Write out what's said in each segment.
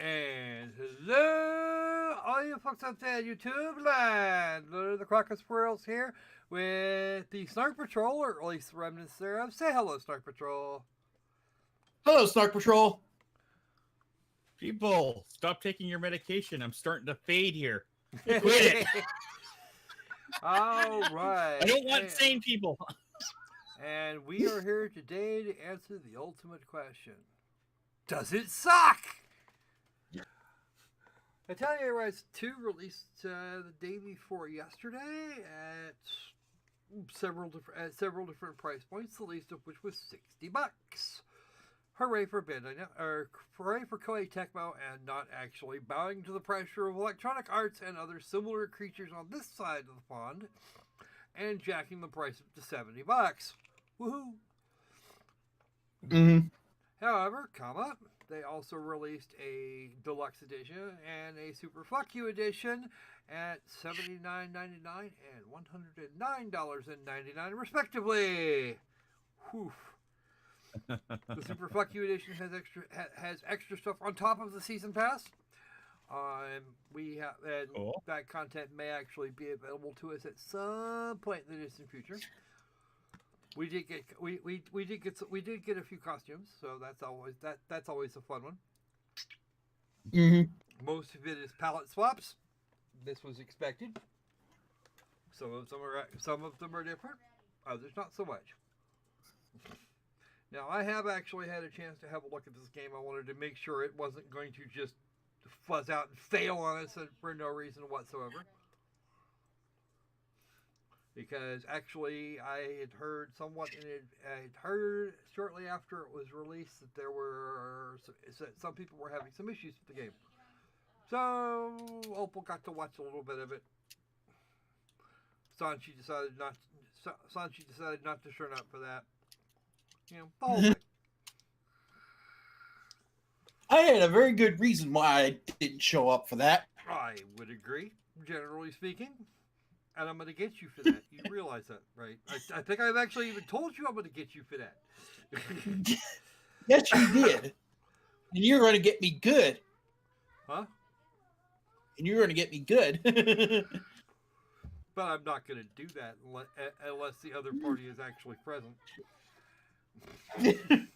And hello, all you folks out there, YouTube land. The Crocker Squirrels here with the Snark Patrol, or at least the remnants thereof. Say hello, Snark Patrol. Hello, Snark Patrol. People, stop taking your medication. I'm starting to fade here. Quit it. All right. I don't want sane people. And we are here today to answer the ultimate question. Does it suck? Atelier Ryza 2 released the day before yesterday at several different price points, the least of which was $60. Hooray for Bandai, or hooray for Koei Tecmo, and not actually bowing to the pressure of Electronic Arts and other similar creatures on this side of the pond, and jacking the price up to $70. Woohoo! Mm-hmm. However, they also released a deluxe edition and a super fuck you edition at $79.99 and $109.99 respectively. Whew. The super fuck you edition has extra stuff on top of the season pass. We have that content may actually be available to us at some point in the distant future. We did get a few costumes, so that's always a fun one. Mm-hmm. Most of it is palette swaps. This was expected. Some of them are different. Others not so much. Now I have actually had a chance to have a look at this game. I wanted to make sure it wasn't going to just fuzz out and fail on us for no reason whatsoever. Because actually, I had heard shortly after it was released that some people were having some issues with the game. So Opal got to watch a little bit of it. Sanchi decided not to turn up for that. You know, the whole thing. I had a very good reason why I didn't show up for that. I would agree, generally speaking. And I'm going to get you for that. You realize that, right? I think I've actually even told you I'm going to get you for that. Yes, you did. And you're going to get me good. Huh? And you're going to get me good. But I'm not going to do that unless the other party is actually present. And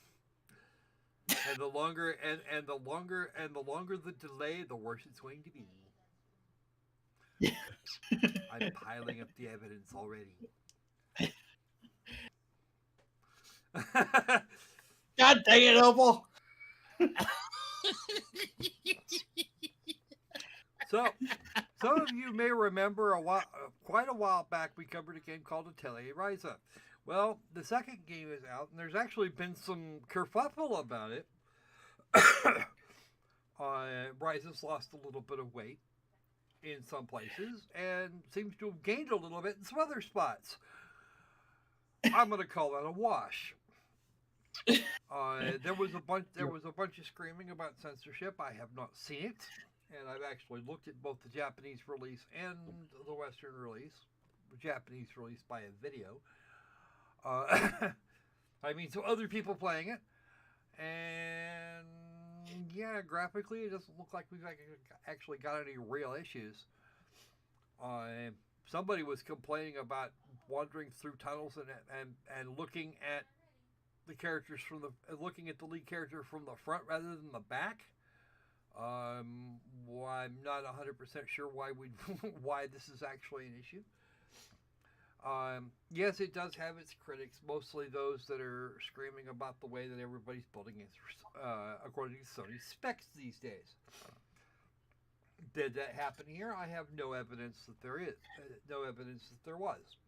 the longer the delay, the worse it's going to be. I'm piling up the evidence already. God dang it, Opal! So, some of you may remember quite a while back, we covered a game called Atelier Ryza. Well, the second game is out, and there's actually been some kerfuffle about it. Ryza's lost a little bit of weight in some places, and seems to have gained a little bit in some other spots. I'm going to call that a wash. There was a bunch of screaming about censorship. I have not seen it, and I've actually looked at both the Japanese release and the Western release. The Japanese release by a video. I mean, so other people playing it, and yeah, graphically, it doesn't look like we've actually got any real issues. Somebody was complaining about wandering through tunnels and looking at the characters looking at the lead character from the front rather than the back. Well, I'm not 100% sure why this is actually an issue. Yes, it does have its critics, mostly those that are screaming about the way that everybody's building it according to Sony specs these days. Did that happen here? I have no evidence that there is. No evidence that there was.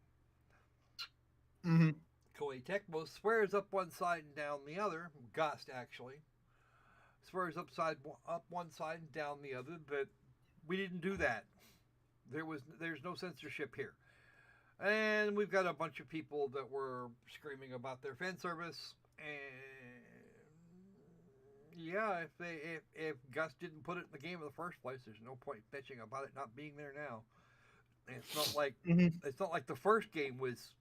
Mm-hmm. Koei Tecmo swears up one side and down the other. Gust, actually. Swears up one side and down the other, but we didn't do that. There's no censorship here. And we've got a bunch of people that were screaming about their fan service, and yeah, if Gus didn't put it in the game in the first place, there's no point bitching about it not being there now. And it's not like it's not like the first game was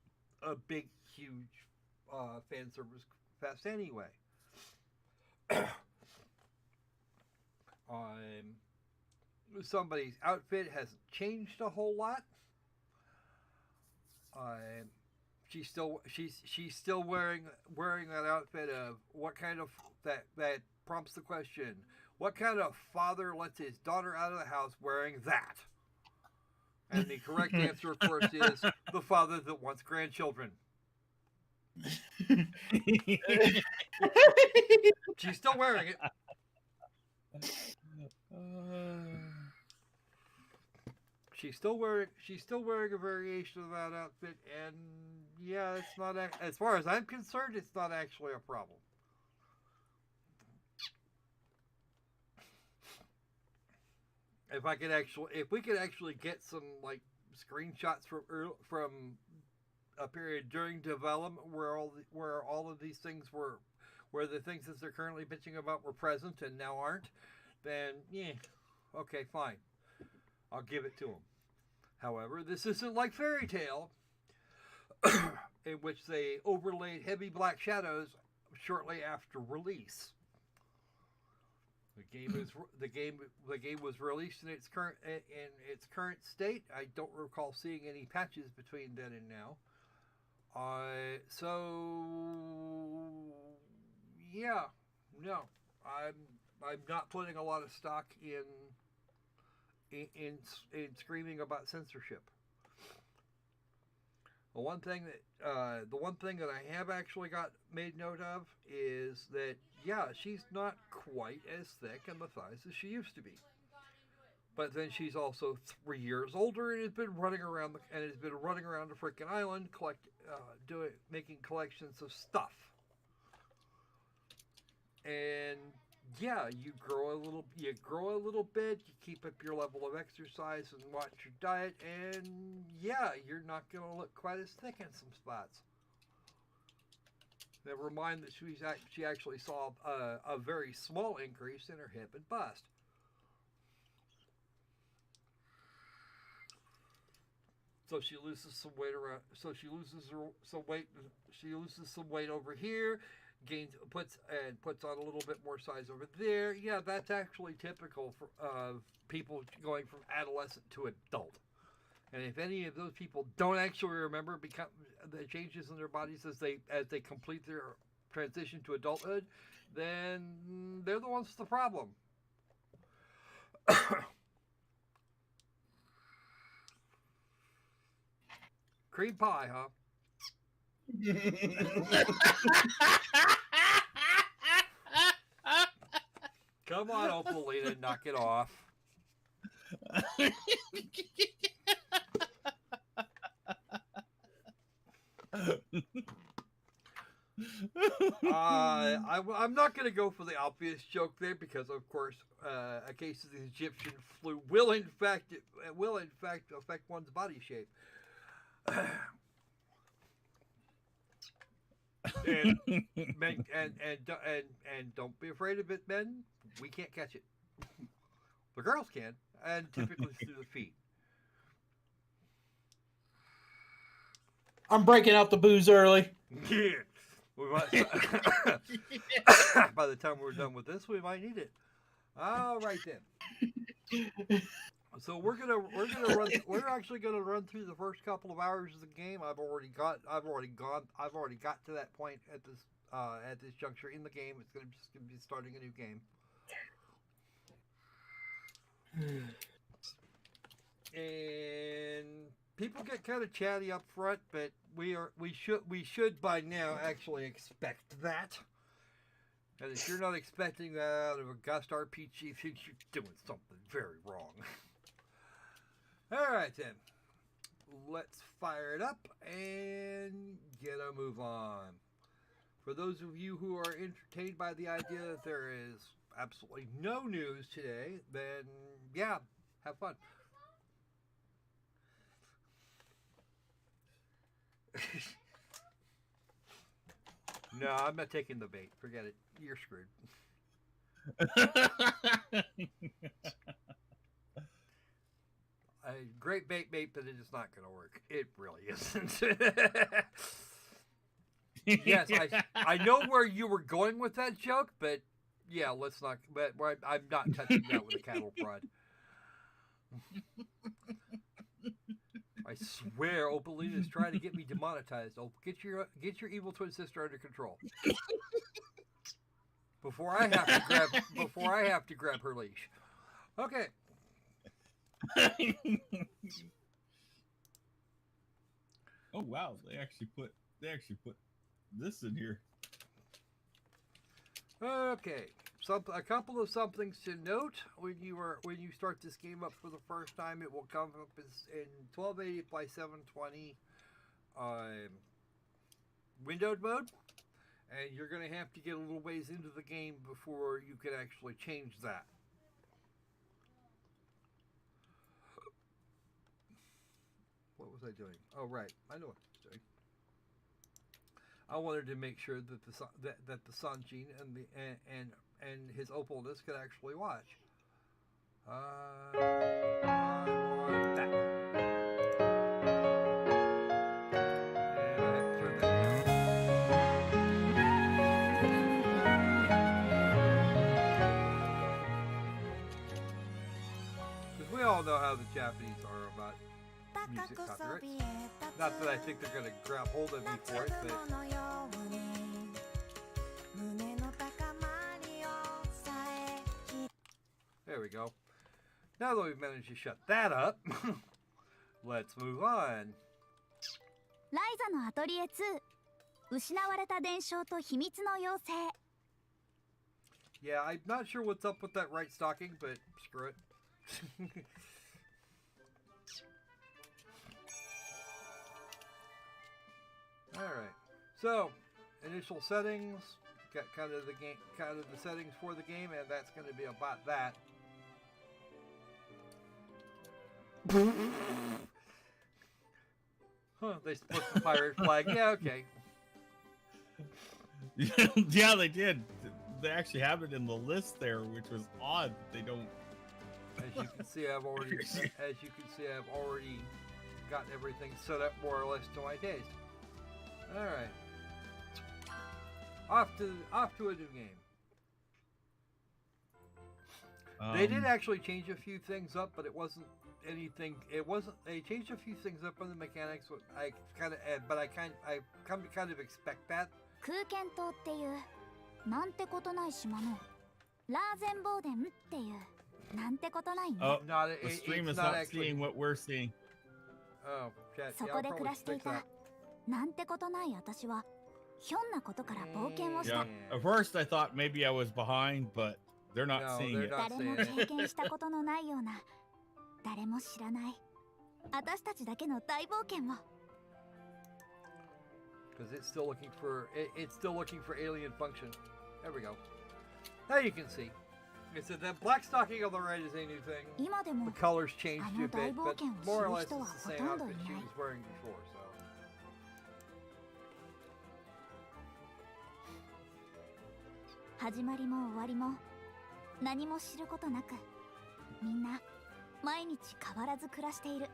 a big, huge fan service fest anyway. somebody's outfit hasn't changed a whole lot. She's still wearing that outfit of what kind of that prompts the question: what kind of father lets his daughter out of the house wearing that? And the correct answer, of course, is the father that wants grandchildren. She's still wearing it. She's still wearing a variation of that outfit, and yeah, it's not, as far as I'm concerned, it's not actually a problem. If we could actually get some like screenshots from a period during development where all of these things were, where the things that they're currently bitching about were present and now aren't, then yeah, okay, fine, I'll give it to them. However, this isn't like Fairy Tale, in which they overlaid heavy black shadows shortly after release. The game was released in its current state. I don't recall seeing any patches between then and now. So yeah, no, I'm not putting a lot of stock in screaming about censorship. The one thing that I have actually got made note of is that, yeah, she's not quite as thick in the thighs as she used to be. But then she's also 3 years older and has been running around the freaking island, making collections of stuff. And yeah, you grow a little bit, you keep up your level of exercise and watch your diet, and yeah, you're not going to look quite as thick in some spots. Never mind that she actually saw a very small increase in her hip and bust. So she loses some weight around. So she loses some weight. She loses some weight over here. Puts on a little bit more size over there. Yeah, that's actually typical for people going from adolescent to adult. And if any of those people don't actually remember the changes in their bodies as they complete their transition to adulthood, then they're the ones with the problem. Cream pie, huh? Come on, Opalita, knock it off. I'm not going to go for the obvious joke there because, of course, a case of the Egyptian flu will in fact affect one's body shape. And don't be afraid of it, men. We can't catch it. The girls can, and typically through the feet. I'm breaking out the booze early. Yeah. By the time we're done with this, we might need it. All right then. So we're actually gonna run through the first couple of hours of the game. I've already got to that point at this juncture in the game. It's gonna be starting a new game. And people get kind of chatty up front, but we should by now actually expect that. And if you're not expecting that out of a Gust RPG, then you're doing something very wrong. All right then, let's fire it up and get a move on. For those of you who are entertained by the idea that there is absolutely no news today, then yeah, have fun. No, I'm not taking the bait. Forget it. You're screwed. A great bait, but it is not going to work. It really isn't. Yes, I know where you were going with that joke, but yeah, let's not. But I'm not touching that with a cattle prod. I swear, Opalina's trying to get me demonetized. Oh, get your evil twin sister under control before I have to grab her leash. Okay. Oh wow, they actually put this in here. Okay. A couple of somethings to note when you start this game up for the first time. It will come up as in 1280 by 720 windowed mode, and you're going to have to get a little ways into the game before you can actually change that. What was I doing? Oh, right. I know what I was doing. I wanted to make sure that the Sanjin and his opalness could actually watch. I want that. And I have to turn that down. Because we all know how the Japanese are about music copyright. Not that I think they're going to grab hold of me for it, but... There we go. Now that we've managed to shut that up, let's move on. ライザのアトリエ2失われた伝承と秘密の妖精 Yeah, I'm not sure what's up with that right stocking, but screw it. Alright, so initial settings, got kind of the settings for the game, and that's going to be about that. Huh, they split the pirate flag. Yeah, okay. Yeah, they did. They actually have it in the list there, which was odd. They don't. As you can see, I've already gotten everything set up more or less to my taste. All right, off to a new game. They did actually change a few things up, but it wasn't anything. They changed a few things up on the mechanics. I come to kind of expect that. 空間島っていうなんてことない島のラーゼンボーデンっていうなんてことないね Oh, the stream is not seeing what we're seeing. Oh, shit. そこで暮らしていたなんてことない私はひょんなことから冒険をした Yeah. At first, I thought maybe I was behind, but they're not No, seeing they're it. not. 誰も経験したことのないような誰も知らない私たちだけの大冒険を Because it's still looking for alien function. There we go. Now you can see. Like I said, that black stocking on the right is a new thing. 今でも The colors changed a bit, but あの大冒険を知る人は more or less it's the same ほとんどいない。 outfit she was wearing before. So. 始まりも終わりも何も知ることなくみんな毎日変わらず暮らしている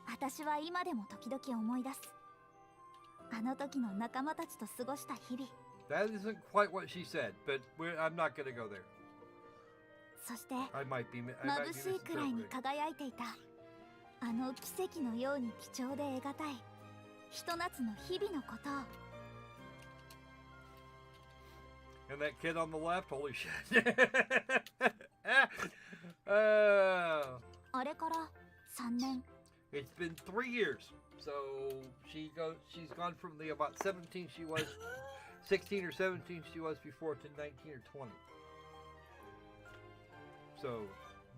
私は今でも時々思い出すあの時の仲間たちと過ごした日々 That isn't quite what she said, but I'm not going to go there. そして I might be 眩しいくらいに misinterpreting. 輝いていたあの奇跡のように貴重で得難いひと夏の日々のことを And that kid on the left, holy shit. あれから3年 It's been 3 years. So she's gone from the about 17 she was, 16 or 17 she was before to 19 or 20. So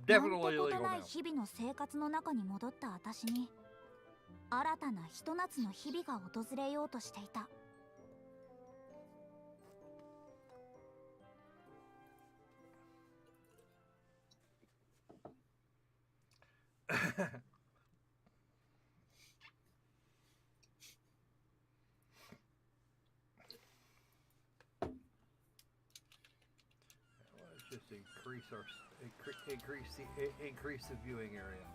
なんて definitely こと illegal ない now. 日々の生活の中に戻った私に新たなひと夏の日々が訪れようとしていた Let's just increase the viewing area.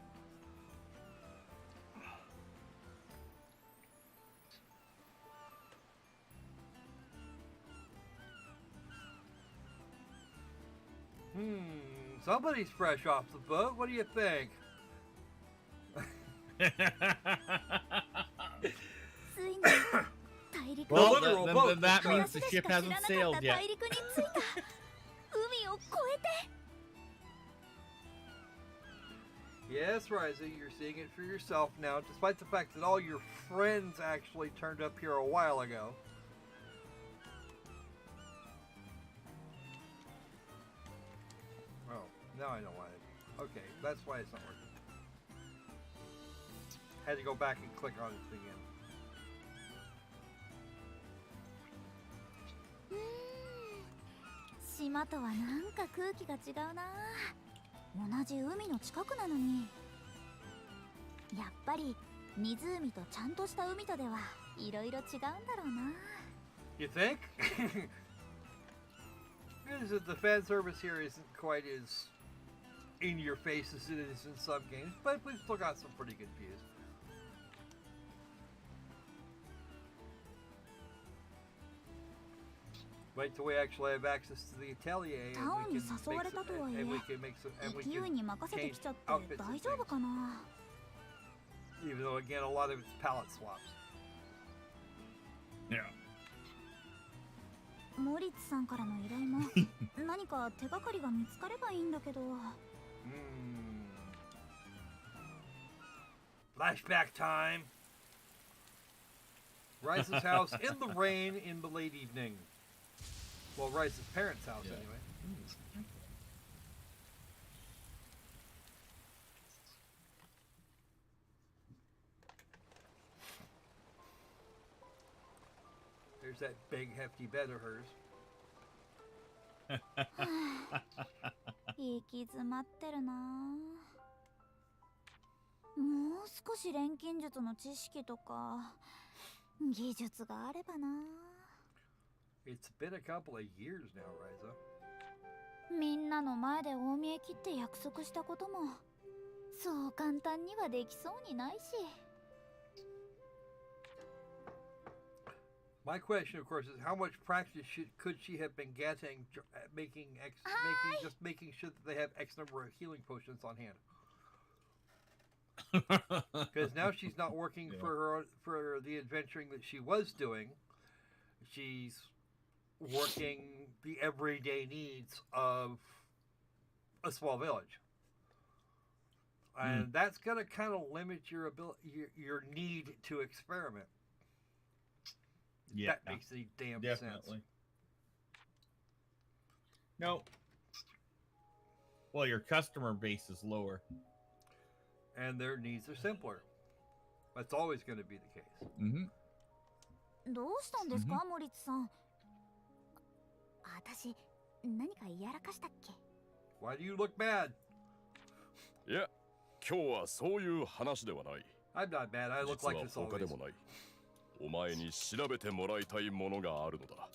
Somebody's fresh off the boat. What do you think? ついに大陸 Well, literal then boat that this means time. the ship hasn't sailed yet. 大陸に着いた海を越えて Yes, Ryza, you're seeing it for yourself now, despite the fact that all your friends actually turned up here a while ago. Oh, now I know why. Okay, that's why it's not working. Had to go back and click on it again. 島とはなんか空気が違うな。同じ海の近くなのに。やっぱり湖とちゃんとした海とではいろいろ違うんだろうな。You think? Is that the fan service here isn't quite as in your face as it is in some games, but we've still got some pretty good views. Wait till we actually have access to the atelier and we can make some, and we can make some, and we 勢い can に任せてきちゃって outfits 大 and 丈夫 things. かな。 Even though again a lot of it's palette swaps. Yeah. モリッツさんからの依頼も何か手がかりが見つかればいいんだけど。 Flashback time. Ryza's house in the rain in the late evening. Well, Ryza's parents' house Yeah. anyway. There's that big hefty bed of hers. 行き詰まってるな。もう少し錬金術の知識とか技術があればな。 It's been a couple of years now, Ryza. みんなの前で大見え切って約束したこともそう簡単にはできそうにないし。 My question, of course, is how much practice could she have been getting making sure that they have X number of healing potions on hand? Because now she's not working for the adventuring that she was doing. She's working the everyday needs of a small village, and that's going to kind of limit your ability, your need to experiment. Yeah. That makes any damn Definitely. sense. No. Well, your customer base is lower. And their needs are simpler. That's always going to be the case. Mm-hmm. どうしたんですか、モリッツさん。私何かやらかしたっけ。 Why do you look mad? いや、今日はそういう話ではない。 I'm not mad. I look 実 like は this 他で always. もない。お前に調べてもらいたいものがあるのだ。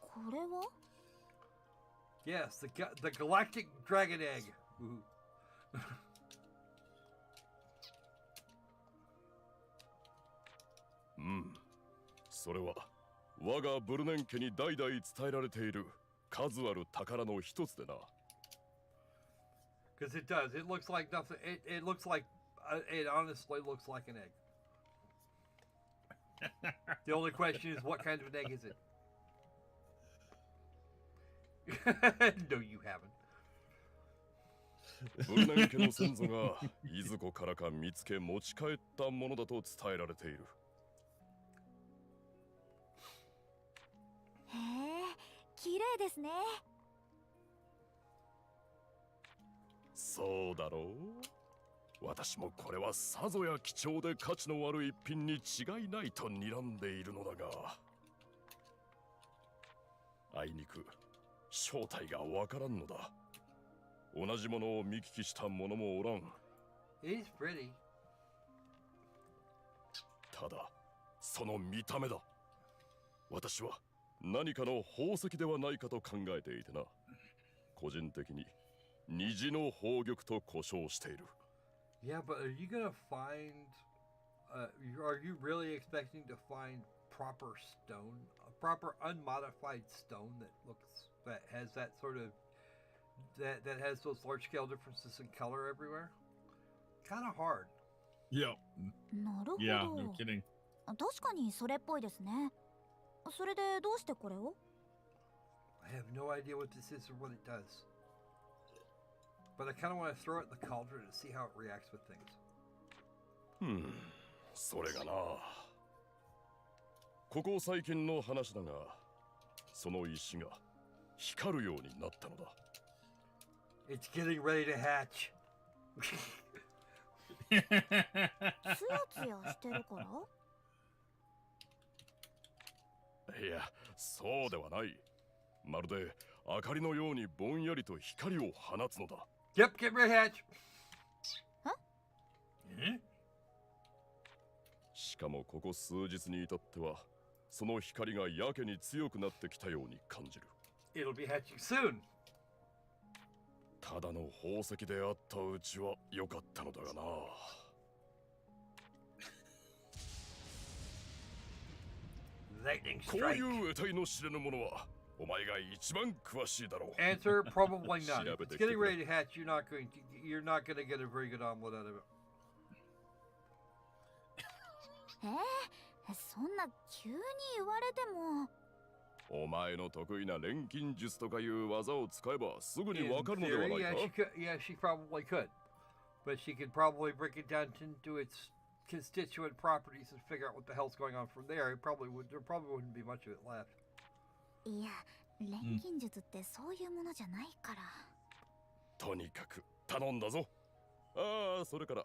これは Yes, the galactic dragon egg. Ooh. うん。それは我がブルネン家に代々伝えられている数ある宝の一つでな。 Because it does. It looks like nothing. It looks like. It honestly looks like an egg. The only question is, what kind of an egg is it? No, you haven't. ブルネン家の先祖がいずこからか見つけ持ち帰ったものだと伝えられている。へえ、綺麗ですね。そうだろう。私もこれはさぞや貴重で価値のある一品に違いないと睨んでいるのだが、あいにく正体がわからんのだ。同じものを見聞きした者もおらん。 He's pretty. ただその見た目だ。私は何かの宝石ではないかと考えていてな。個人的に虹の宝玉と呼称している。 Yeah, but are you gonna find? Are you really expecting to find proper stone, a proper unmodified stone that looks that has that sort of that has those large scale differences in color everywhere. Kind of hard. Yep. なるほど。 Yeah, no kidding. 確かにそれっぽいですね。それでどうしてこれを？ I have no idea what this is or what it does. But I kind of want to throw it in the cauldron to see how it reacts with things. それがな。ここ最近の話だが、その石が光るようになったのだ。It's getting ready to hatch. ツヤツヤしてるから？いや、そうではない。まるで明かりのようにぼんやりと光を放つのだ。Yep, get ready to hatch. しかもここ数日に至っては、その光がやけに強くなってきたように感じる。It'll be hatching soon. ただの宝石であったうちは良かったのだがな。Lightning こうい strike. う得体の知れぬものはお前が一番詳しいだろう。 Answer: probably not. If it's getting 調べてきてくれ。 ready to hatch, you're not going to get a very good omelet out of it. そんな急に言われても。お前の得意な錬金術とかいう技を使えばすぐに In わかるのでは theory, ない yeah, か。 she probably could. But she could probably break it down into its constituent properties and figure out what the hell's going on from there. There probably wouldn't be much of it left. いや、錬金術ってそういうものじゃないから。とにかく頼んだぞ。ああ、それから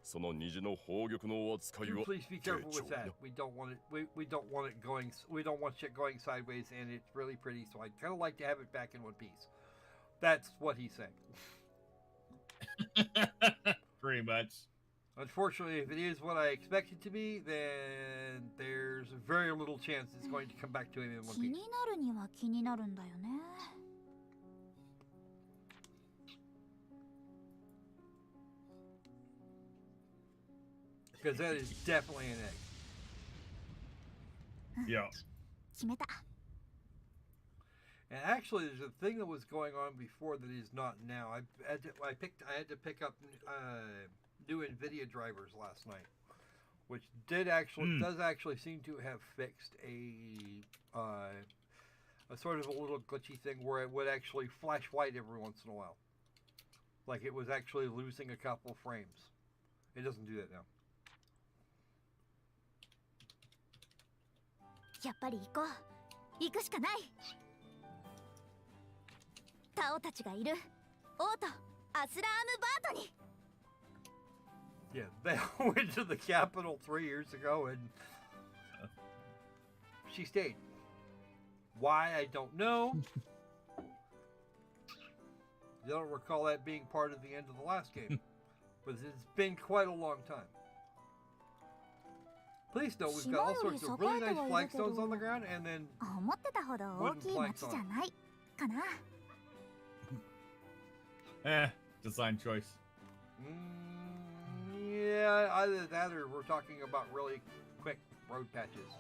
その虹の宝玉の扱いは Please be careful with that. We don't want it. We don't want it going. We don't want shit going sideways, and it's really pretty. So I kind of like to have it back in one piece. That's what he's saying. Pretty much. Unfortunately, if it is what I expect it to be, then there's very little chance it's going to come back to him in one 気 piece. になるには気になるんだよね。Because that is definitely an egg. Yeah. 決めた。 And actually, there's a thing that was going on before that is not now. I had to pick up new NVIDIA drivers last night, which does actually seem to have fixed a sort of a little glitchy thing where it would actually flash white every once in a while, like it was actually losing a couple frames. It doesn't do that now. やっぱり行こう。行くしかない。タオたちがいる。王とアスラームバートに。 Yeah, they went to the Capitol 3 years ago, and she stayed. Why, I don't know. I don't recall that being part of the end of the last game, but it's been quite a long time. Please note, we've got all sorts of really nice flagstones on the ground, and then 思ってたほど大きい町じゃないかな。Design choice. Yeah, either that or we're talking about really quick road patches.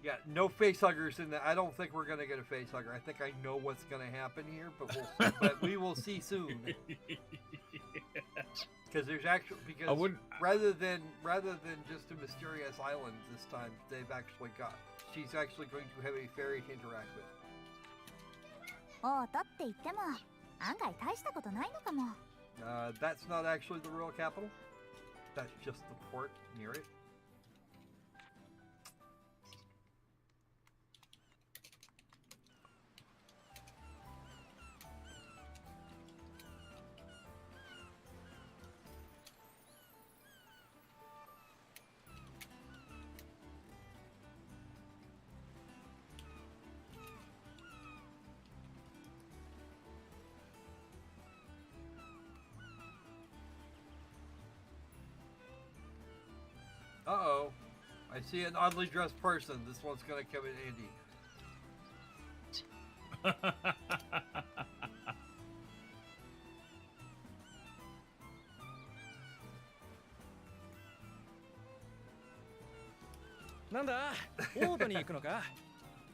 Yeah, no face huggers in that. I don't think we're gonna get a face hugger. I think I know what's gonna happen here, but we will see soon. Because there's actually rather than just a mysterious island this time, they've actually got. She's actually going to have a fairy to interact with. 王とって言っても案外大したことないのかも。That's not actually the royal capital. That's just the port near it. Uh-oh. I see an oddly dressed person. This one's gonna come in handy.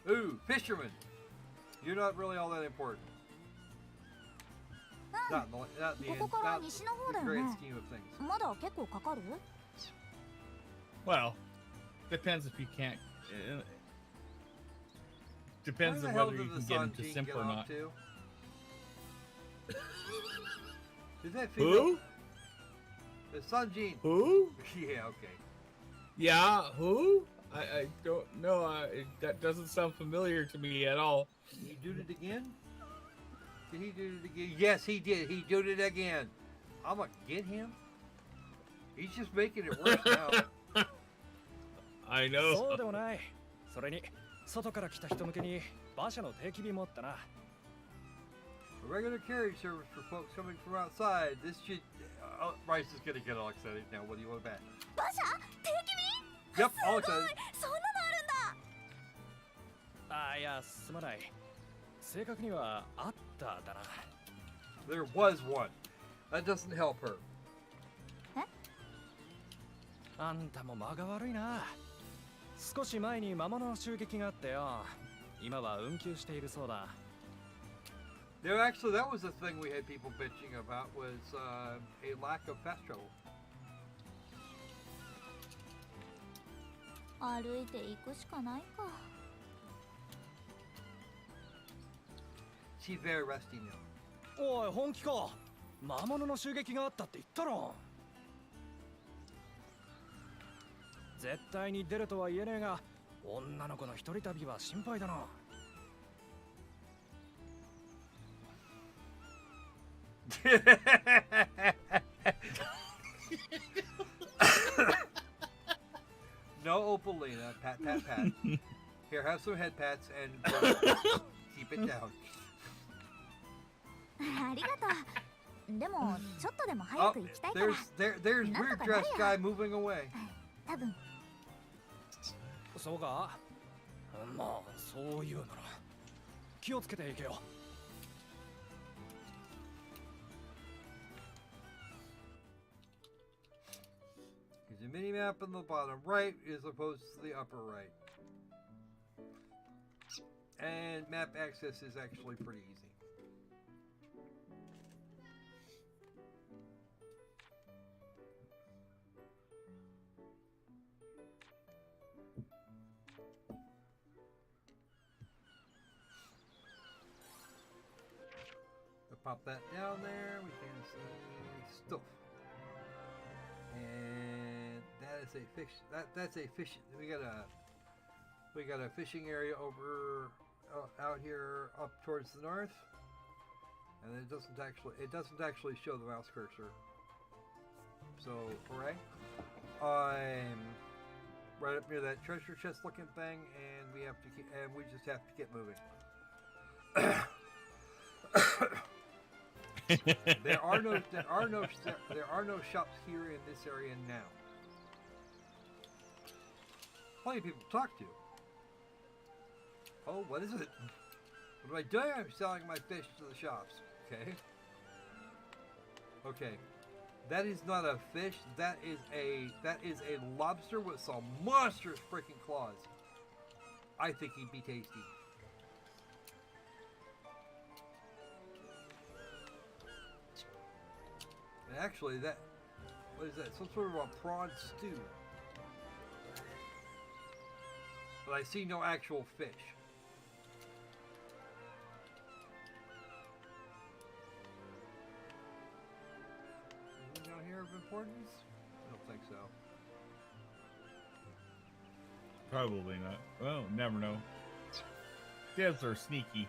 Ooh, fisherman. You're not really all that important. Not in the, not in the, ここから not 西の方 the だよ great ね。 scheme of things. まだ結構かかる？ Well, depends if you can't. Depends Where on the hell whether you did the can get into Sanjin Simp get or off not. to? Did that female? Who? The Sanjin. Who? Yeah, okay. Yeah, who? I don't know. That doesn't sound familiar to me at all. He did it again? Did he do it again? Yes, he did. He did it again. I'm gonna get him. He's just making it worse now. I know. そうでもない。それに外から来た人向けに馬車の定期便もあったな。 A regular carriage service for folks coming from outside. This should. Bryce is gonna get all excited now. What do you want to bet? 馬車？定期便？ Yep, all すごい excited. そんなのあるんだ。あ、いや、すまない。正確にはあっただな。 There was one. That doesn't help her. あんたも間が悪いな。少し前に魔物の襲撃があってよ。今は運休しているそうだ。 There actually, that was the thing we had people bitching about was a lack of fast travel. 歩いて行くしかないか。 She's very rusty now. おい、本気か。魔物の襲撃があったって言ったろ。絶対に出るとは言えねえが、女の子の一人旅は心配だな。No Opalina, pat pat pat. Here, have some head pats and keep it down. ありがとう。でもちょっとでも早 Oh, く行きたいから。 there's weird dressed guy moving away. 多分。そうか。まあ、そういうなら気をつけていけよ。 There's a mini map on the bottom right as opposed to the upper right. And map access is actually pretty easy. Pop that down there. We can see stuff. And that is a fish. That's a fish. We got a fishing area over out here up towards the north, and it doesn't actually show the mouse cursor. So hooray! I'm right up near that treasure chest looking thing, and we just have to get moving. There are no shops here in this area now. Plenty of people to talk to. Oh, what is it? What am I doing? I'm selling my fish to the shops. Okay. Okay. That is not a fish. That is a lobster with some monstrous freaking claws. I think he'd be tasty. Actually, what is that? Some sort of a prawn stew. But I see no actual fish. Anything down here of importance? I don't think so. Probably not. Well, never know. Devs are sneaky.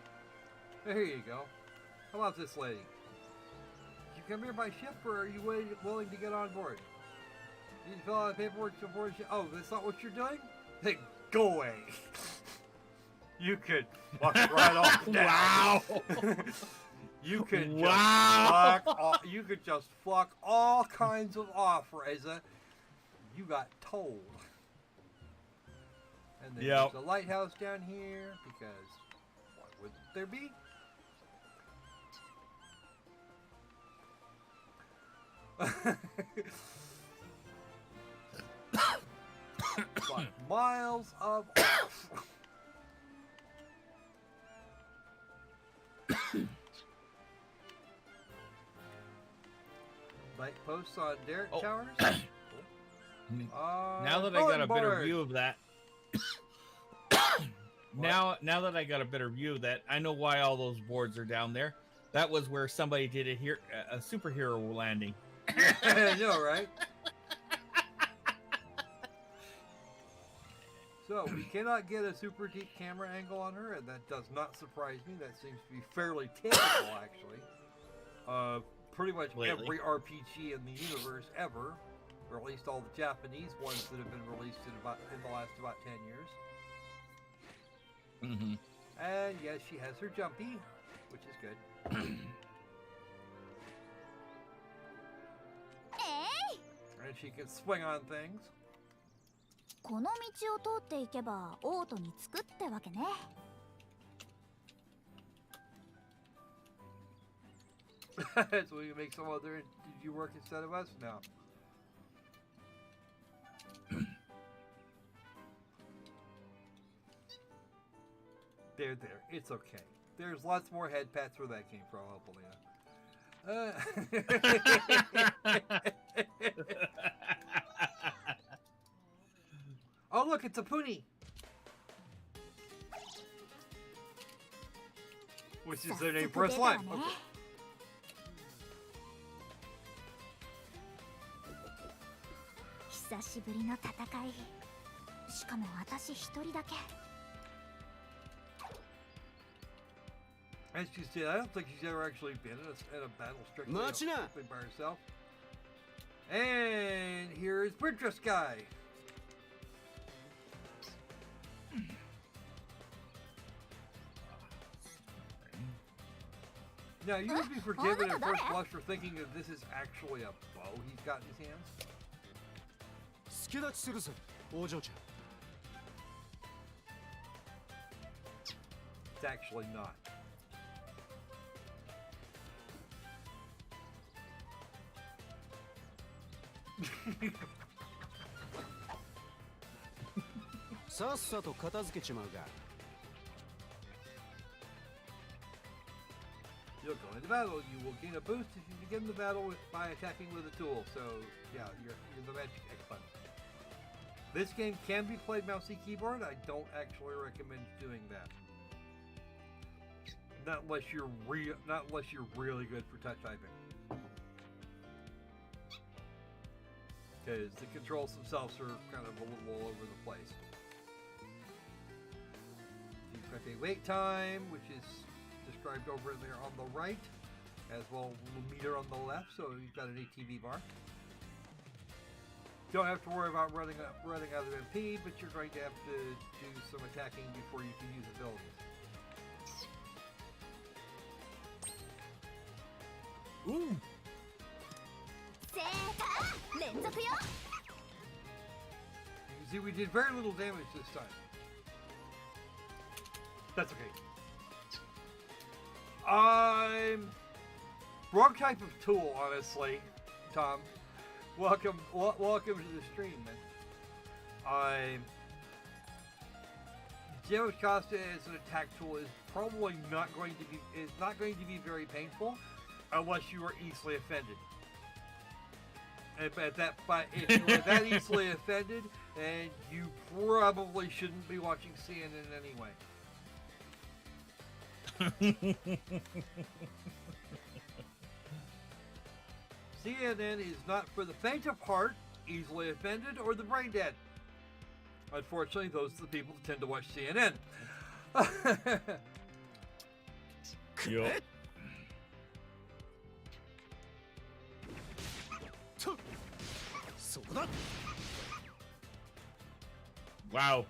There you go. How about this lady? Did you come here by ship, or are you willing to get on board? You need to fill out the paperwork to board ship. Oh, that's not what you're doing? Then go away. You could fuck right off down. Wow. You could Wow. you could just fuck all kinds of off, Ryza. You got told. And then Yep. there's a lighthouse down here, because why wouldn't there be? 5 miles of off. Light posts on derrick Oh. towers. Now that I got a better view of that, now that I got a better view of that, I know why all those boards are down there. That was where somebody did a superhero landing. I know, right? So we cannot get a super deep camera angle on her, and that does not surprise me. That seems to be fairly typical, actually. Pretty much Lately. every RPG in the universe ever, or at least all the Japanese ones that have been released in the last about 10 years. Mm-hmm. And yes, she has her jumpy, which is good. えい And she can swing on things. この道を通っていけばオートに着くってわけね。 So we can make some other. Did you work instead of us? No. There. It's okay. There's lots more head pats where that came from, Opalina. Oh, look, it's a pony. Which is their name for a slime. Okay. 久しぶりの戦い。しかも私一人だけ。 As she said, I don't think she's ever actually been in a battle strictly by herself. And here is Bridges Guy. Now, you would be forgiven at first blush for thinking that this is actually a bow he's got in his hands. 助立ちするぜ、お嬢ちゃん。 It's actually not. さっさと片付けちまうが。 You'll go into battle. You will gain a boost if you begin the battle by attacking with a tool. So, yeah, you're the magic expert. This game can be played mousey keyboard. I don't actually recommend doing that. Not unless you're really good for touch typing. Because the controls themselves are kind of a little all over the place. You've got a wait time, which is described over there on the right, as well as a meter on the left, so you've got an ATB bar. Don't have to worry about running out of MP, but you're going to have to do some attacking before you can use abilities. Ooh. You can see we did very little damage this time. That's okay. Wrong type of tool, honestly, Tom. Welcome to the stream, man. Gem Costa as an attack tool is probably not going to be very painful, unless you are easily offended. If you're that easily offended, then you probably shouldn't be watching CNN anyway. CNN is not for the faint of heart, easily offended, or the brain dead. Unfortunately, those are the people that tend to watch CNN. Yup. Wow.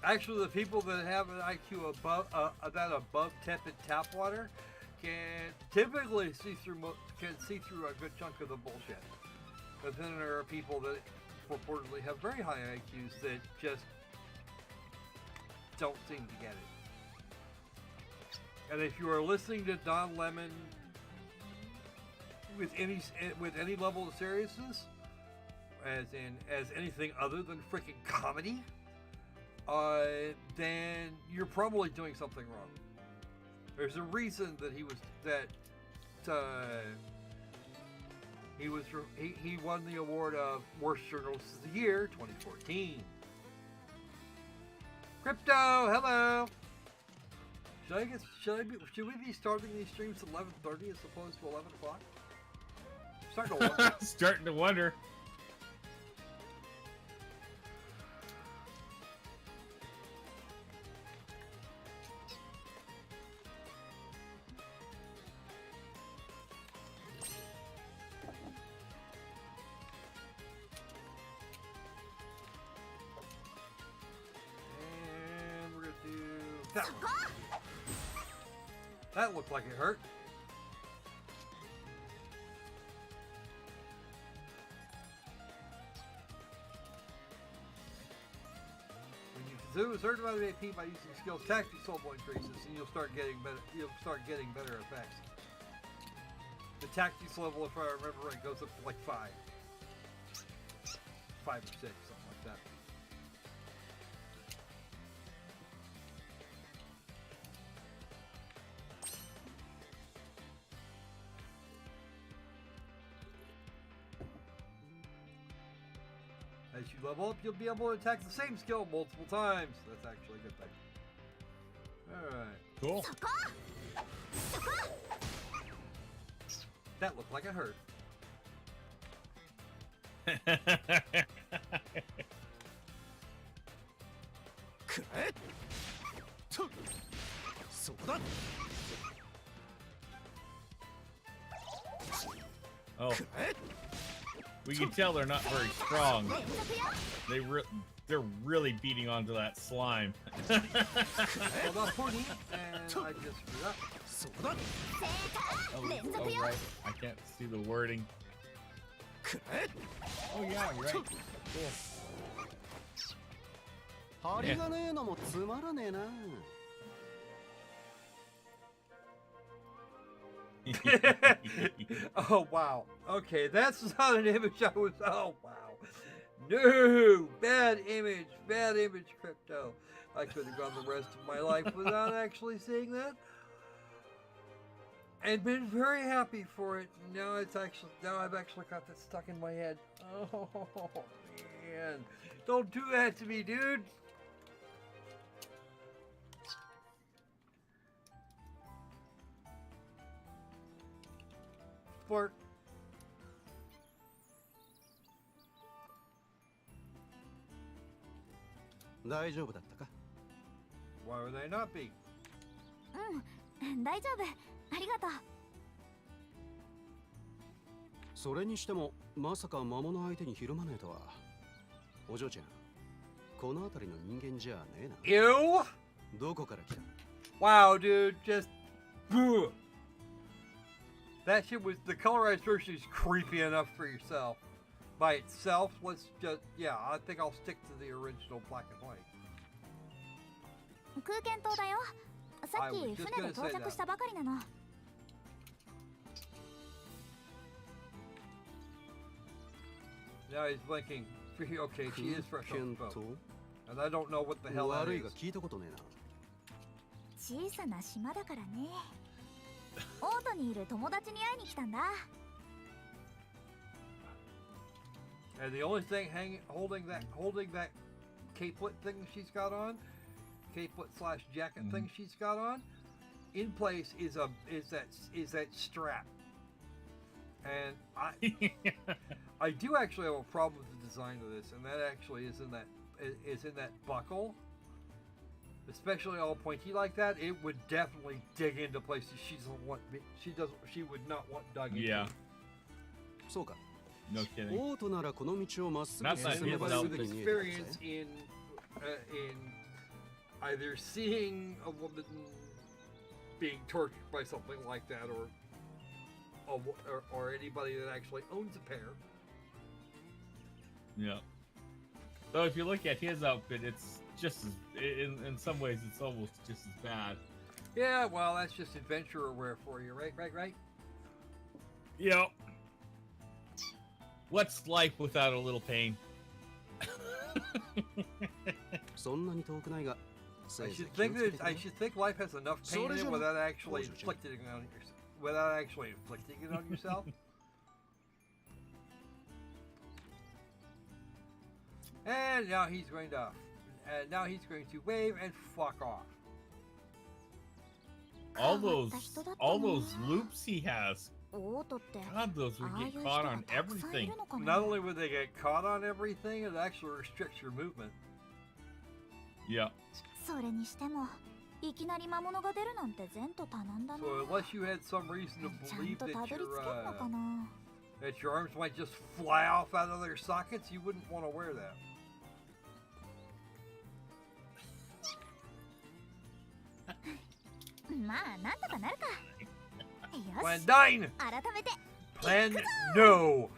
Actually, the people that have an IQ above tepid tap water can typically see through a good chunk of the bullshit. But then there are people that purportedly have very high IQs that just don't seem to get it. And if you are listening to Don Lemon, with any level of seriousness, as anything other than freaking comedy, then you're probably doing something wrong. There's a reason that he won the award of Worst Journalist of the Year 2014. Crypto, hello. Should we be starting these streams at 11:30 as opposed to 11 o'clock? Starting to wonder. Starting to wonder. And we're gonna do that one. That looked like it hurt. When you consume a certain amount of AP by using skills, tactics, soul point increases, and you'll start getting better effects. The tactics level, if I remember right, goes up to like 5 or 6, something like that. As you level up, you'll be able to attack the same skill multiple times. That's actually a good thing. Alright. Cool. That looked like it hurt. Oh. We can tell they're not very strong. They're really beating onto that slime. Well, not pony, and I just screwed up. Oh, right. I can't see the wording. Oh yeah, you're right. Cool. 張りがねえのもつまらねえな。Oh wow. Okay, that's not an image I was. Oh wow. No, bad image, Crypto. I could have gone the rest of my life without actually seeing that, and been very happy for it. Now I've actually got that stuck in my head. Oh man, don't do that to me, dude. Flirt.大丈夫だったか? Why would they not be? 大丈夫。ありがとう。それにしてもまさか魔物相手にひるまねえとは。お嬢ちゃん、この辺りの人間じゃねえな。You? どこから来た? Wow, dude, just boo. That shit was the colorized version is creepy enough for yourself. By itself, let's just I think I'll stick to the original black and white. 空間島だよ。さっき船で到着したばかりなの。Now he's blinking. Okay, she is fresh off the boat. And I don't know what the hell that 悪い is. が聞いたことねえな。小さな島だからね。オートにいる友達に会いに来たんだ。And the only thing holding that capelet thing she's got on, capelet / jacket thing she's got on, in place is that strap. And I do actually have a problem with the design of this, and that actually is in that buckle. Especially all pointy like that, it would definitely dig into places she would not want dug into. Yeah. そうか。 No kidding. オートならこの道をまっすぐ Not 進め that ば it's す With ぐに見えてくるぜ experience in either seeing a woman being tortured by something like that, or anybody that actually owns a pair. Yeah. So if you look at his outfit, it's just as, in some ways, it's almost just as bad. Yeah, well, that's just adventurer wear for you, right? Yep. What's life without a little pain? そんなに遠くないが、 I should think life has enough pain in it without actually inflicting it on yourself. And now he's going to wave and fuck off. All those loops he has. God, those would get caught on everything. Not only would they get caught on everything, it actually restricts your movement. Yeah. それにしてもいきなり魔物が出るなんて前途多難だな。 So unless you had some reason to ちゃん believe と that たどり着けるのかな。 that your arms might just fly off out of their sockets, you wouldn't want to wear that. まあなんとかなるか。よ Plan し。 9! 改めて。 Plan no!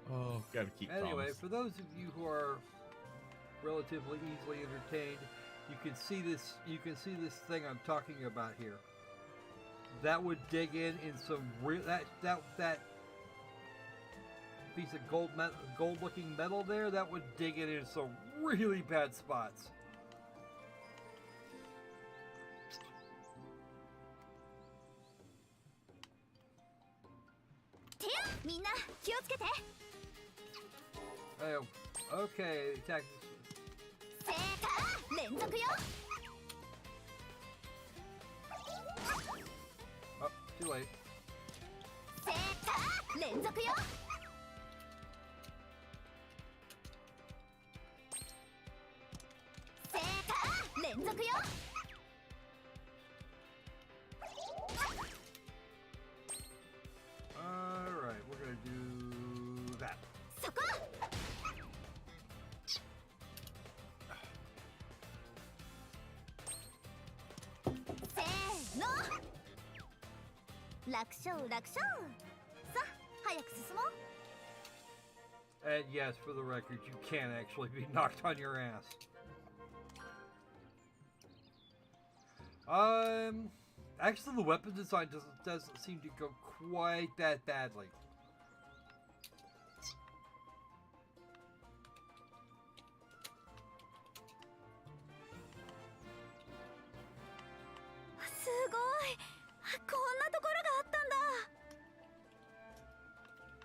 Oh, gotta keep Anyway, Thomas. for those of you who are relatively easily entertained, you can see this thing I'm talking about here. That would dig in some that piece of gold looking metal there, that would dig in some really bad spots. Okay, attack. Oh, too late. Alright, we're gonna do that. And yes, for the record, you can actually be knocked on your ass. Actually, the weapon design doesn't seem to go quite that badly.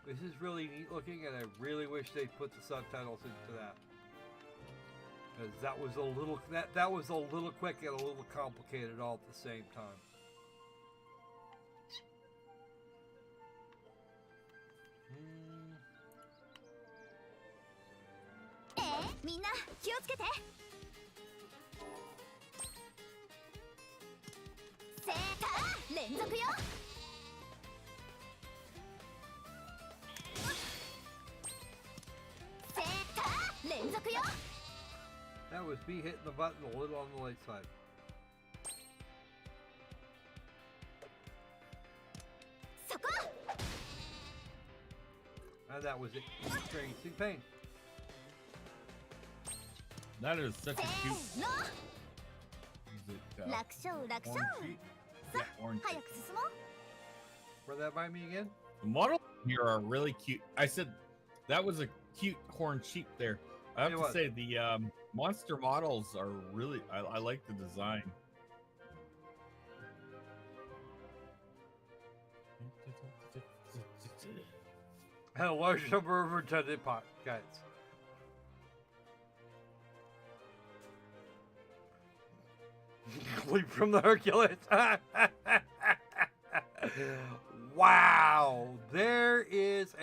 This is really neat looking, and I really wish they'd put the subtitles into that. Because that was a little quick and a little complicated all at the same time. That was me hitting the button a little on the late side. And that was it. Experiencing pain. That is such a cute. Is it, orange sheet? Yeah, orange sheet. Run that by me again? The models here are really cute. I said that was a cute horned sheep there. I have to say the monster models are really. I like the design. And a large number of retarded guys. Leap from the Hercules. Wow, there is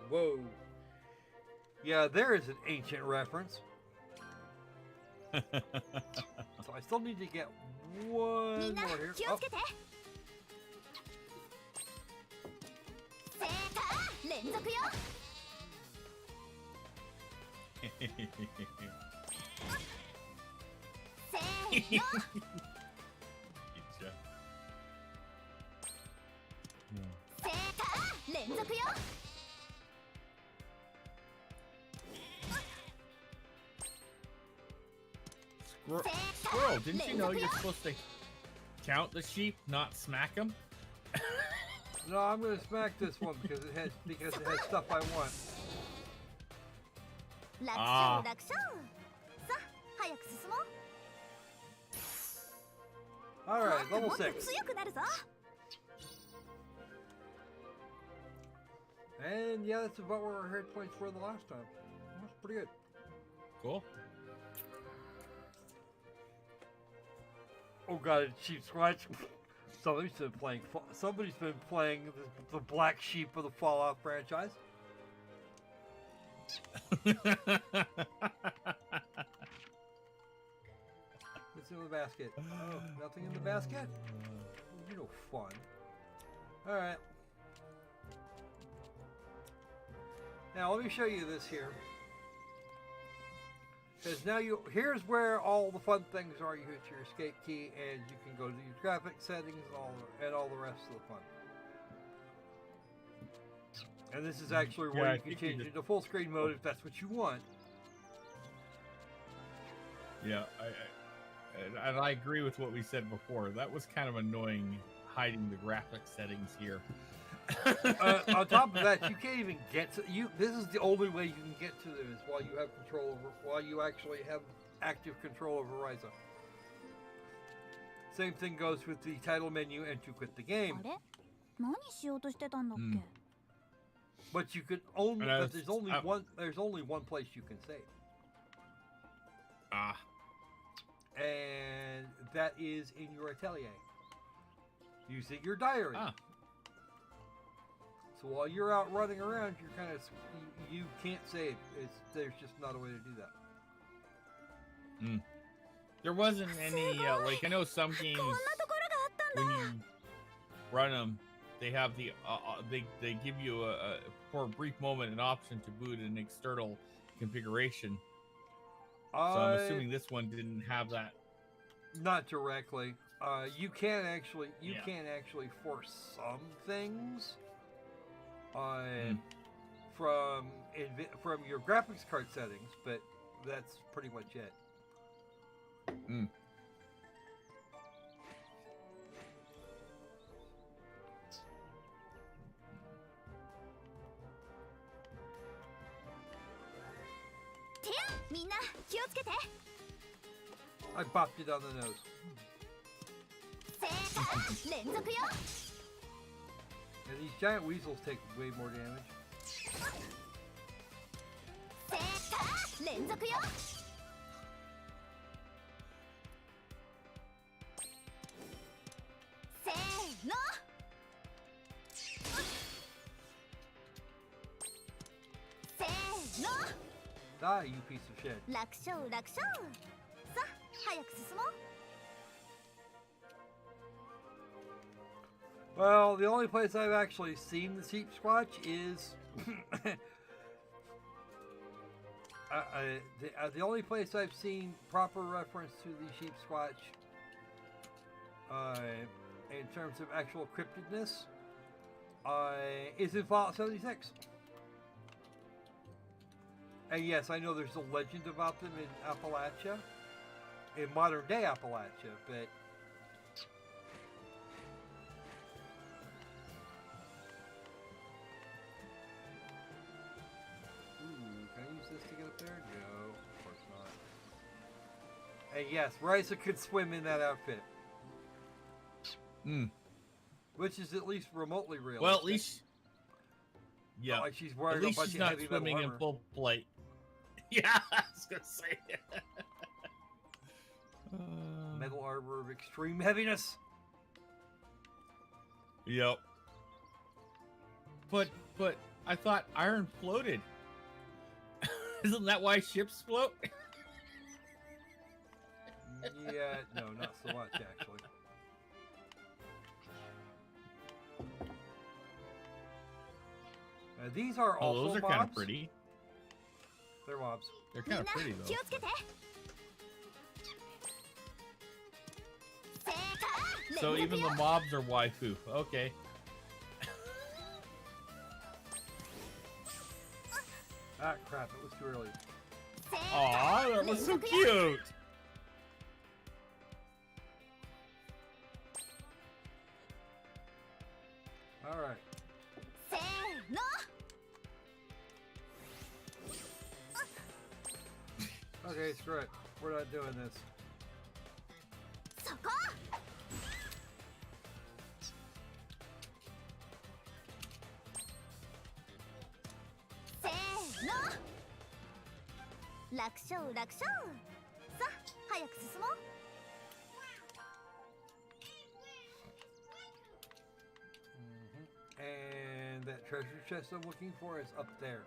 whoa. Yeah, there is an ancient reference. So I still need to get one more here. Oh. Squirrel, didn't you know you're supposed to count the sheep, not smack them? No, I'm gonna smack this one because it has stuff I want. 楽勝あー楽勝さあ早く進もう Alright, もっ level と 6. 強くなるぞ And yeah, that's about where our hit points were the last time. That's pretty good. Cool. Oh god, Sheep Squatch. Somebody's been playing the black sheep of the Fallout franchise. What's in the basket? Oh, nothing in the basket? You know, fun. Alright. Now, let me show you this here. Because now here's where all the fun things are. You hit your escape key and you can go to your graphic settings and all the rest of the fun. And this is actually where Yeah, you can change it to full screen mode if that's what you want. Yeah, and I agree with what we said before. That was kind of annoying, hiding the graphic settings here. On top of that, you can't even get to you. This is the only way you can get to them is while you have control over, while you actually have active control over Ryza. Same thing goes with the title menu and to quit the game. あれ何しようとしてたんだっけ But you could only, And I but was- there's only one place you can save, Ah, and that is in your atelier, using your diary. Ah. So while you're out running around, you're kind of you can't save. There's just not a way to do that. there wasn't any like I know some games こんなところがあったん when だ you run them, they have the they give you for a brief moment an option to boot an external configuration. So I'm assuming this one didn't have that. Not directly. You can actually Yeah. force some things from your graphics card settings, but that's pretty much it. Tim みんな気をつけて I bopped it on the nose. 正解連続よ And these giant weasels take way more damage. 正解連続よせーの せーの Die, you piece of shit. 楽勝楽勝さあ早く進もう Well, the only place I've actually seen the sheep squatch is the only place I've seen proper reference to the sheep squatch in terms of actual cryptidness is in Fallout 76. And yes, I know there's a legend about them in Appalachia, in modern day Appalachia, but can I use this to get up there? No, of course not. And yes, Ryza could swim in that outfit. Which is at least remotely realistic. Well, at least yeah. Not like she's At wearing a least bunch she's of not heavy metal swimming in armor. full plate. Yeah, I was gonna say. Metal armor of extreme heaviness. Yep. But I thought iron floated. Isn't that why ships float? Yeah, no, not so much actually. These are Oh, also those are mobs. kind of pretty. They're mobs. They're みん kind な of pretty 気 though. をつけて正解 So 連 even 続よ the mobs are waifu. Okay. Ah, crap! It was too early. 正解 Aw, that was so 連続よ cute. Okay, screw it. We're not doing this. そこせーの楽勝楽勝さあ早く進もう And that treasure chest I'm looking for is up there.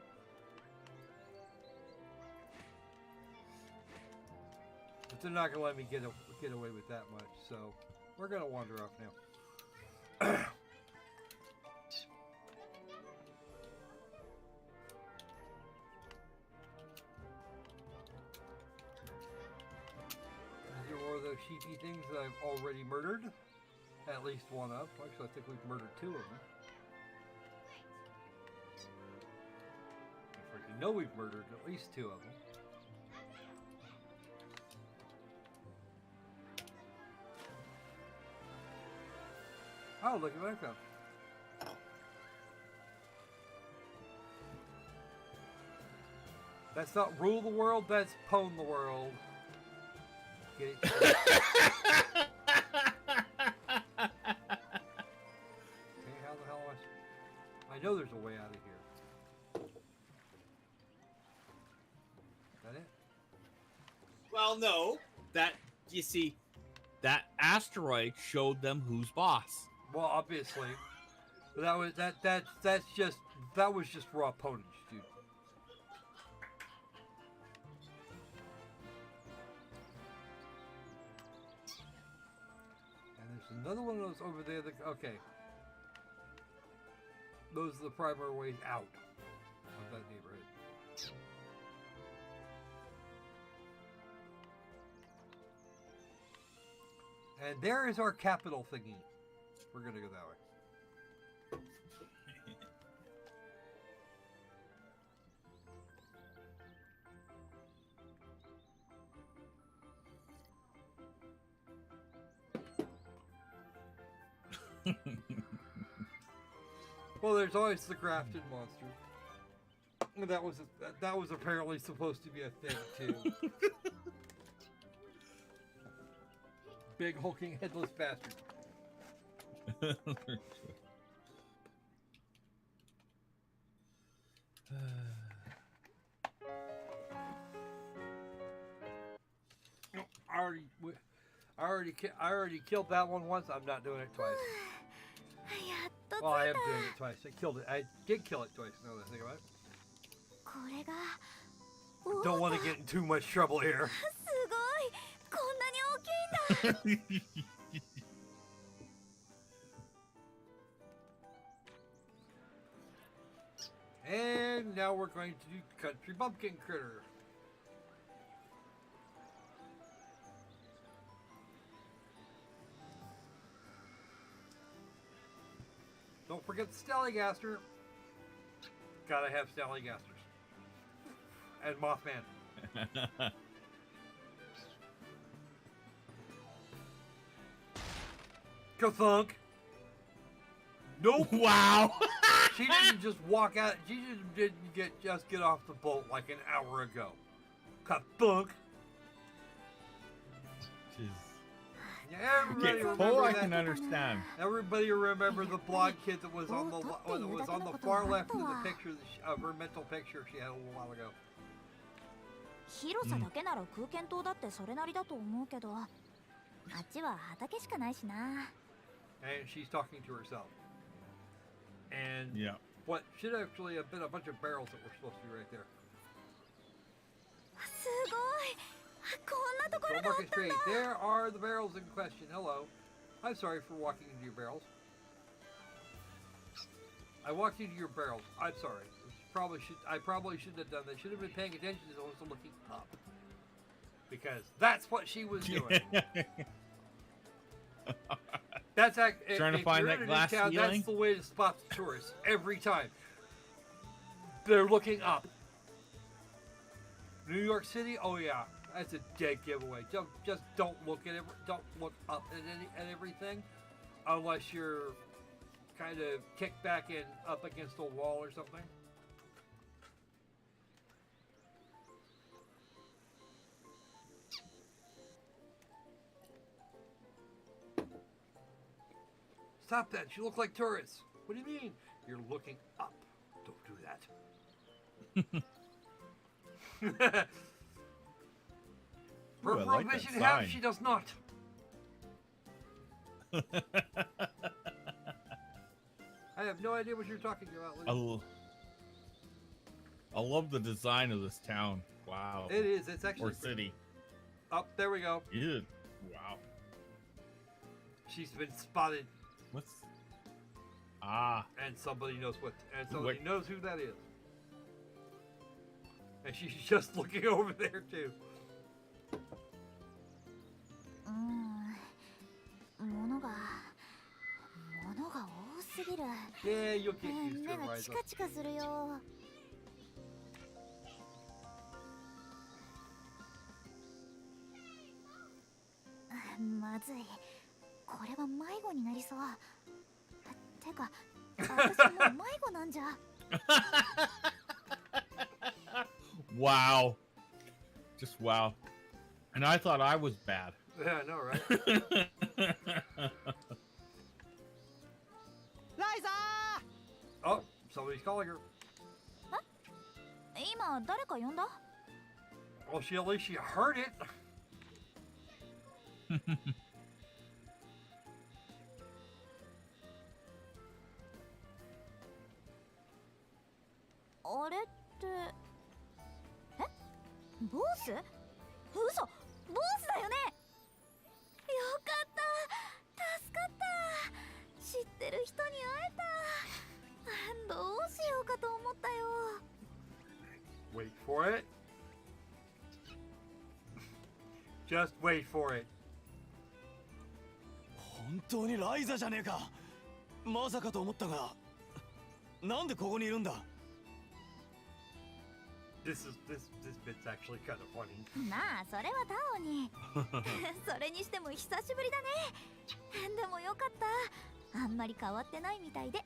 But they're not gonna let me get away with that much, so we're gonna wander off now. These are more of those sheepy things that I've already murdered. At least one of. Actually, I think we've murdered 2 of them. I freaking know we've murdered at least 2 of them. Oh, look at what I found. That's not rule the world, that's pwn the world. Get it? Okay, how the hell I know there's a way out of here. Is that it? Well, no. That, you see, that asteroid showed them who's boss. Well, obviously. But that was just raw ponage, dude. And there's another one of those over there that, okay. Those are the primary ways out of that neighborhood. And there is our capital thingy. We're gonna go that way. Well, there's always the grafted monster. That was apparently supposed to be a thing too. Big hulking headless bastard. I already killed that one once. I'm not doing it twice. Well, I am doing it twice. I did kill it twice. Now that I think about it. Don't want to get in too much trouble here. And now we're going to do Country Bumpkin Critter. Don't forget the Stallygaster. Gotta have Stallygasters. And Mothman. Ka-thunk. Nope. Wow. She didn't just walk out. She just didn't get off the boat like an hour ago. Ka-thunk. Yeah, everybody remember I that. can understand. Everybody remember the blonde kid that was on the far left of the picture of her mental picture she had a little while ago. 広さだけなら空間島だってそれなりだと思うけど、あっちは畑しかないしな。And she's talking to herself. And yeah, what should actually have been a bunch of barrels that were supposed to be right there. すごい。こんなところ Don't があ look ったん straight. だ。 There are the barrels in question. Hello. I'm sorry for walking into your barrels. I walked into your barrels. I'm sorry. I probably shouldn't have done that. Should have been paying attention as I was looking up. Because that's what she was doing. That's trying to find that glass town, ceiling. that's the way to spot the tourists every time. They're looking up. New York City, oh yeah, that's a dead giveaway. Just don't look don't look up at everything, unless you're kind of kicked back and up against a wall or something. stop that. You look like tourists. What do you mean? You're looking up. Don't do that. Ooh, I Peripheral like that vision have, sign. she does not. I have no idea what you're talking about, Lydia. I love the design of this town. Wow. It is. It's actually Or city. Oh, there we go. Yeah. Wow. She's been spotted, What's Ah. and somebody knows what, and Ooh, somebody wait. knows who that is. And she's just looking over there too. 物が多すぎる。 Yeah, you'll get used to 目 it, が Ryza. チカチカするよ。まずい。これは迷子になりそう。てか、私もう迷子なんじゃ。Wow. Just wow. And I thought I was bad. Yeah, I know, right? ライザ Oh, somebody's calling her. 今誰か呼んだ？ Well, at least she heard it. あれってボス？嘘、ボスだよね。よかった、助かった。知ってる人に会えた。どうしようかと思ったよ。 Wait for it. Just wait for it. 本当にライザじゃねえか。まさかと思ったが、なんでここにいるんだ。 This bit's actually kind of funny. まあそれはタオに。それにしても久しぶりだね。でもよかった。あんまり変わってないみたいで。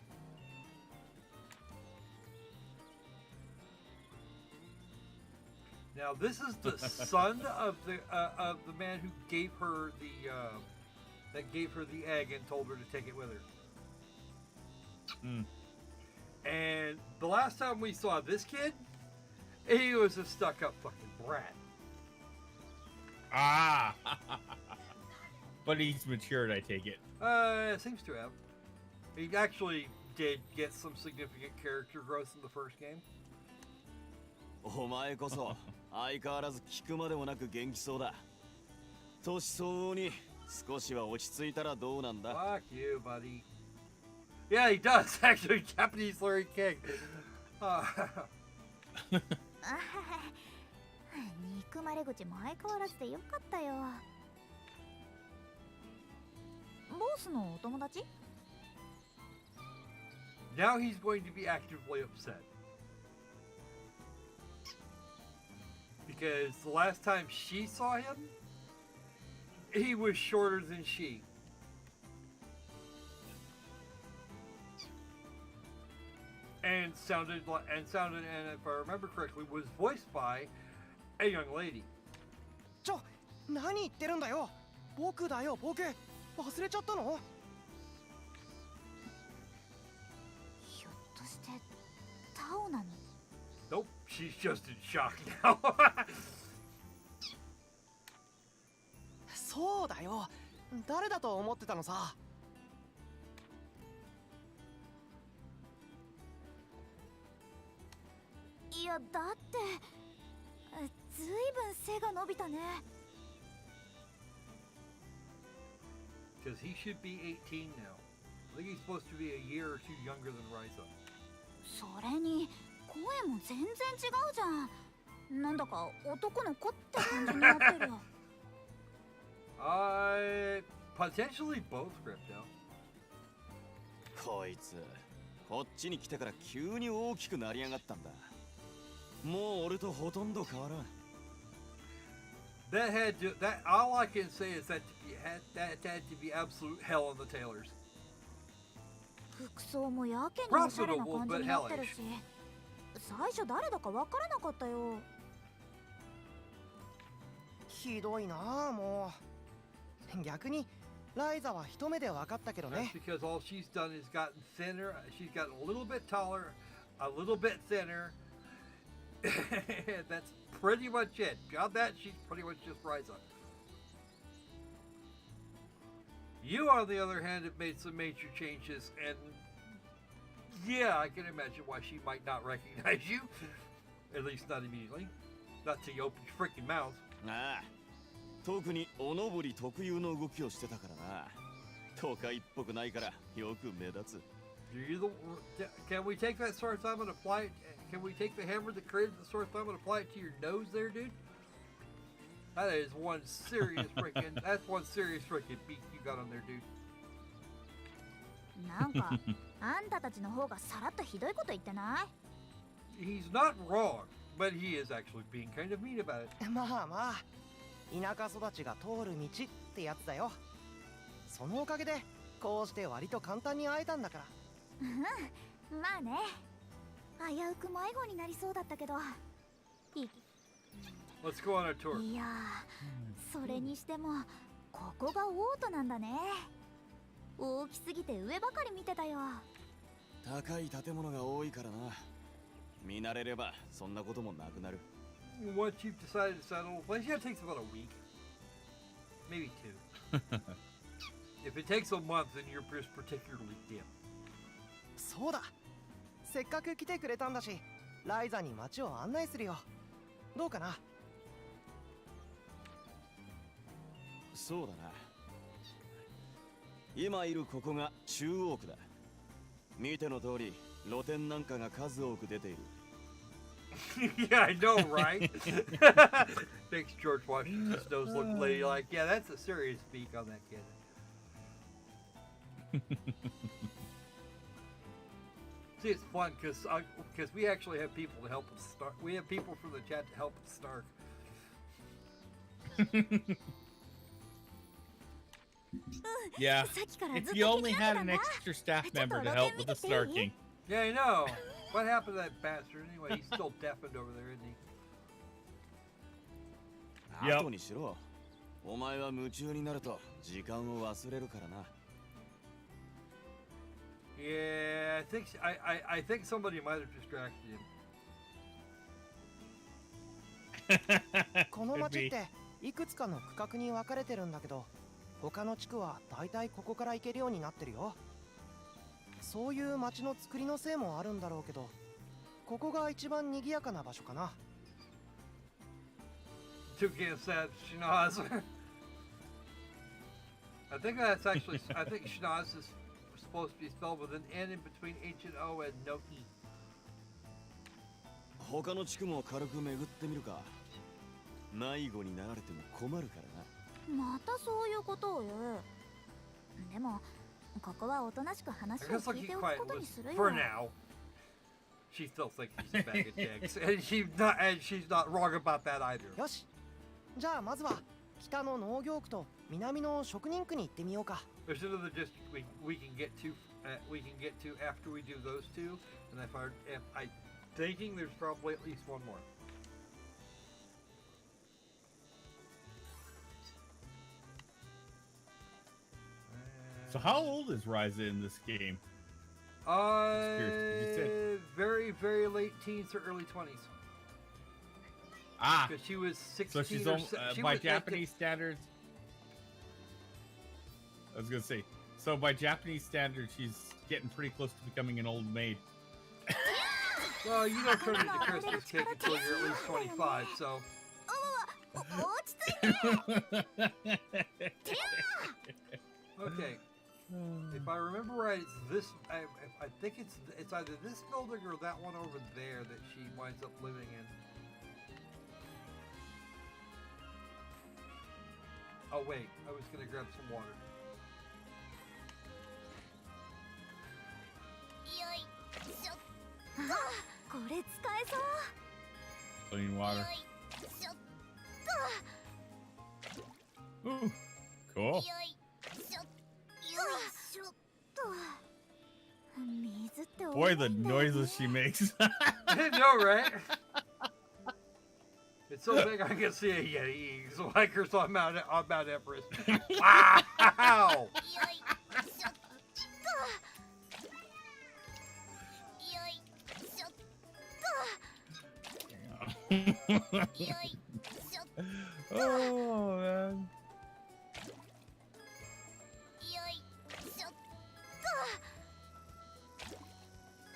Now this is the son of the man who gave her the egg and told her to take it with her. Mm. And the last time we saw this kid, he was a stuck-up fucking brat. Ah. But he's matured, I take it. Seems to have. He actually did get some significant character growth in the first game. お前こそ相変わらず聞くまでもなく元気そうだ。年相応に少しは落ち着いたらどうなんだ。 Fuck you, buddy. Yeah, he does actually. Japanese Larry King. 憎まれ口も相変わらずでよかったよ。ボスのお友達？ Now he's going to be actively upset. Because the last time she saw him, he was shorter than she. And sounded, and if I remember correctly, was voiced by a young lady. 何言ってるんだよ。僕だよ、僕。忘れちゃったの？ひょっとしてタオなの？ Nope, she's just in shock now. そうだよ。誰だと思ってたのさ。いやだってずいぶん背が伸びたね。 Because he should be 18 now. I think he's supposed to be a year or two younger than Ryza. それに声も全然違うじゃん。なんだか男の子って感じになってるよ。Potentially both, Crypto. こいつ、こっちに来てから急に大きくなりやがったんだ。もう俺とほとんど変わらん。All I can say is that had to be absolute hell on the tailors. 服装もやけにおしゃれな感じになってるし、最初誰だかわからなかったよ。ひどいなあ、もう。逆にライザは一目で分かったけど That's ね。 because all she's done is gotten thinner. She's gotten a little bit taller, a little bit thinner. That's pretty much it. Beyond that, she's pretty much just Ryza. You, on the other hand, have made some major changes, and yeah, I can imagine why she might not recognize you. At least not immediately. Not till you open your freaking mouth. ああ、特におのぼり特有の動きをしてたからな。都会っぽくないからよく目立つ。 Can we take that sore thumb and apply it? Can we take the hammer that created the sore thumb and apply it to your nose there, dude? That is one serious freaking. That's one serious freaking beak you got on there, dude. なんかあんたたちの方がさらっとひどいこと言ってない？ He's not wrong, but he is actually being kind of mean about it. まあまあ、田舎育ちが通る道ってやつだよ。そのおかげでこうして割と簡単に会えたんだから。まあね、危うく迷子になりそうだったけど。Let's go on our tour. いやー、それにしてもここがオートなんだね。大きすぎて上ばかり見てたよ。高い建物が多いからな。見慣れればそんなこともなくなる。 Once you've decided to settle, well, yeah, it takes about a week, maybe 2. If it takes a month, then you're just particularly dim. そうだ。せっかく来てくれたんだし、ライザに街を案内するよ。どうかな？そうだな。今いるここが中央区だ。見ての通り、露店なんかが数多く出ている。Yeah, I know, right? Makes George Washington's nose look ladylike. Yeah, that's a serious beak on that kid. See, it's fun because we actually have people to help us start. We have people from the chat to help us start. Yeah, if you only had an extra staff member to help with the snarking. Yeah, I know. What happened to that bastard? Anyway, he's still deafened over there, isn't he? 後にしろ。お前は夢中になると時間を忘れるからな。Yeah, I think somebody might have distracted him. この町っていくつかの区画に分かれてるんだけど、他の地区はだいたいここから行けるようになってるよ。そういう町の作りのせいもあるんだろうけど、ここが一番賑やかな場所かな。Two kids said schnoz. I think that's actually. I think schnoz is supposed to be spelled with an N in between H and O and no E. 他の地区も軽く巡ってみるか。迷子になられても困るからな。またそういうことを言う。でもここはおとなしく話を I guess 聞 I'll いて keep お quiet くことに with- するよ。 for now. She still thinks he's a bag of dicks, and she's not wrong about that either. よし。じゃあまずは北の農業区と南の職人区に行ってみようか。 There's another district we can get to. We can get to after we do those two, and if I thinking there's probably at least one more. So how old is Ryza in this game? Very, very late teens or early 20s. Ah, Because she was 16 so she's or she by was, Japanese standards. I was gonna say, so by Japanese standards, she's getting pretty close to becoming an old maid. Well, you don't turn into Christmas cake until you're at least 25, so. 落ち着いて。 Okay. If I remember right, it's this. I think it's either this building or that one over there that she winds up living in. Oh wait, I was gonna grab some water. よいしょ。これ使えそう。 Clean water. よいしょっと。 Ooh, cool. よいしょ。よいしょっと。水って多い Boy, んだ the よね。 noises she makes. I know, right? It's so big I can see a Yeti. So hikers on Mount Everest. Wow! Oh man.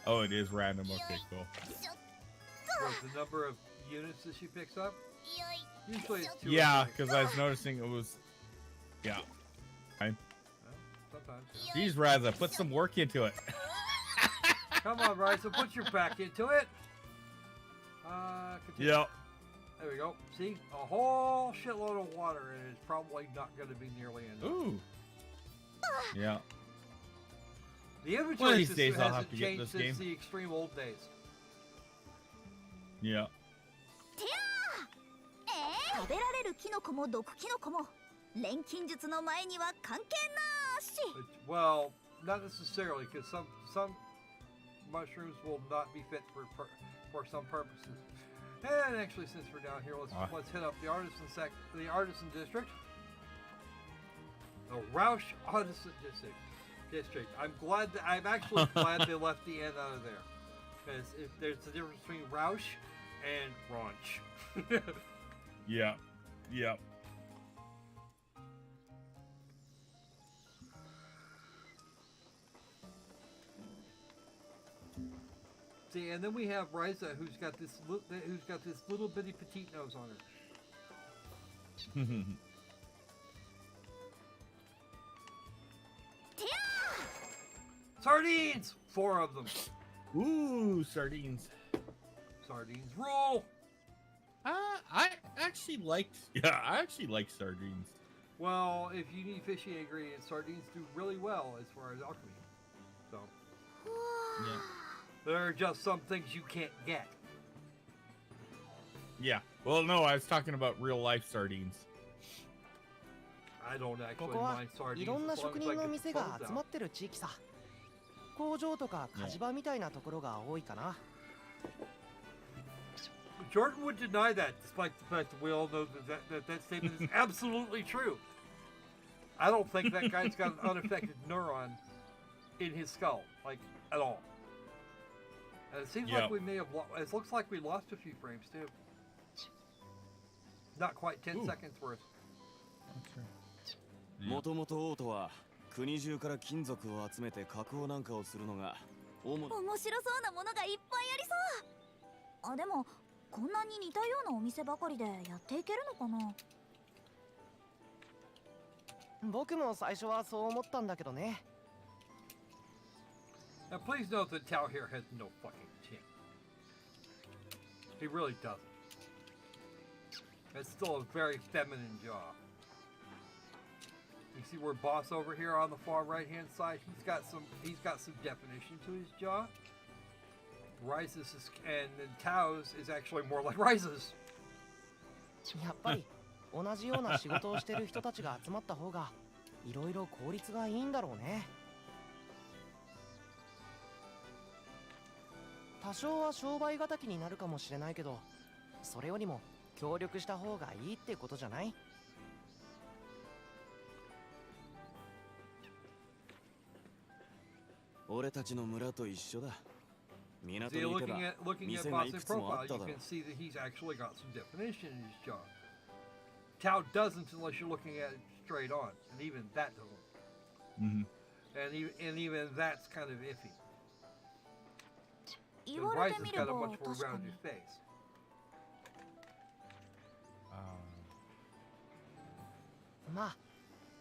Oh, it is random. Okay, cool. What's the number of units that she picks up? Usually it's 2 Yeah, or 3. because I was noticing it was. Yeah. Well, sometimes. Yeah. Jeez, Ryza, put some work into it. Come on, Ryza, put your back into it. Continue. Yeah. There we go. See? A whole shitload of water, and it's probably not going to be nearly enough. Ooh. Yeah. The One of inventory these system days I'll have hasn't to get changed this since game. the extreme old days. Yeah. 食べられるキノコも毒キノコも錬金術の前には関係なし。 Well, not necessarily, because some mushrooms will not be fit for some purposes. And actually, since we're down here, let's hit up the artisan district. The Roush Artisan District. I'm actually glad they left the N out of there, because there's a difference between Roush and Raunch. Yeah. Yeah. See, and then we have Ryza, who's got this little bitty petite nose on her. Sardines! 4 of them. Ooh, sardines. Sardines roll. I actually liked. Yeah, I actually like sardines. Well, if you need fishy ingredients, sardines do really well as far as alchemy. So Yeah. there are just some things you can't get. Yeah. Well, no, I was talking about real life sardines. I don't こ actually こは mind い sardines ろんな as long 職 as 人 I の get 店 the が bones 集ま out. ってる地域さ。工場とか火事場みたいなところが多いかな。 Jordan would deny that, despite the fact that we all know that statement is absolutely true. I don't think that guy's got an unaffected neuron in his skull, like, at all. And it seems like we may have it looks like we lost a few frames, too. Not quite 10 seconds worth. もともとオートは国中から金属を集めて加工なんかをするのが主面白そうなものがいっぱいありそう。あ、でもこんなに似たようなお店ばかりでやっていけるのかな。僕も最初はそう思ったんだけどね。 Now, please note that Tao here has no fucking chin. He really doesn't. It's still a very feminine jaw. You see where Boss over here on the far right-hand side, he's got some definition to his jaw. Ryza's and then Tao's is actually more like Ryza's. やっぱり同じような仕事をしてる人たちが集まった方がいろいろ効率がいいんだろうね。多少は商売敵になるかもしれないけど、それよりも協力した方がいいってことじゃない？俺たちの村と一緒だ。港 See, に行けば looking at 店がい Boss' くつもあ profile, った you だろ can see that he's actually got some definition in his jaw. Tao doesn't unless you're looking at it straight on, and even that doesn't. Mm-hmm. And even that's kind of iffy. 言 Because われて Ryza's みれ got a ば much more 確かに rounded。face. Uh, まあ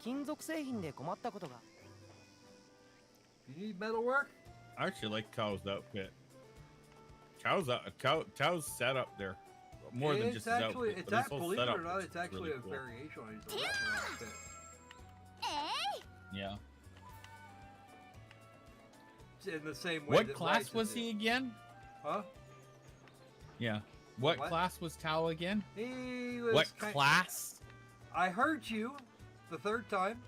金属製品で困ったことが。 You need metalwork? I actually like Tao's outfit. Tao's setup there. More than just his actually, outfit, it's but his whole believe it setup or not, is it's actually really a cool. variation on his original outfit. Yeah. It's in the same way What that class Ryza was did. he again? Huh? Yeah. What What? class was Tao again? He was What kind- class? I heard you the third time.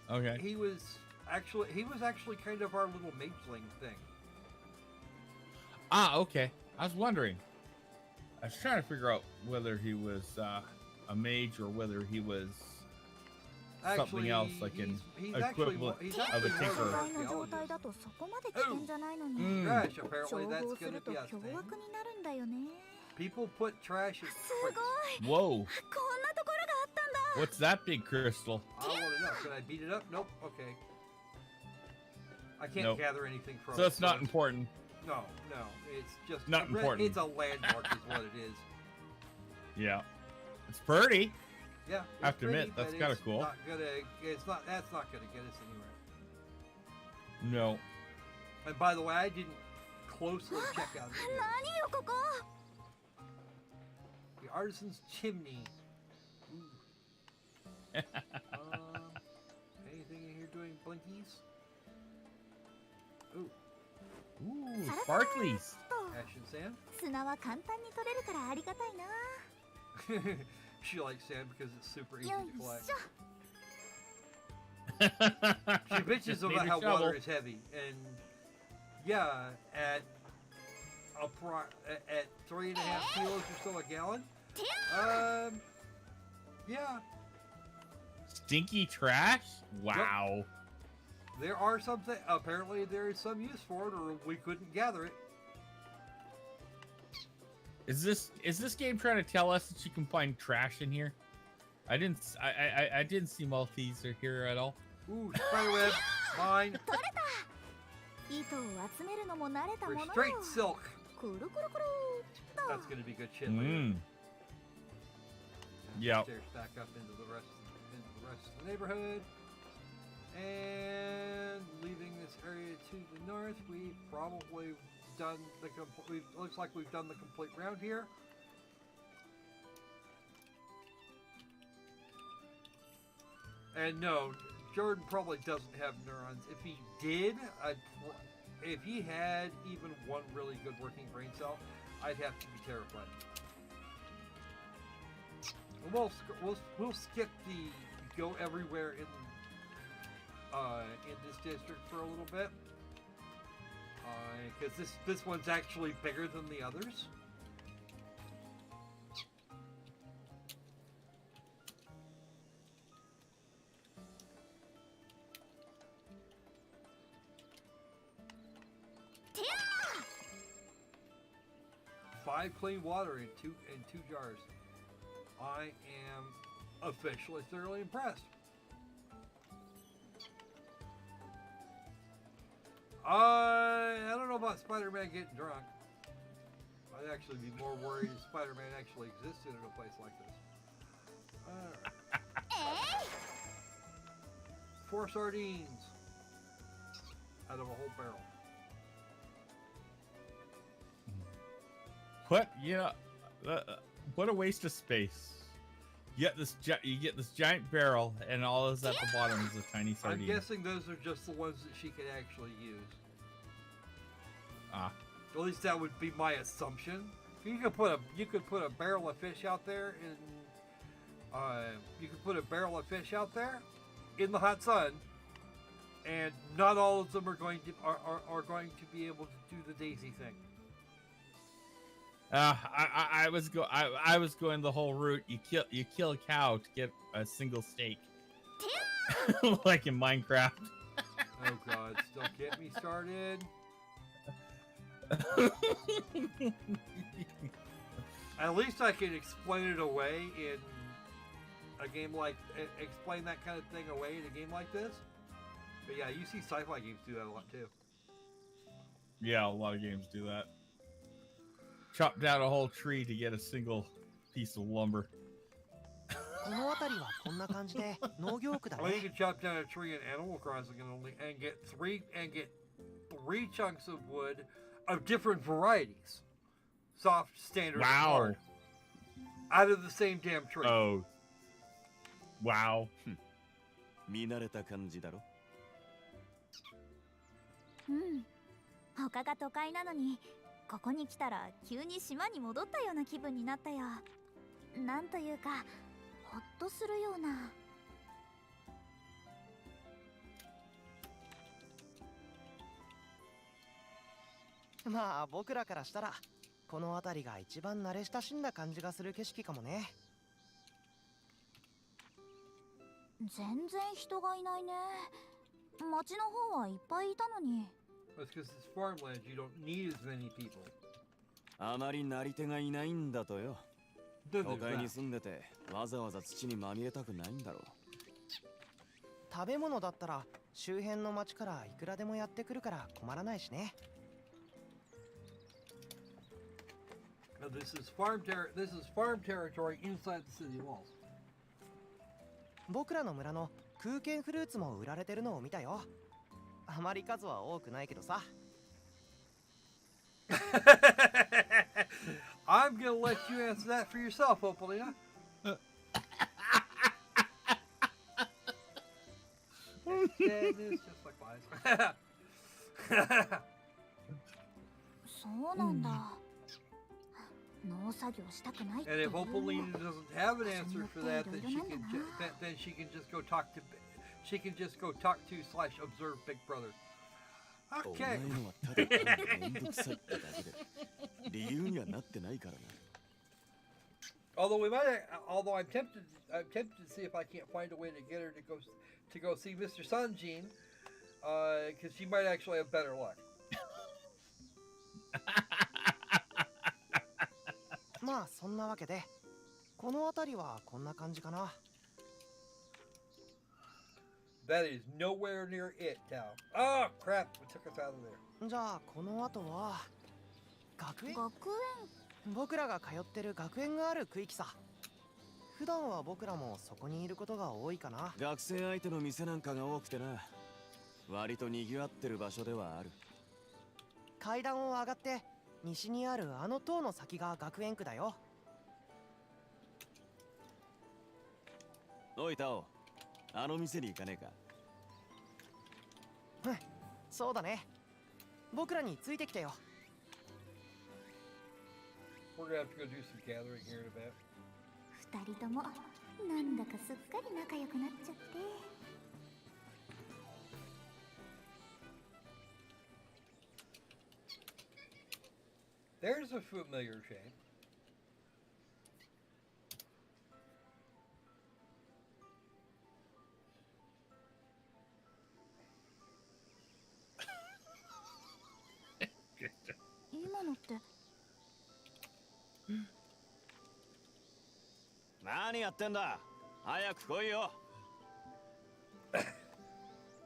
Okay. He was actually kind of our little mageling thing. Ah, okay. I was wondering. I was trying to figure out whether he was a mage or whether he was something else, like an equivalent of a tinker. Trash, apparently that's going to be a thing. People put trash in. Whoa. What's that big crystal? I want to know. Can I beat it up? Nope. Okay. I can't gather anything from it. So it's not important. No, it's just not important. It's a landmark, is what it is. Yeah, it's pretty. Yeah, I have to admit that's kind of cool. Not gonna, it's not. That's not gonna get us anywhere. No. And by the way, I didn't closely check out the artisan's chimney. Anything in here doing blinkies? Ooh. Ooh, sparklies. Ash and sand. 砂は簡単に取れるからありがたいな。 She likes sand because it's super easy よ to い collect. しょ。 She bitches about how water is heavy, and yeah, at 3.5 kilos or so a gallon. Yeah. Stinky trash? Wow. There are some apparently there is some use for it, or we couldn't gather it. Is this game trying to tell us that you can find trash in here? I didn't see Maltese here at all. Ooh, spiderweb, mine. 糸を集めるのも慣れたものよ。 Restraint silk. くるくるくるっと。 That's gonna be good shit later. Yep. Stairs back up into the rest of the neighborhood. And leaving this area to the north, we've probably done the complete. Looks like we've done the complete round here. And no, Jordan probably doesn't have neurons. If he did, if he had even one really good working brain cell, I'd have to be terrified. We'll skip the go everywhere in this district for a little bit, because this one's actually bigger than the others. Five clean water in two jars. I am officially thoroughly impressed. I don't know about Spider-Man getting drunk. I'd actually be more worried if Spider-Man actually existed in a place like this. 4 sardines out of a whole barrel. What a waste of space. You get this giant barrel, and all is at the bottom is a tiny sardine. I'm guessing those are just the ones that she could actually use. Ah. At least that would be my assumption. You could put a barrel of fish out there in the hot sun, and not all of them are going to be able to do the daisy thing. I was going the whole route. You kill a cow to get a single steak, like in Minecraft. Oh God! Don't get me started. At least I can explain it away in a game like explain that kind of thing away in a game like this. But yeah, you see sci-fi games do that a lot too. Yeah, a lot of games do that. Chop down a whole tree to get a single piece of lumber. この辺りはこんな感じで農業区だね。 Well, you can chop down a tree in Animal Crossing and get three chunks of wood of different varieties, soft, standard, and hard, out of the same damn tree. Oh, wow! 見慣れた感じだろ。うん。他が都会なのに。 ここに来たら急に島に戻ったような気分になったよ。なんというか、ほっとするような。まあ僕らからしたらこの辺りが一番慣れ親しんだ感じがする景色かもね。全然人がいないね。町の方はいっぱいいたのに。 That's because it's farmland. You don't need as many people. あまりなり手がいないんだとよ。 Then 都 there's 会に that. 住んでてわざわざ土にまみれたくないんだろう。食べ物だったら周辺の町からいくらでもやってくるから困らないしね。 Now, this is farm territory inside the city walls. 僕らの村の空間フルーツも売られてるのを見たよ。あまり数は多くないけどさ。I'm gonna let you answer that for yourself, Opalina. Yeah, it's just like lies. そうなんだ。農作業したくないって And 言 if うの。 Opalina doesn't have an answer for that, then she can just go talk to /observe Big Brother. お Okay. 前のはただ単にめんどくさいってだけで理由にはなってないからな。 Although I'm tempted to see if I can't find a way to get her to go see Mr. Sanjin, because she might actually have better luck. まあそんなわけで、この辺りはこんな感じかな。 That is nowhere near it, Tao. Oh crap! It took us out of there. じゃあこの後は学園。学僕らが通ってる学園がある区域さ。普段は僕らもそこにいることが多いかな。学生相手の店なんかが多くてな、割と賑わってる場所ではある。階段を上がって西にあるあの塔の先が学園区だよ。おいタオ、あの店に行かねえか。うん、そうだね。僕らについてきてよ。 We're gonna have to go do some gathering here in a bit. 二人ともなんだかすっかり仲良くなっちゃって。 There's a familiar shape. Good. 今のって。何やってんだ。早く来いよ。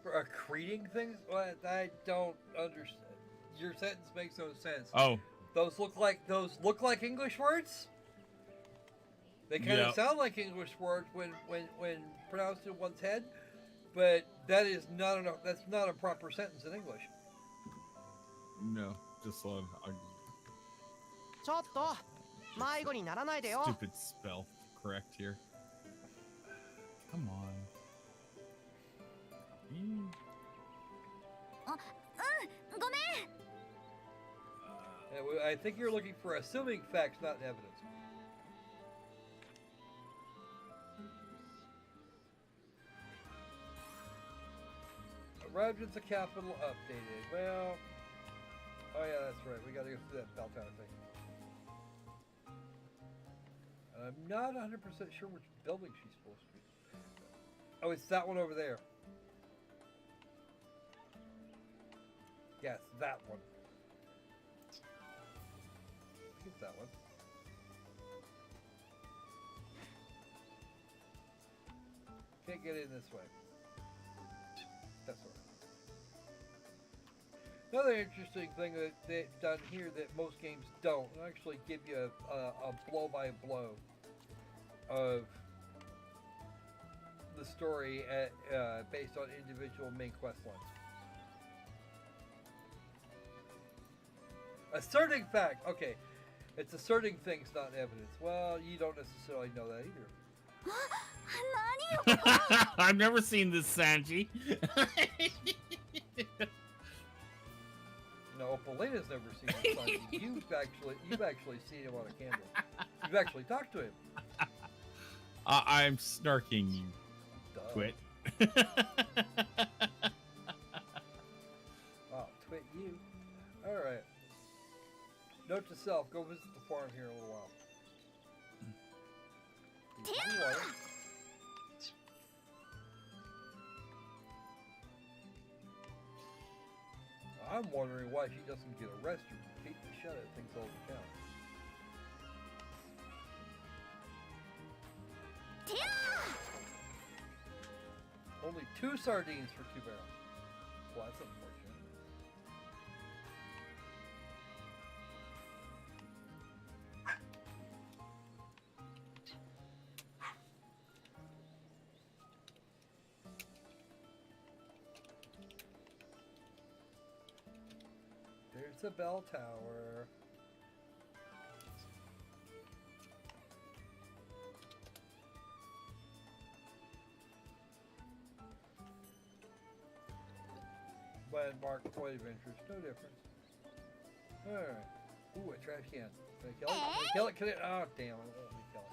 For accreting things? What? I don't understand. Your sentence makes no sense. Oh, Those look like English words? They kind Yeah. of sound like English words when pronounced in one's head, but that's not a proper sentence in English. no. Just aちょっと迷子にならないでよ。 stupid spell correct here. Come on. Go me. I think you're looking for assuming facts, not evidence. Arrived at the capital, updated. Well, oh yeah, that's right. We gotta go through that bell tower thing. And I'm not 100% sure which building she's supposed to be. Oh, it's that one over there. Yes, that one. I think it's that one. Can't get in this way. That's all right. Another interesting thing that they've done here that most games don't, actually give you a blow-by-blow of the story based on individual main quest lines. Asserting fact. Okay, it's asserting things, not evidence. Well, you don't necessarily know that either. I've never seen this, Sanji. No, Opalina's never seen this sign. You've actually seen him on a candle. You've actually talked to him. I'm snarking, you Duh. twit. Oh, twit you. Alright. No Note to self: go visit the farm here in a little while. I'm wondering why she doesn't get arrested for beating the shit out of things all the time. Only 2 sardines for 2 barrels. Well, that's unfortunate. There's the bell tower. Landmark point of interest, no difference. Alright. Ooh, a trash can. Can I kill it? Can I kill it? Can I? Oh, damn, it won't let me kill it.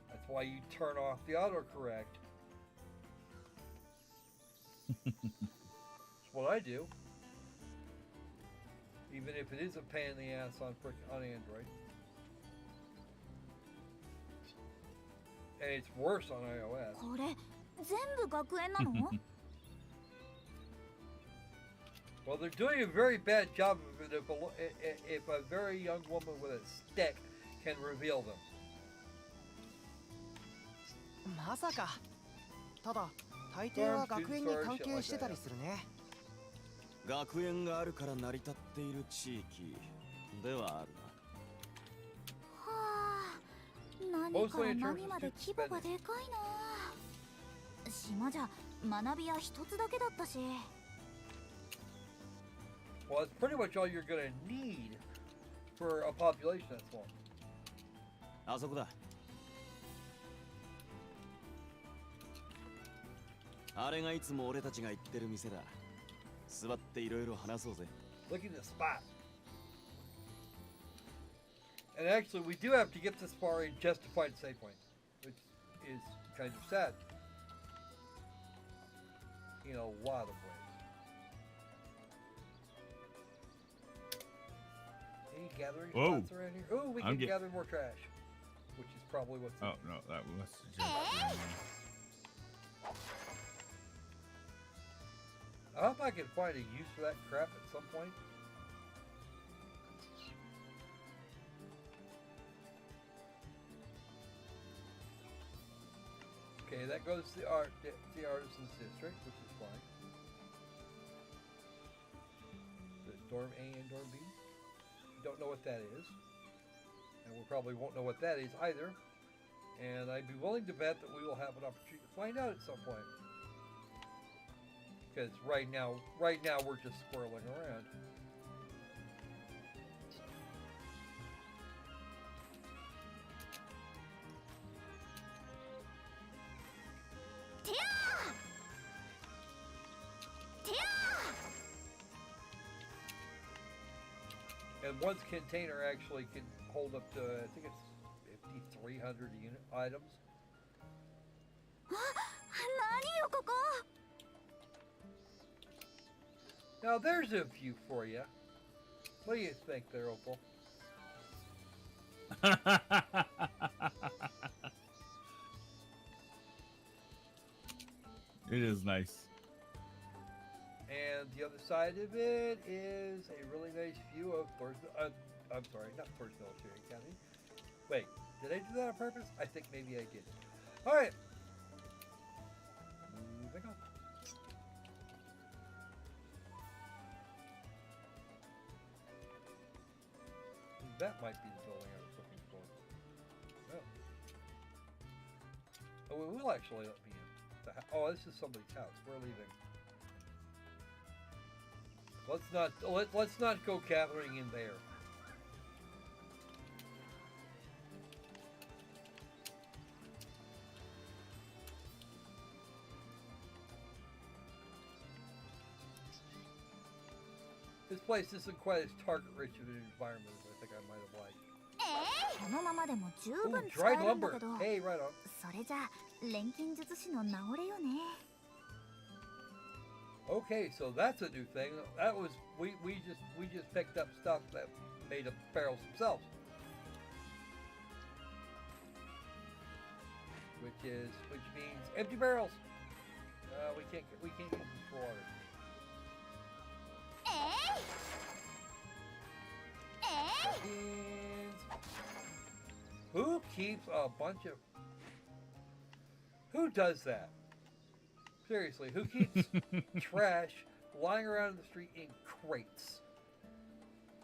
That's why you turn off the autocorrect. That's what I do. Even if it is a pain in the ass on Android. And it's worse on iOS. これ全部学園なの？ Well, they're doing a very bad job of it if a very young woman with a stick can reveal them. まさか。ただ大抵は学園に関係してたりするね。学園があるから成り立っている地域ではあるな。はあ、何から何まで規模がでかいな。島じゃ学び屋一つだけだったし。Well, it's pretty much all you're gonna need for a population that small. あそこだ。あれがいつも俺たちが行ってる店だ。座っていろいろ話そうぜ。Look at this spot. And actually, we do have to get this far in just to find a save point, which is kind of sad. In a lot of ways. Any gathering spots around here? Oh, we can gather more trash, which is probably what's. Oh no, that was just. I hope I can find a use for that crap at some point. Okay, that goes to the Artisans District, which is fine. The Dorm A and Dorm B. Don't know what that is. And we probably won't know what that is either. And I'd be willing to bet that we will have an opportunity to find out at some point. Because right now we're just squirreling around. And one container actually can hold up to, I think it's 5,300 unit items. 何よここ。 Now there's a view for you. What do you think there, Opal? It is nice. And the other side of it is a really nice view of I'm sorry, not Thor's Military Academy. Wait, did I do that on purpose? I think maybe I did. Alright. Moving on. That might be the building I was looking for. Oh, it will actually let me in. Oh, this is somebody's house. We're leaving. Let's not go gathering in there. This place isn't quite as target-rich of an environment as I think I might have liked. このままでも十 Ooh, 分使え dried るんだ lumber. けど。 Hey, right on. それじゃ錬金術師の名折れよね。Okay, so that's a new thing. That was we just picked up stuff that made up barrels themselves, which means empty barrels. We can't use them for water. Beans. Who keeps a bunch of? Who does that? Seriously, who keeps trash lying around in the street in crates?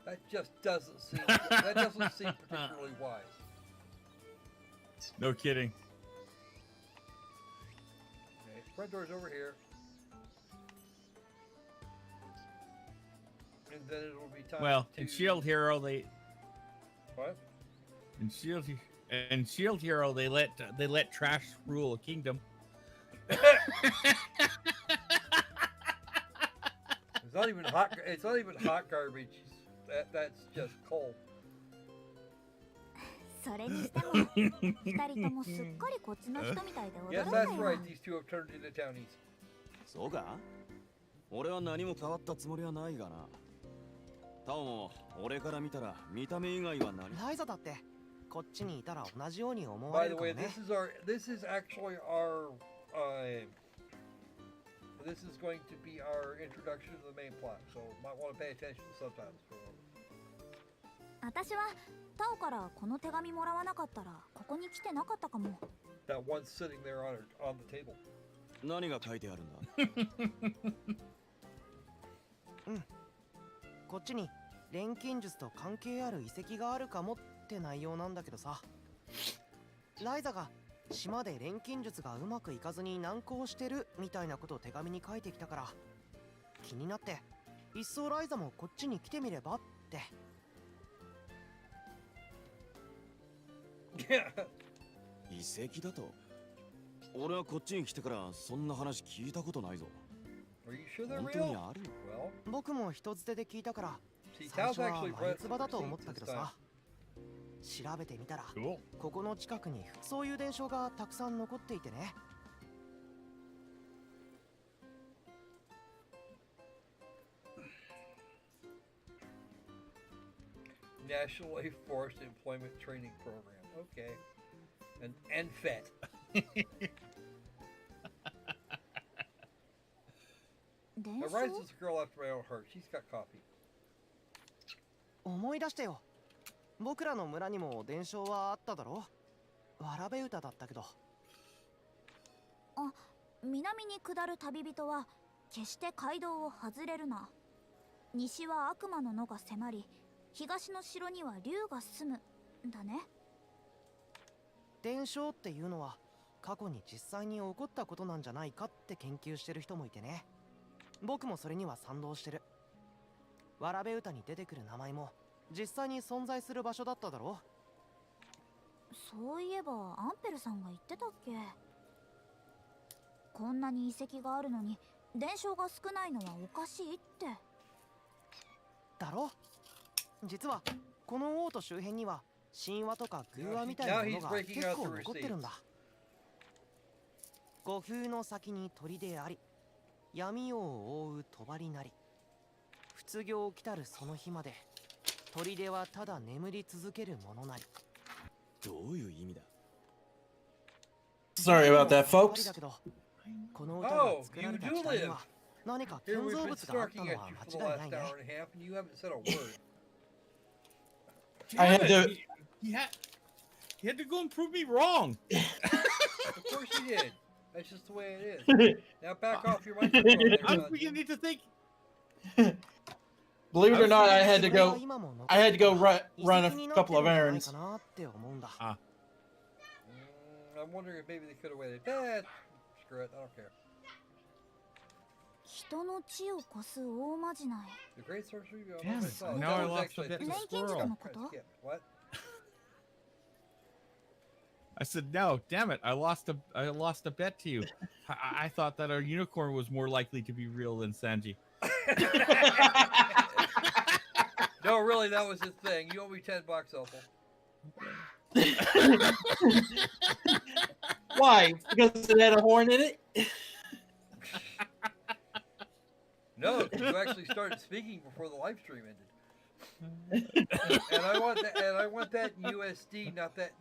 That just doesn't seem particularly wise. No kidding. Okay, front door's over here. And then it'll be time Well, to... in Shield Hero they What? in Shield Hero they let trash rule a kingdom. It's not even hot. It's not even hot garbage. That's just coal. それにしても二人ともすっかりこっちの人みたいで Yes, 驚い that's たよ right. These two have turned into townies. そうか俺は何も変わったつもりはないがな。タオも俺から見たら見た目以外は何。ライザだってこっちにいたら同じように思わ By れ the るかも way, ね。this is actually our this is going to be our introduction to the main plot. So might want to pay attention to subtitles for a moment. 私はタオからこの手紙もらわなかったらここに来てなかったかも。 That one's sitting there on the table. 何が書いてあるんだ。こっちに錬金術と関係ある遺跡があるかもって内容なんだけどさ。ライザが島で錬金術がうまくいかずに難航してるみたいなことを手紙に書いてきたから気になっていっそライザもこっちに来てみればって。遺跡だと俺はこっちに来てからそんな話聞いたことないぞ。 Are you sure they're 本当に real? あるの？ Well, 僕も人づてで聞いたから see, 最 Tao's 初は actually 眉 read 唾だと思っ receipts たけ this ど time. さ調べてみたら Cool. ここの近くにそういう伝承がたくさん残っていてね。 Nationally Forced Employment Training Program. Okay. And NFET. Now, 伝承 Ryza's a girl after my own heart. She's got coffee. 思い出してよ。僕らの村にも伝承はあっただろ。わらべ歌だったけど。あ、南に下る旅人は決して街道を外れるな。西は悪魔の野が迫り、東の城には竜が住む。だね。伝承っていうのは過去に実際に起こったことなんじゃないかって研究してる人もいてね。僕もそれには賛同してる。わらべ歌に出てくる名前も実際に存在する場所だっただろ。そういえばアンペルさんが言ってたっけ。こんなに遺跡があるのに伝承が少ないのはおかしいって。だろ。実はこの王都周辺には神話とか偶話みたいなものが結構残ってるんだ。五風の先に鳥であり、闇夜を覆う帳なり、不行来たるその日まで砦はただ眠り続けるものなり。どういう意味だ？ Sorry about that, やっぱり folks. だけど、この歌が作られた時代には何か Here 建 we've 造 been 物があった snarking の at は you for the 間違い last ないね。 hour and a half, and you haven't said a word. I had Damn to. it, he had to go and prove me wrong. Of course you did. That's just the way it is. Now back off your microphone there, I was Sanji. beginning to think. Believe it or not, I had to それは go. 今も残 I had to go ってるから run 遺 a 跡になって couple る of んじゃない errands. かなって思うんだ。 I'm wondering if maybe they could have waited. Eh, screw it. I don't care. 人の地を越す大まじない。 The Great Sorcery of Damn it, myself. now I That was lost actually a bit a to 錬金術 squirrel. のこと？ skip. What? I said, no, damn it, I lost a bet to you. I thought that our unicorn was more likely to be real than Sanji. No, really, that was his thing. You owe me $10, Opal. Why? Because it had a horn in it? No, you actually started speaking before the live stream ended. And I want that. And I want that USD, not that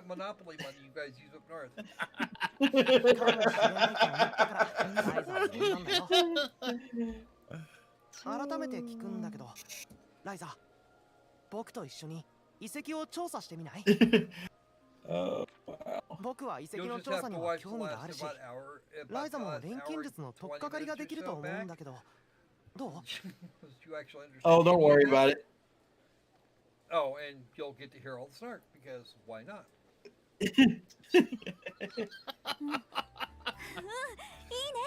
Monopoly money you guys use up north. 改めて聞くんだけど、ライザ、僕と一緒に遺跡を調査してみない？僕は遺跡の調査には興味があるし、ライザも錬金術の取っかかりができると思うんだけど、どう？ Oh, don't worry about it. Oh, and you'll get to hear all the snark because why not?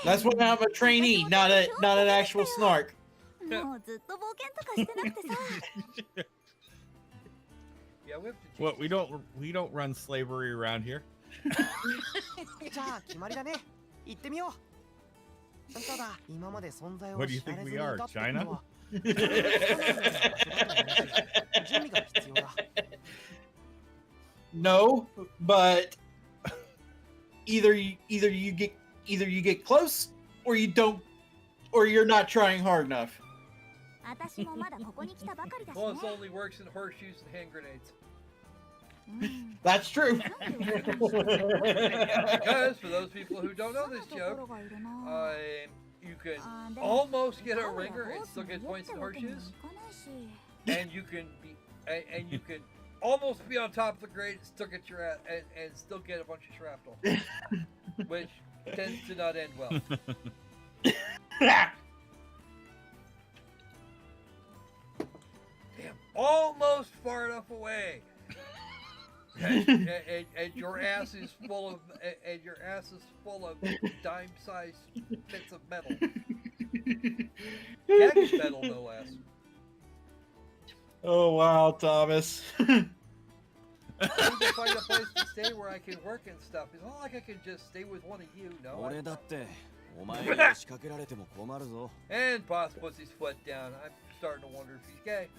That's why I'm a trainee, not an actual snark. もうずっと冒険とかしてなくてさ。Yeah, we have to teach What we don't run slavery around here. じゃあ決まりだね。行ってみよう。ただ今まで存在を What do you 知ら think れず we にい are, たって China? のは準備が必要だ。 No, but either you get close or you don't, or you're not trying hard enough. 私もまだここに来たばかりだし Well, ね it。only works in horseshoes and hand grenades. うん That's true. Because for those people who don't know this そうなところ joke, がいるな。 you can あーでも almost get a 彼ら ringer ボ and ス still の get 家っ points て in わけにもい horseshoes, かないし。 and you can almost be on top of the grade and still get your and still get a bunch of shrapnel, which tends to not end well. Damn, almost far enough away. And your ass is full of dime-sized bits of metal. Jagged metal, no less. Oh wow, Thomas. I need to find a place to stay where I can work and stuff. It's not like I can just stay with one of you, no. 俺だってお前に押しかけられても困るぞ。 And Boss puts his foot down. I'm starting to wonder if he's gay.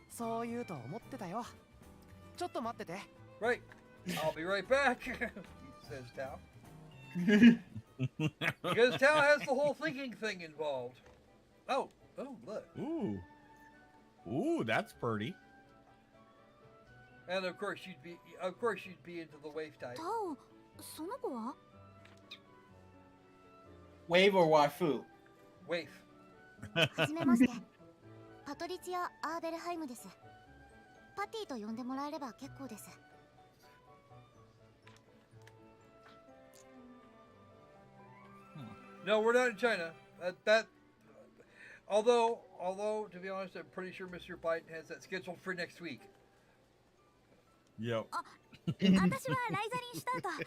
そう言うと思ってたよ。ちょっと待ってて。 Right. I'll be right back, says Tao. Because Tao has the whole thinking thing involved. Oh, look. Ooh, that's pretty. And of course you'd be into the wave type. タオ、その子は？ Wave or waifu? Wave. はじめまして。パトリツィア・アーベルハイムです。パティと呼んでもらえれば結構です。 No, we're not in China. Although, to be honest, I'm pretty sure Mr. Biden has that scheduled for next week. Yep. 私はライザリンシュタウト。ライ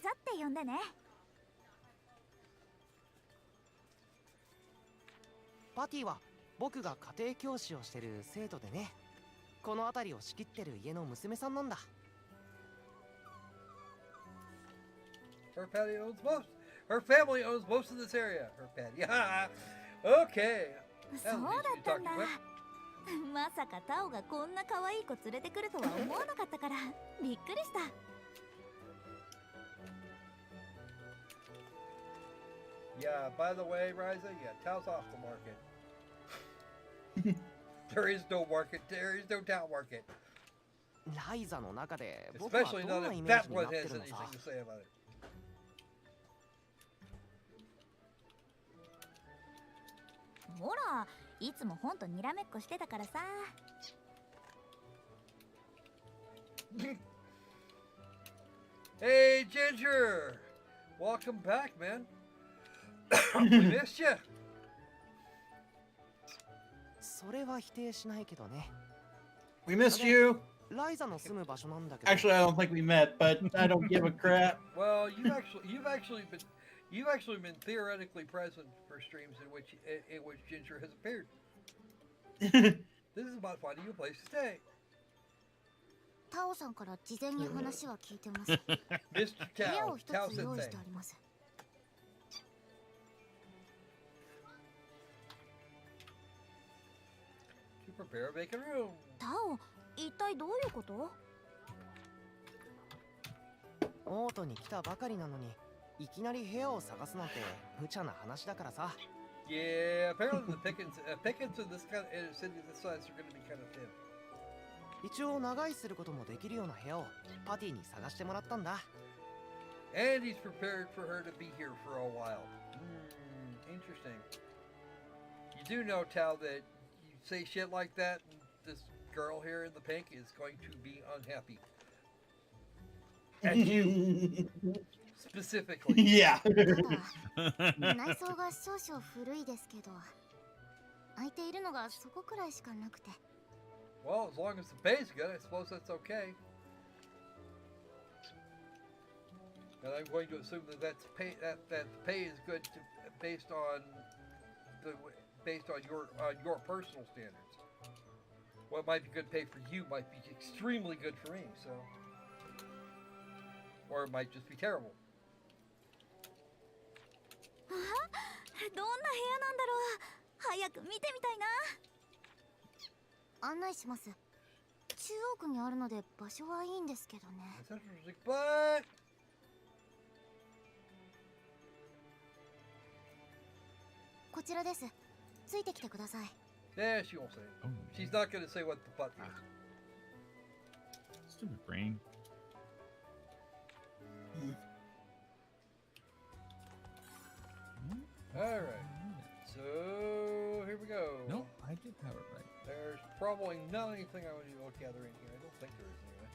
ザって呼んでね。パティは僕が家庭教師をしてる生徒でね。この辺りを仕切ってる家の娘さんなんだ。 Her family owns most of this area. Her patty. Okay. そうだったんだ。まさかタオがこんな可愛い子連れてくるとは思わなかったからびっくりした。 Yeah, by the way, Ryza, yeah, Tao's off the market. There is no market. There is no Tao market. ライザの中で僕は Especially ど now んなイ that メー that ジにな one って has るの anything さ。 to say about it. ほら、いつも本とにらめっこしてたからさ。Hey, Ginger! Welcome back, man. We missed you. それは否定しないけどね。 We missed you. ライザの住む場所なんだけど。 Actually, I don't think we met, but I don't give a crap. Well, you've actually been theoretically present for streams in which Ginger has appeared. This is about finding you a place to stay. タオさんから事前に話は聞いてます。 Mr. 部屋 Tao, を一 Tao つ用意し Sensei. てあります。 To prepare a vacant room. タオ、一体どういうこと？オートに来たばかりなのにいきなり部屋を探すなんて無茶な話だからさ。 Yeah, apparently the pickings in this kind of in a city this size are going to be kind of thin. 一応長居することもできるような部屋をパティに探してもらったんだ。 And he's prepared for her to be here for a while. Interesting. You do know, Tal, that you say shit like that, and this girl here in the pink is going to be unhappy. At you. Specifically. Yeah. 内装が少々古いですけど、空いているのがそこくらいしかなくて。 Well, as long as the pay's good, I suppose that's okay. And I'm going to assume that that the pay is good based on your personal standards. What might be good pay for you might be extremely good for me, so, or it might just be terrible. どんな部屋なんだろう。早く見てみたいな。案内します。中央区にあるので場所はいいんですけどね。 That's interesting, but こちらです。ついてきてください。 yeah, she won't say it. She's not going to say what the button is. Stupid brain. All right. So here we go. No, I did have it right. There's probably not anything I want to gather in here. I don't think there is anyway.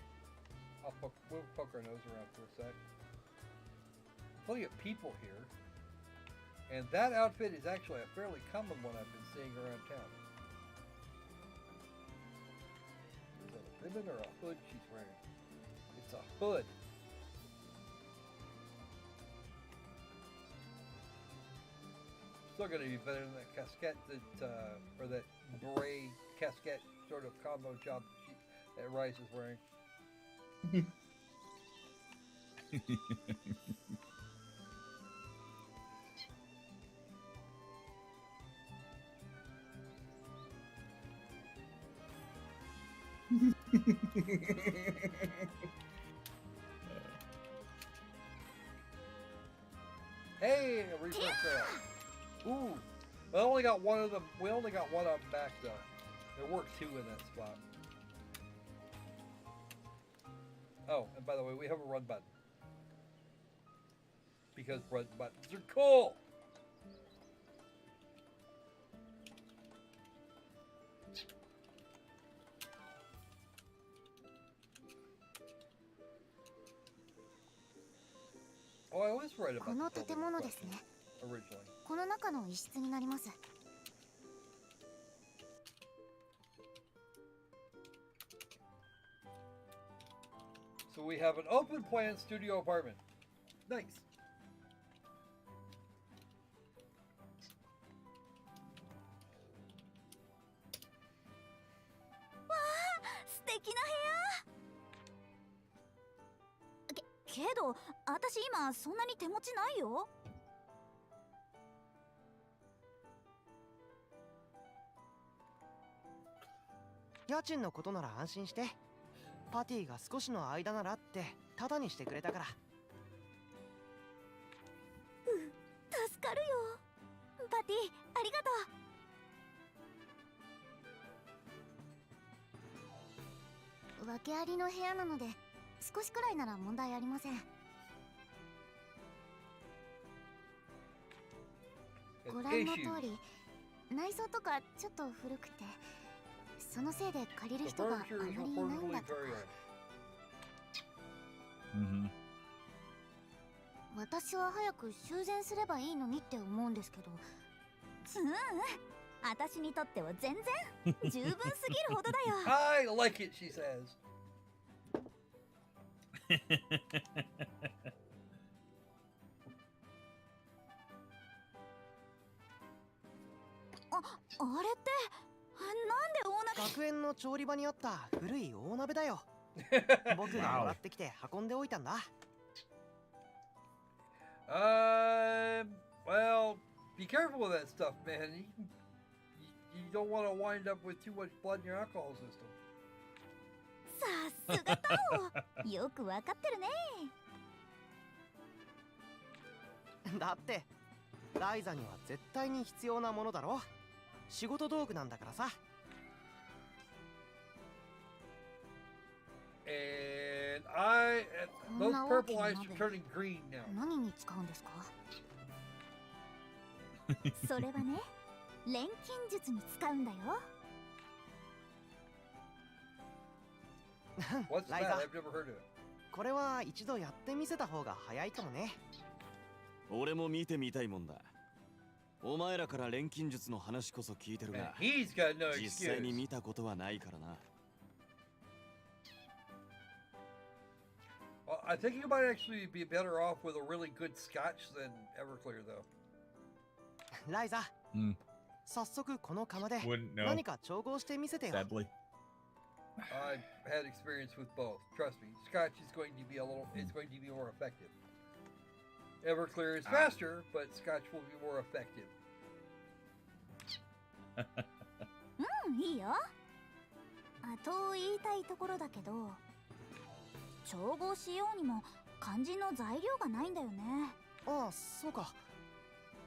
We'll poke our nose around for a sec. Plenty of people here. And that outfit is actually a fairly common one I've been seeing around town. Is that a ribbon or a hood she's wearing? It's a hood. Still going to be better than that casquette or that beret casquette sort of combo job that Ryza is wearing. Hey, a resource sale. Ooh, I only got one of them. We only got one of them back though. There were two in that spot. Oh, and by the way, we have a run button because run buttons are cool. Oh, I was right about この the 建 building 物ですね。 originally. この中の一室になります。 So we have an open plan studio apartment. Nice. わあ、素敵な部屋。けど、私今そんなに手持ちないよ。家賃のことなら安心して。パティが少しの間ならってタダにしてくれたから。助かるよ。パティ、ありがとう。訳ありの部屋なので少しくらいなら問題ありません。ご覧の通り内装とかちょっと古くて、そのせいで借りる The 人があま furniture り is いないん reportedly だとか。 very old. Mm-hmm. 私は早く修繕すればいいのにって思うんですけど。私にとっては全然十分すぎるほどだよ。I like it, she says. あれってなんで大鍋。学園の調理場にあった古い大鍋だよ。僕がもらってきて運んでおいたんだ。Well, be careful with that stuff, man. You don't want to wind up with too much blood in your alcohol system. さすがタオ。よくわかってるね。だってライザには絶対に必要なものだろ。仕事道具なんだからさ。 And those purple eyes are turning green now. 何に使うんですか？それはね、錬金術に使うんだよ。What's that? Ryza. I've never heard of it. これは一度やってみせた方が早いかもね。俺も見てみたいもんだ。お前らから錬金術の話こそ聞いてる And が、 he's got no 実際に excuse. 見たことはないからな。 Well, I think you might actually be better off with a really good scotch than Everclear, though. ライザ、Hmm. 早速この釜で Wouldn't know. 何か調合してみせてよ。 Sadly. I've had experience with both. Trust me, scotch is going to be it's going to be more effective. Everclear is faster, but scotch will be more effective. うん、いいよ。と言いたいところだけど、調合しようにも肝心の材料がないんだよね。ああ、そうか。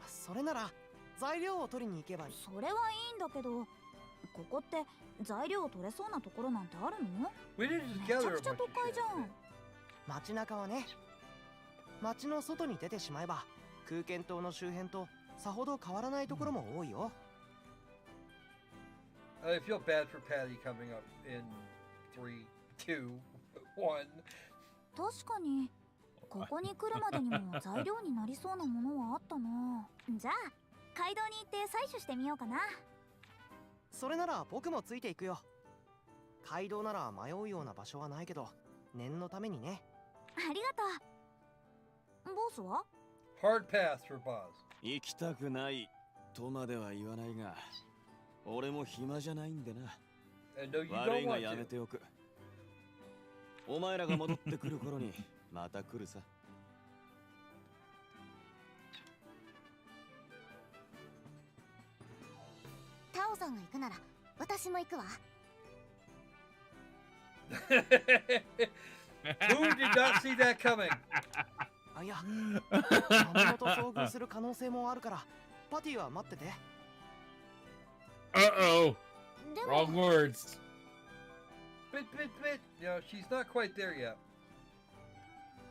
それなら材料を取りに行けばいい。それはいいんだけど、ここって材料を取れそうなところなんてあるの？ We did めちゃ just gather く a ちゃ bunch 都 of 会じゃ shit. ん。街中はね、街の外に出てしまえば空間島の周辺とさほど変わらないところも多いよ。 I feel bad for Patty coming up in 3, 2, 1. 確かにここに来るまでにも材料になりそうなものはあったな。じゃあ街道に行って採取してみようかな。それなら僕もついていくよ。街道なら迷うような場所はないけど、念のためにね。ありがとう。ボスは？ Hard pass for Boz. 行きたくないとまでは言わないが、俺も暇じゃないんでな。 And no, you 悪 don't いが want やめ to. ておく。お前らが戻ってくる頃にまた来るさ。タオさんが行くなら私も行くわ。Who did not see that coming? あ、いや、魔物と遭遇する可能性もあるから、パティは待ってて。Uh-oh. で Wrong も words. Bit. You know, she's not quite there yet.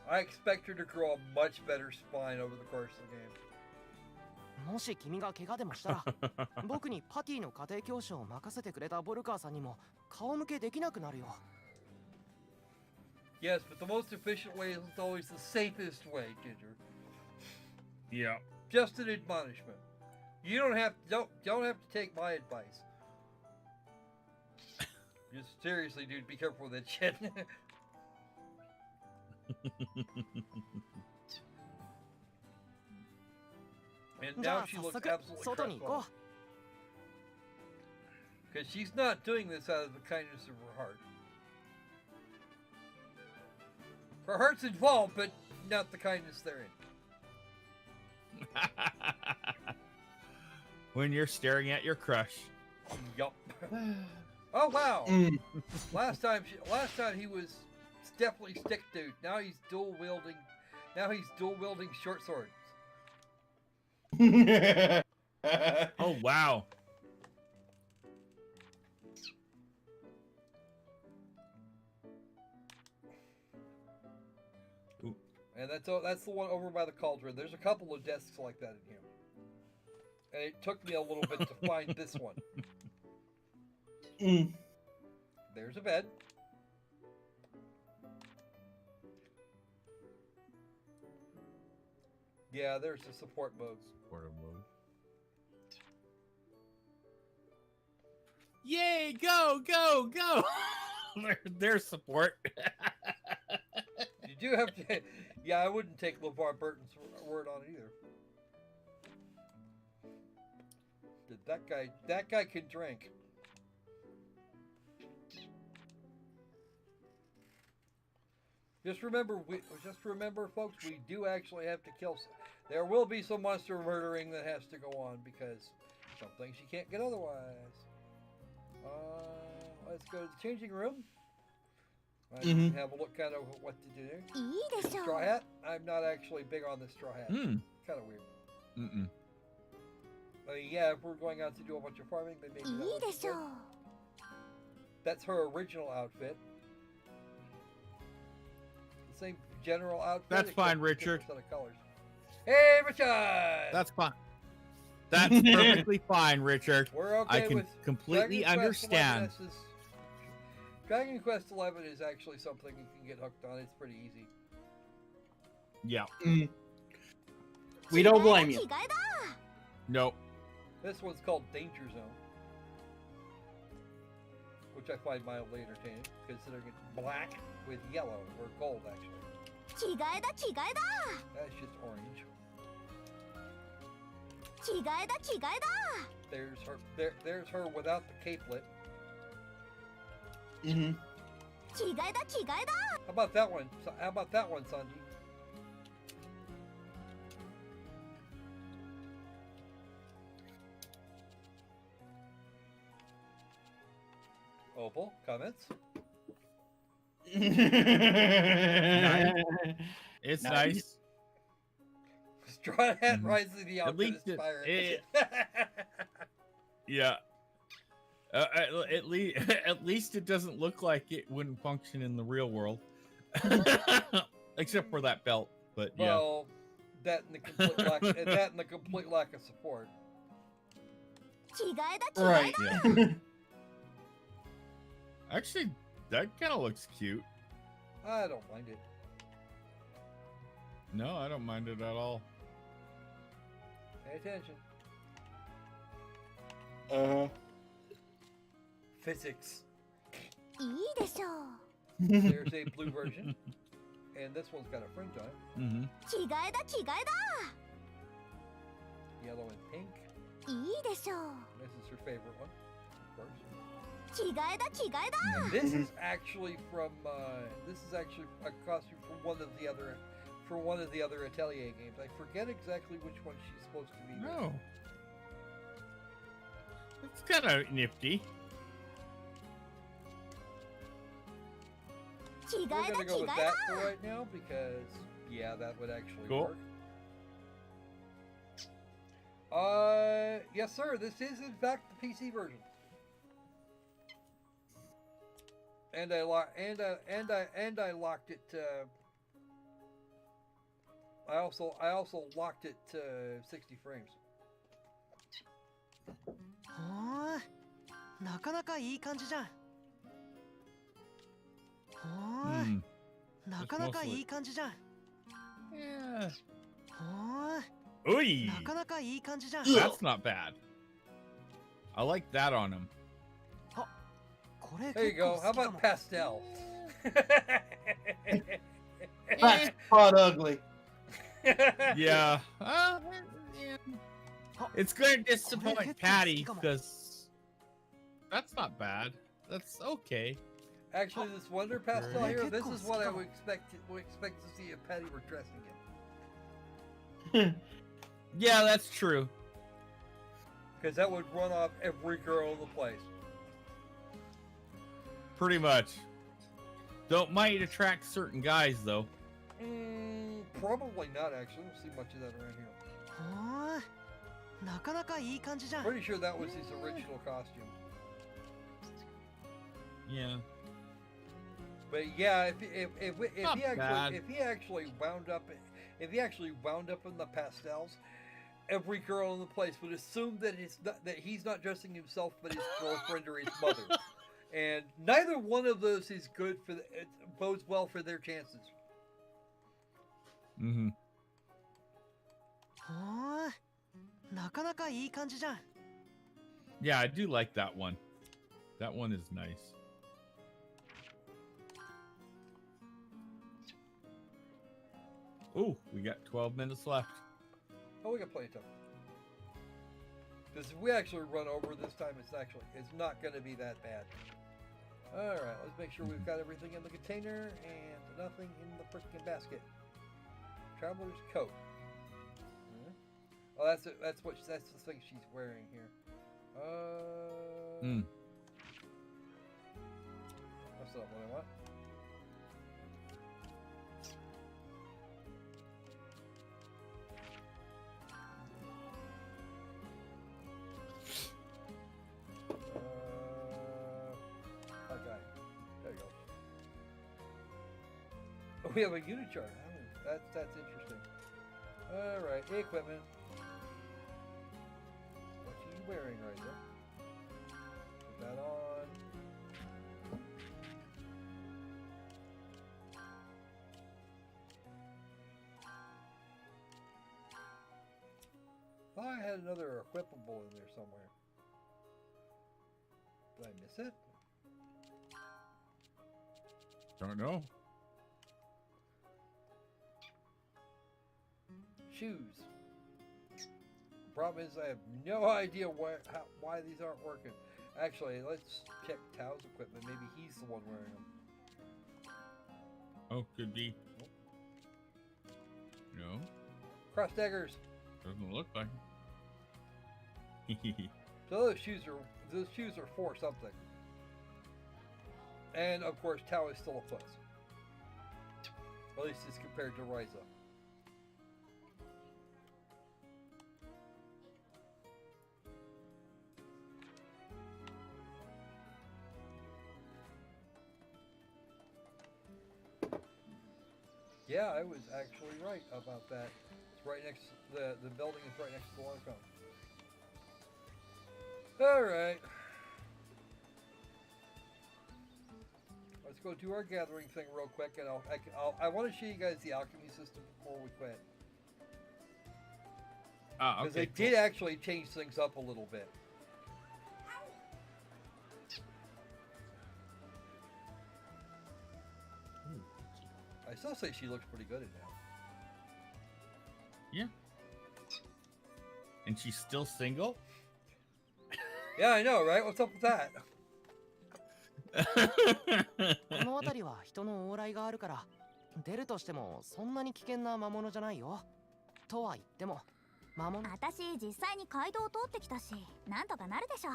I expect her to grow a much better spine over the course of the game. もし君が怪我でもしたら、僕にパティの家庭教師を任せてくれたボルカーさんにも顔向けできなくなるよ。 Yes, but the most efficient way is always the safest way, Ginger. Yeah. Just an admonishment. You don't have to take my advice. Just seriously, dude, be careful with that shit. And じゃ now あ she 早 looks 速 absolutely 外に行こ crestfallen. Because she's not doing this out of the kindness of her heart. Her heart's involved, but not the kindness therein. When you're staring at your crush. Yup. Oh wow! Mm. Last time he was definitely stick dude. Now he's dual wielding. Now he's dual wielding short swords. Oh, wow. And that's the one over by the cauldron. There's a couple of desks like that in here. And it took me a little bit to find this one. Mm. There's a bed. Yeah, there's the support modes. Supportive mode. Yay! Go! Their support. You do have to. Yeah, I wouldn't take LeVar Burton's word on it either. That guy can drink. Just remember, folks, we do actually have to kill. There will be some monster murdering that has to go on because some things you can't get otherwise. Let's go to the changing room. Have a look kind of what to do there. いいでしょ Straw う。 hat? I'm not actually big on the straw hat. kind of weird. Mm-mm. I mean, yeah, if we're going out to do a bunch of farming, then maybe い that い would be でしょ good. う。 That's her original outfit. The same general outfit. That's except fine, a different Richard. set of colors. Hey, Richard! That's fine. That's perfectly fine, Richard. We're okay I can with completely Dragon understand. Quest 11 Dragon Quest 11 is actually something you can get hooked on. It's pretty easy. Yeah. We don't blame 着 you. 替えだ。 Nope. This one's called Danger Zone, which I find mildly entertaining, considering it's black with yellow, or gold actually. 着替えだ着替えだ。 That's just orange. 着替えだ着替えだ。 There's her. There's her without the capelet. Mm-hmm. 着替えだ着替えだ。 How about that one? How about that one, Sanji? Opal, comments? It's Nice. nice. Straw Hat Mhm. Rising the At outfit least is it- pirate. Yeah. At least at least it doesn't look like it wouldn't function in the real world. Except for that belt. But yeah. Well, that and the complete lack of support. 着替えだ着替え Right. だ。 Yeah. Actually, that kind of looks cute. I don't mind it. No, I don't mind it at all. Pay attention. Uh-huh. Physics. いいでしょう。 There's a blue version, and this one's got a fringe on it. Mm-hmm. 着替えだ着替えだ。 Yellow and pink. いいでしょう。 This is her favorite one, of course. 着替えだ着替えだ。 And this is actually from this is actually a costume from one of the other Atelier games. I forget exactly which one she's supposed to be. with. No. It's kind of nifty. 着替 We're えだ gonna 着 go 替 with え that だ。 for right now because yeah, that would actually Cool. work. Yes, sir. This is in fact the PC version. And I locked it. I also locked it to 60 frames. はあ、なかなかいい感じじゃん。はあ、 Mm. なかなかいい感じじゃん。 Yeah. は Oy. あ、なかなかいい感じじゃん。 That's not bad. I like that on him. これ There you 結構 go. How 好きか about も。 pastel? That's butt ugly. Yeah. Yeah. It's going to disappoint Correct. Patty because that's not bad. That's okay. Actually, this Wonder pastel Correct. here. This is what I would expect to see if Patty were dressing in. Yeah, that's true. Because that would run off every girl in the place. Pretty much. Don't might attract certain guys though. Probably not, actually. Don't see much of that around here. はあ、なかなかいい感じじゃん。 Pretty sure that was his original costume. Yeah. But yeah, Not bad. if he actually wound up in the pastels, every girl in the place would assume that he's not dressing himself, but his girlfriend or his mother. And neither one of those is good for it bodes well for their chances. Mm-hmm. はあ、なかなかいい感じじゃん。 Yeah, I do like that one. That one is nice. Ooh, we got 12 minutes left. Oh, we got plenty of time. Because if we actually run over this time, it's not going to be that bad. All right, let's make sure we've got everything in the container and nothing in the freaking basket. Traveler's coat. Oh, that's it. That's the thing she's wearing here. Mm. That's not what I want. We have a unit chart. Oh, that's interesting. All right, equipment. What are you wearing, Ryza? Put that on. Oh, I had another equipable in there somewhere. Did I miss it? Don't know. Shoes. Problem is, I have no idea why these aren't working. Actually, let's check Tao's equipment. Maybe he's the one wearing them. Oh, could be. No, Cross daggers. doesn't look like. So those shoes are for something. And of course, Tao is still a puss. At least as compared to Ryza. Yeah, I was actually right about that. It's right next to the building is right next to the water fountain. All right. Let's go do our gathering thing real quick, and I want to show you guys the alchemy system before we quit. Ah, Because okay. they did actually change things up a little bit. I still say she looks pretty good in that. Yeah. And she's still single? Yeah, I know, right? What's up with that? この辺りは人の往来があるから出るとしてもそんなに危険な魔物じゃないよ。とは言っても魔物。私実際に街道を通ってきたし、なんとかなるでしょ。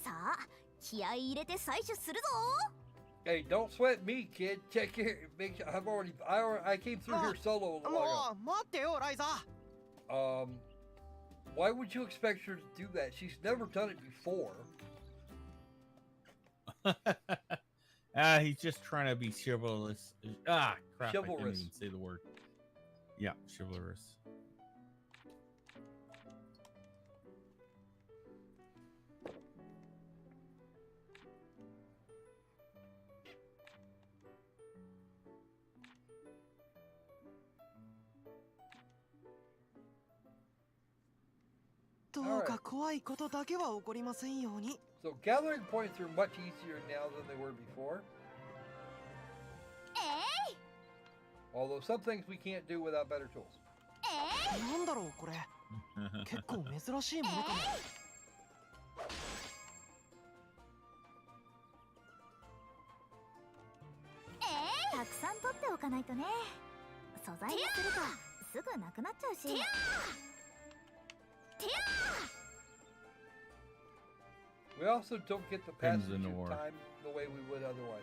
さあ、気合い入れて採取するぞ。Hey, don't sweat me, kid. Check here. Make sure I came through here solo a while も ago. う待ってよライザー。 Why would you expect her to do that? She's never done it before. He's just trying to be chivalrous. Ah, crap! I can't Chivalrous. even say the word. Yeah, chivalrous. So gathering points are much easier now than they were before. Although some things we can't do without better tools. なんだろうこれ。結構珍しいものかも。たくさん取っておかないとね。素材にするとすぐなくなっちゃうし。We also don't get the Pins passage in of the war. time the way we would otherwise.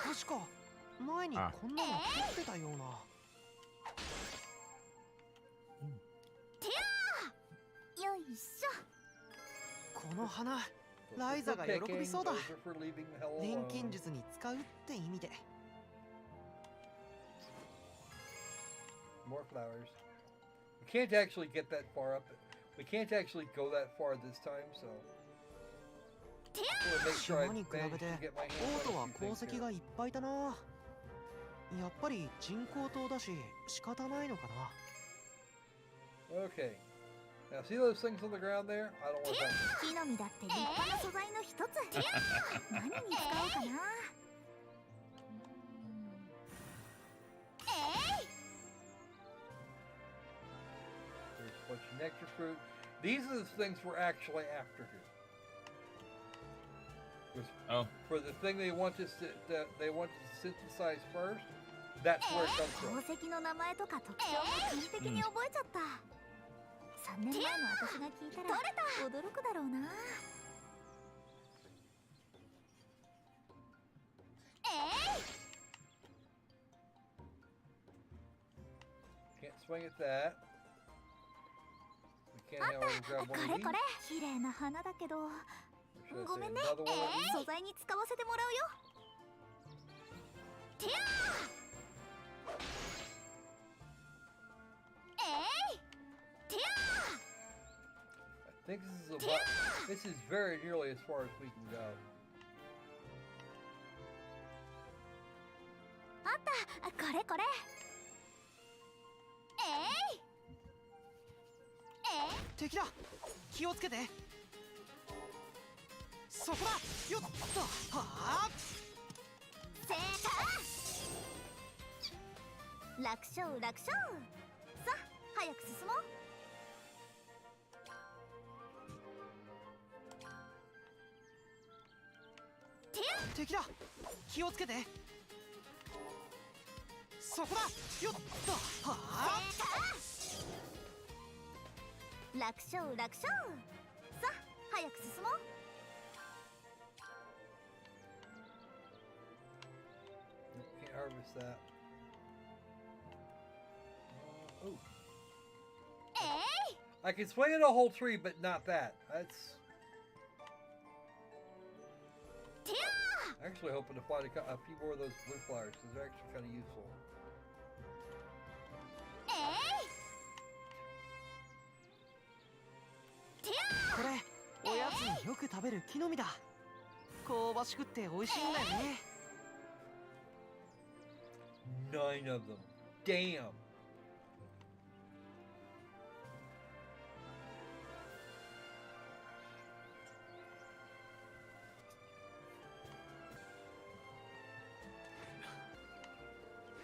確か前にこんなの取ってたような。よいしょ。この花、 Those ライザ are が for 喜び picking, そうだ。 those are for leaving the hell 錬 alone. 金術に使うって意味で。 More flowers. We can't actually get that far up. We can't actually go that far this time, so. We'll make sure I 島に manage 比べ to て get my オ hands ート on は a few 鉱 things 石 here. がいっぱいだな。やっぱり人工島だし仕方ないのかな。 Okay. Now see those things on the ground there? I don't want them. 木の実だって立派な素材の一つ。何に使おうかな。There's a bunch of nectar fruit. These are the things we're actually after here. Oh. For the thing they want us to synthesize first, that's where it comes 宝 from. 石の名前とか特徴も完璧に覚えちゃった。3年前の私が聞いたら驚くだろうな。Can't swing at that. We can't have her grab こ one れ of こ these. れ綺麗な花だけど Or should I ご say めんね another one of these? 素材に使わせてもらうよ。I think this is very nearly as far as we can go. あったこれこれ敵だ気をつけてそこだよっとはあ正解楽勝楽勝さあ早く進もう敵だ気をつけてそこだよっとはあ楽勝楽勝さあ早く進もう Can't harvest that. Oh. I can swing it a whole tree, but not that. That's. I'm actually hoping to find a few more of those blue flowers because they're actually kind of useful. これおやつによく食べる木の実だ香ばしくって美味しいんだよね 9 of them. Damn.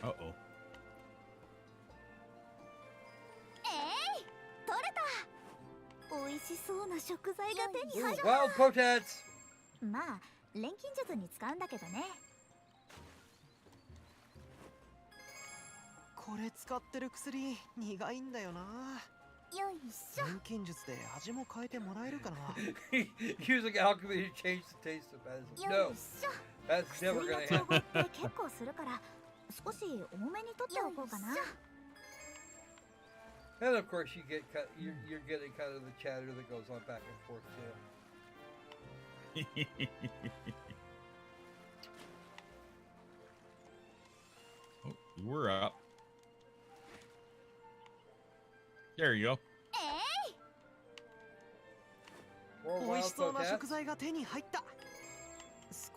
Uh-oh. 取れた美味しそうな食材が手に入る Wild potatoes. まあ錬金術に使うんだけどねこれ使ってる薬苦いんだよなよいしょ錬金術で味も変えてもらえるかな Using alchemy to change the taste of medicine. よ No, いしょ that's 薬 never の gonna 調 happen. 合って結構するから少し多めに取っておこうかな And of course, you're getting kind of the chatter that goes on back and forth too. Oh, we're up. There you go. More 美味 wild しそうな potatoes. 食材が手に入った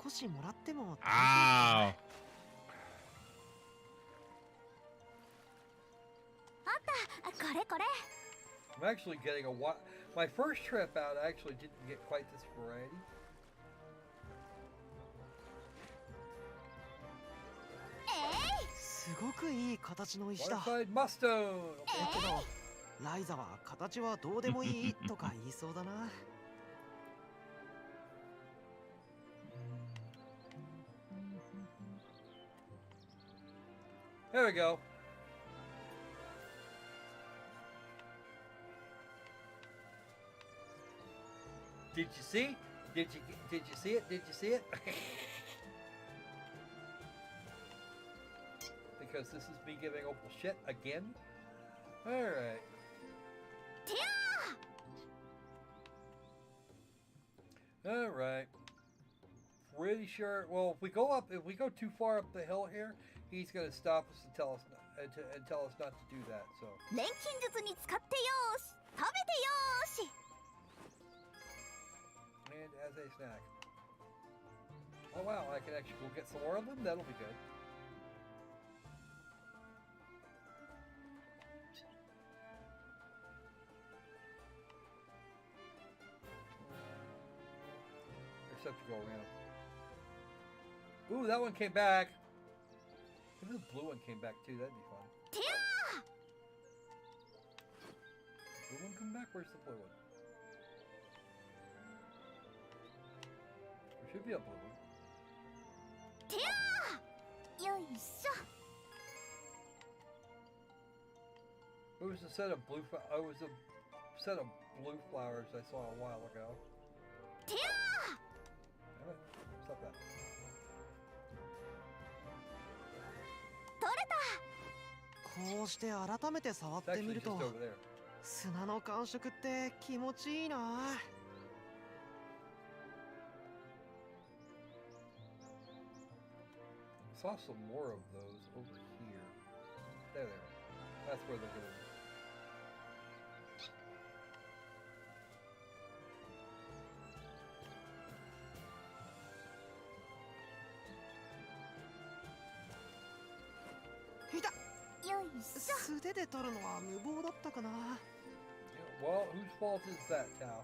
少しもらっても Ow. あったこれこれ I'm actually getting my first trip out, I actually didn't get quite this variety. すごくいい形の石だ Modified mustone. だけどライザは形はどうでもいいとか言いそうだな There we go. Did you see? Did you see it? Did you see it? Because this is me giving Opal shit again. All right. All right. Pretty sure. Well, if we go too far up the hill here, he's gonna stop us and tell us not to do that. So. 錬金術に使ってよーし食べてよーし And as a snack. Oh wow, I can actually go get some more of them? That'll be good. Except to go around. Ooh, that one came back. If the blue one came back too, that'd be fun. Blue one come back? Where's the blue one? There should be a blue one. よいしょ It was a set of blue. It was a set of blue flowers I saw a while ago. Damn it! Stop that. 取れたこうして改めて触っ It's てみ actually る just と over there. 砂の感触って気持ちいいな saw some more of those over here. There they are. That's where they're going. Well, whose fault is that, Tao?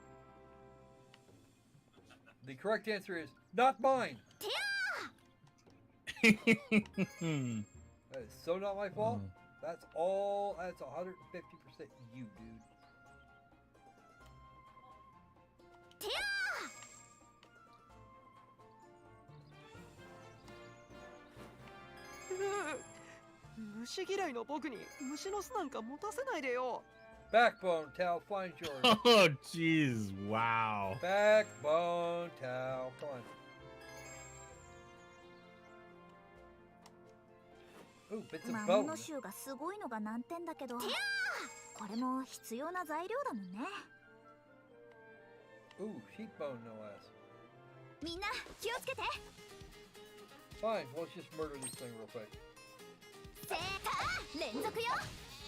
The correct answer is not mine. That is so not my fault. That's all. That's 150% you, dude. Backbone, Tao, find yours. Oh, jeez, wow. Backbone, Tao, come on. Ooh, bits of 魔 bone. 物臭がすごいのが難点だけど、これも必要な材料だもんね。 Ooh, sheep bone, no less. みんな気をつけて。 Fine, well, let's just murder this thing real quick. せーか連続よ。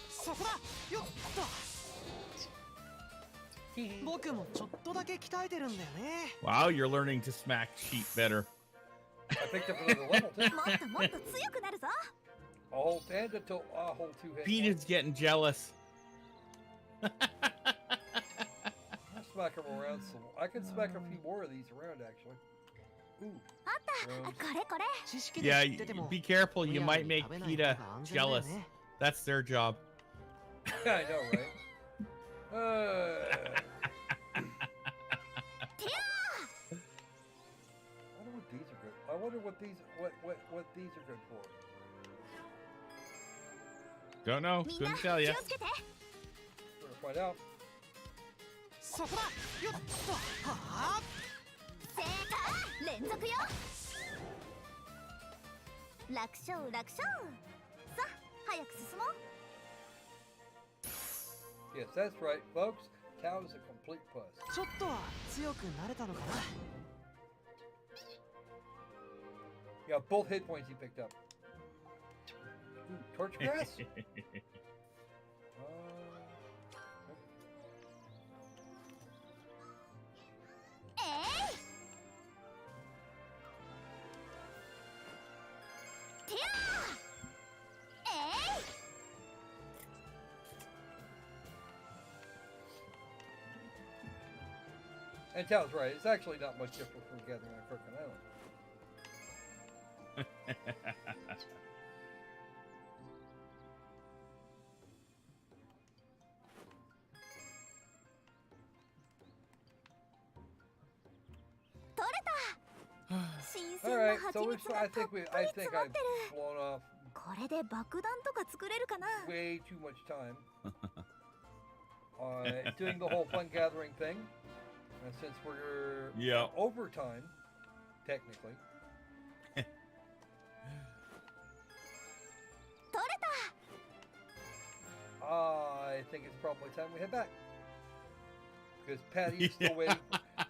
そこだよっと。僕もちょっとだけ鍛えてるんだよね。 Wow, you're learning to smack sheep better. I picked up another level, too. もっともっと強くなるぞ。 A whole and a whole 2 hit. Pete is getting jealous. I'll smack them around some. I can smack a few more of these around, actually. Ooh. あったこれこれ。 Yeah, be careful. You might make PETA jealous. That's their job. Yeah, I know, right? I wonder what these are good. I wonder what these these are good for. Don't know. みんな Couldn't 気 tell を you. つけて。 We're gonna find out. そこだよっと。はあ。 せーか連続よ。楽勝楽勝。さあ早く進もう。 Yes, that's right, folks. Tao is a complete puss. ちょっとは強くなれたのかな。 Yeah, both hit points he picked up. Ooh, torch grass? And Tao's right. It's actually not much different from gathering on Crooked Island. All right, so I think I've blown off これで爆弾とか作れるかな。 way too much time doing the whole fun gathering thing. And since we're Yeah. overtime, technically. 取れた。 I think it's probably time we head back. Because Patty is still waiting.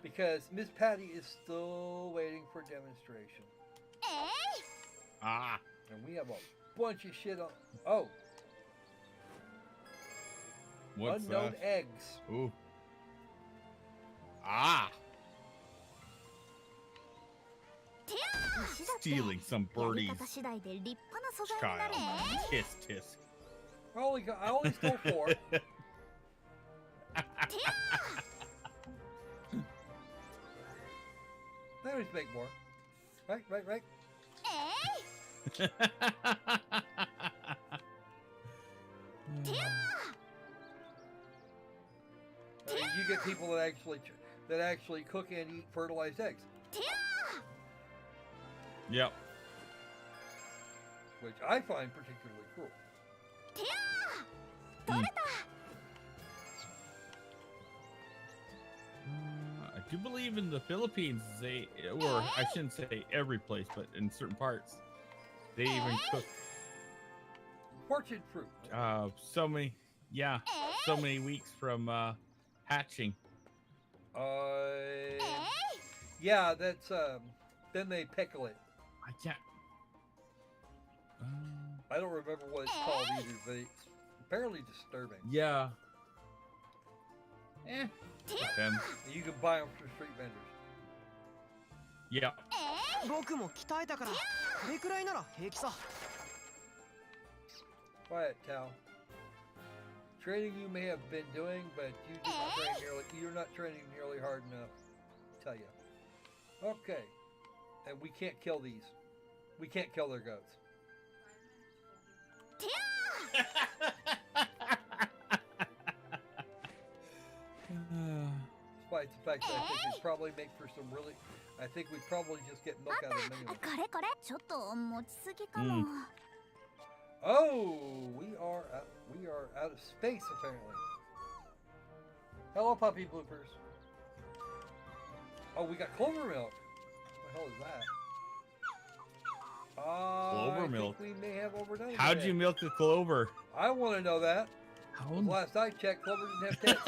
Because Miss Patty is still waiting for demonstration. Ah. And we have a bunch of shit on. Oh. What's unknown that? eggs. Ooh. Ah. Stealing some やり birdies. 方次第で立派な素材になる Child. んだね。 Tisk tisk. I only stole 4. They always make more. Right. You get people that actually cook and eat fertilized eggs, Yep. which I find particularly cruel. I do believe in the Philippines, or I shouldn't say every place, but in certain parts, they even cook Fortune fruit. so many weeks from hatching. Yeah, that's then they pickle it. I can't. I don't remember what it's called either, but it's apparently disturbing. Yeah. Depends. You can buy them from street vendors. Yeah. 僕も鍛えたからこれくらいなら平気さ。 Quiet, Tal. Training you may have been doing, but you're not training nearly hard enough. I tell you. Okay. And we can't kill these. We can't kill their goats. Despite the fact that I think we'd probably make for some really... I think we'd probably just get milk out of them anyway. これこれちょっと持ちすぎかも。Oh, we are out of space apparently. Hello, puppy bloopers. Oh, we got clover milk. What the hell is that? Clover I milk. think we may have overdone it. How'd you milk a clover? I want to know that. How? Last I checked, clover didn't have tits.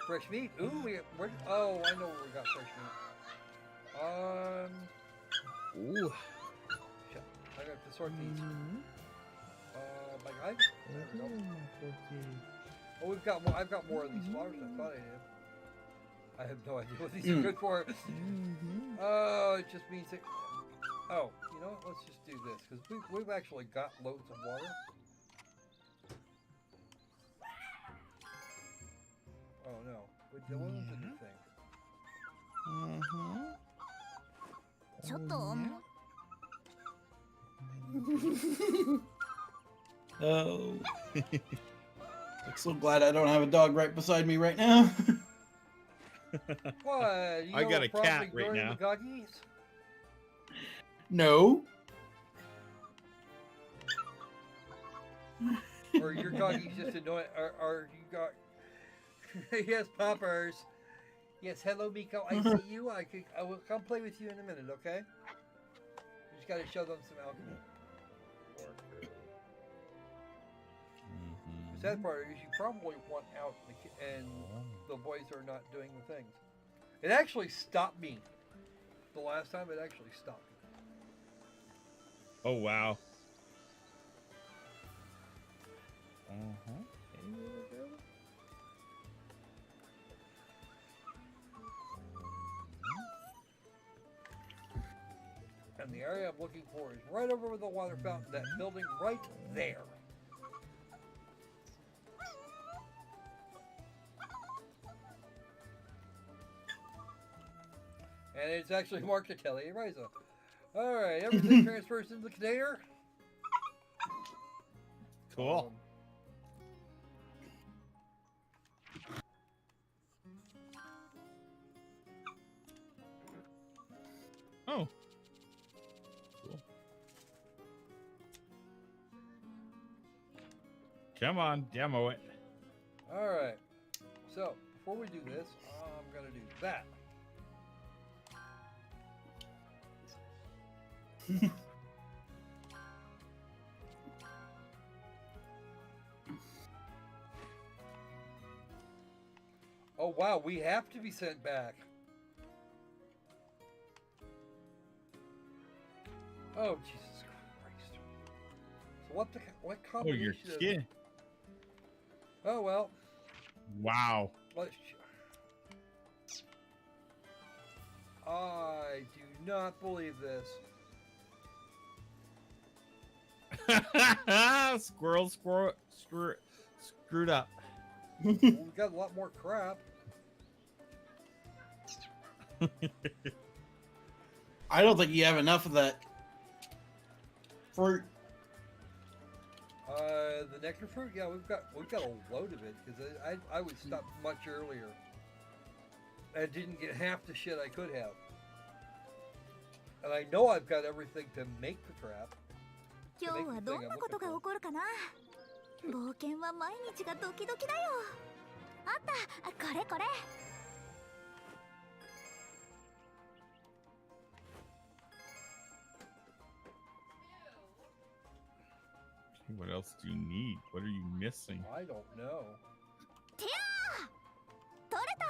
Fresh meat. Ooh, oh, I know where we got fresh meat. Ooh. Shit, I got to sort these. My guide. There we go. Oh, we've got more. I've got more of these flowers than I thought I did. I have no idea what these are good for. Oh, it just means it. Oh, you know what? Let's just do this because we've actually got loads of water. Oh no, that wasn't the new thing. ちょっと Oh. I'm so glad I don't have a dog right beside me right now. What? You I got know a cat probably right during now. the Guggies? No. Or your Guggies just annoying? Or you got? Yes, Poppers. Yes, hello, Miko. I see you. I will come play with you in a minute, okay? You just gotta show them some alcohol. The sad part is you probably want out and the boys are not doing the things. It actually stopped me. The last time it actually stopped me. Oh wow. And the area I'm looking for is right over the water fountain, that building right there. And it's actually marked Atelier Ryza. Alright, everything transfers into the container. Cool. Oh. Cool. Come on, demo it. Alright, so before we do this, I'm going to do that. Oh wow, we have to be sent back. Oh Jesus Christ! So what Oh, combination? your skin. Oh well. Wow. Let's. I do not believe this. Squirrel, screwed up. Well, we got a lot more crap. I don't think you have enough of that fruit. The nectar fruit, yeah, we've got a load of it because I would stop much earlier. I didn't get half the shit I could have, and I know I've got everything to make the crap. 今日はどんなことが起こるかな。冒険は毎日がドキドキだよ。あった、これこれ。What else do you need? What are you missing? I don't know. てやー！取れた。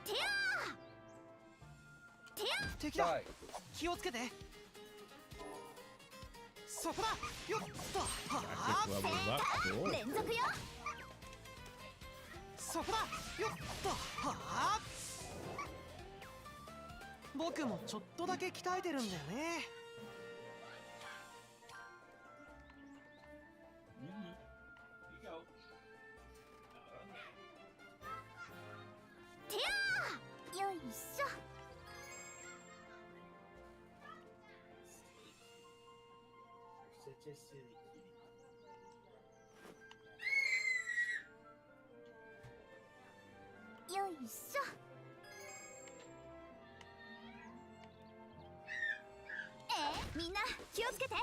てやー！敵だ Die. 気をつけてそこだよっとは Tactic あ level up. Cool. 連続よ。そこだよっとはあ僕もちょっとだけ鍛えてるんだよねてやーよいしょ。よいしょ。みんな気をつけて。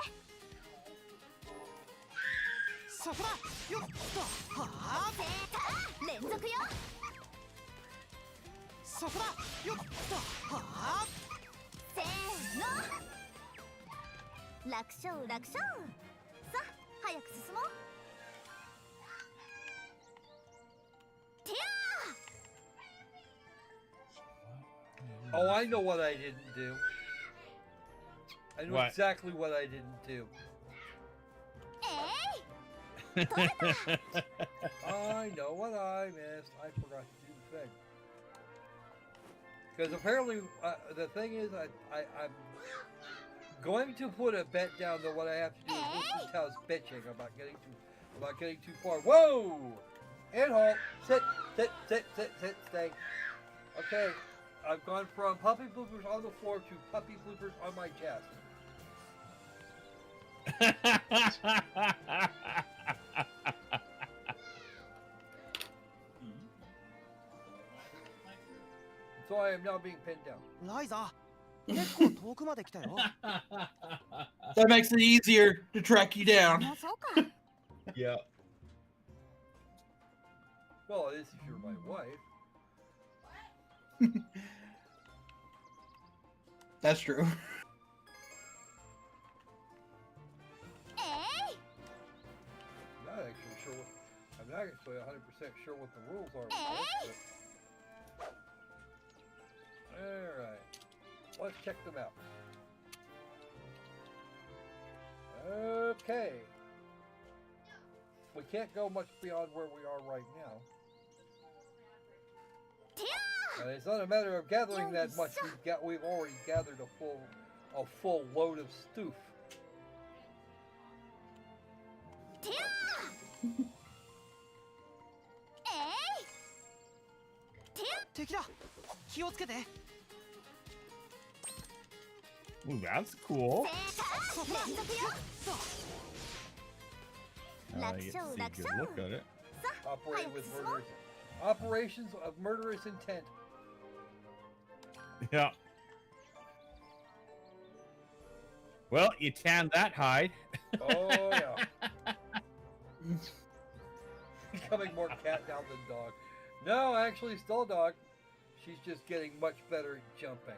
そこだよっとはあ連続よ。そこだよっとはあせーの。楽勝楽勝。さあ早く進もう。てや Oh, I know what I didn't do. I know What? exactly what I didn't do. ー取れた。 I know what I missed. I forgot to do the thing. Because apparently, the thing is, I'm going to put a bet down that what I have to do is listen to Tao's bitching about getting too far. Whoa! And halt. Sit, stay. Okay, I've gone from puppy bloopers on the floor to puppy bloopers on my chest. So I am now being pinned down. ライザ結構遠くまで来たよ That makes it easier to track you down. もうそうか。 Yeah. Well, it is if you're my wife. That's true. I'm not actually 100% sure what the rules are. With this, but... Alright. Let's check them out. Okay. We can't go much beyond where we are right now. And it's not a matter of gathering that much. We've already gathered a full load of stoof. 敵だ気をつけて Ooh, that's cool. 連続よ。 I get to see a good look at it. Operate with murderous operations of murderous intent. Yeah. Well, you tanned that hide. Oh yeah. Becoming more cat down than dog. No, actually, still a dog. She's just getting much better at jumping.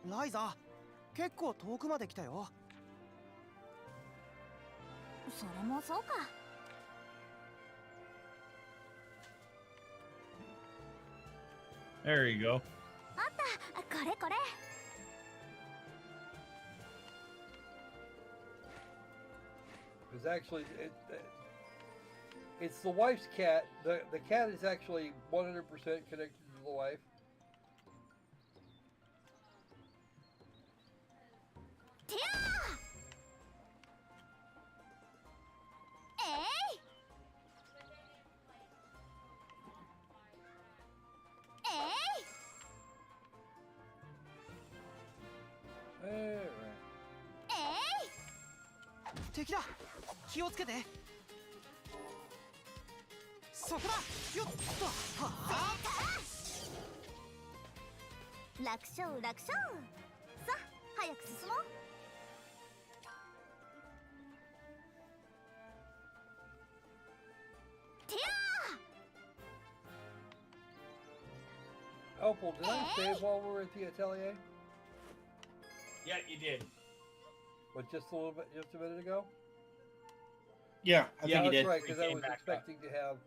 Ryza, 結構遠くまで来たよそれもそうか。 There you go. あったこれこれ。 Because actually, it's the wife's cat. The cat is actually 100% connected to the wife. Alright. 敵だ気をつけてそこだよっとはあ楽勝楽勝。さあ早く進もう。 Opal, did I save while we were at the atelier? Yeah, you did. But just a little bit, just a minute ago? Yeah, I Yeah, think he That's did. right, because I Came was back up. expecting to have.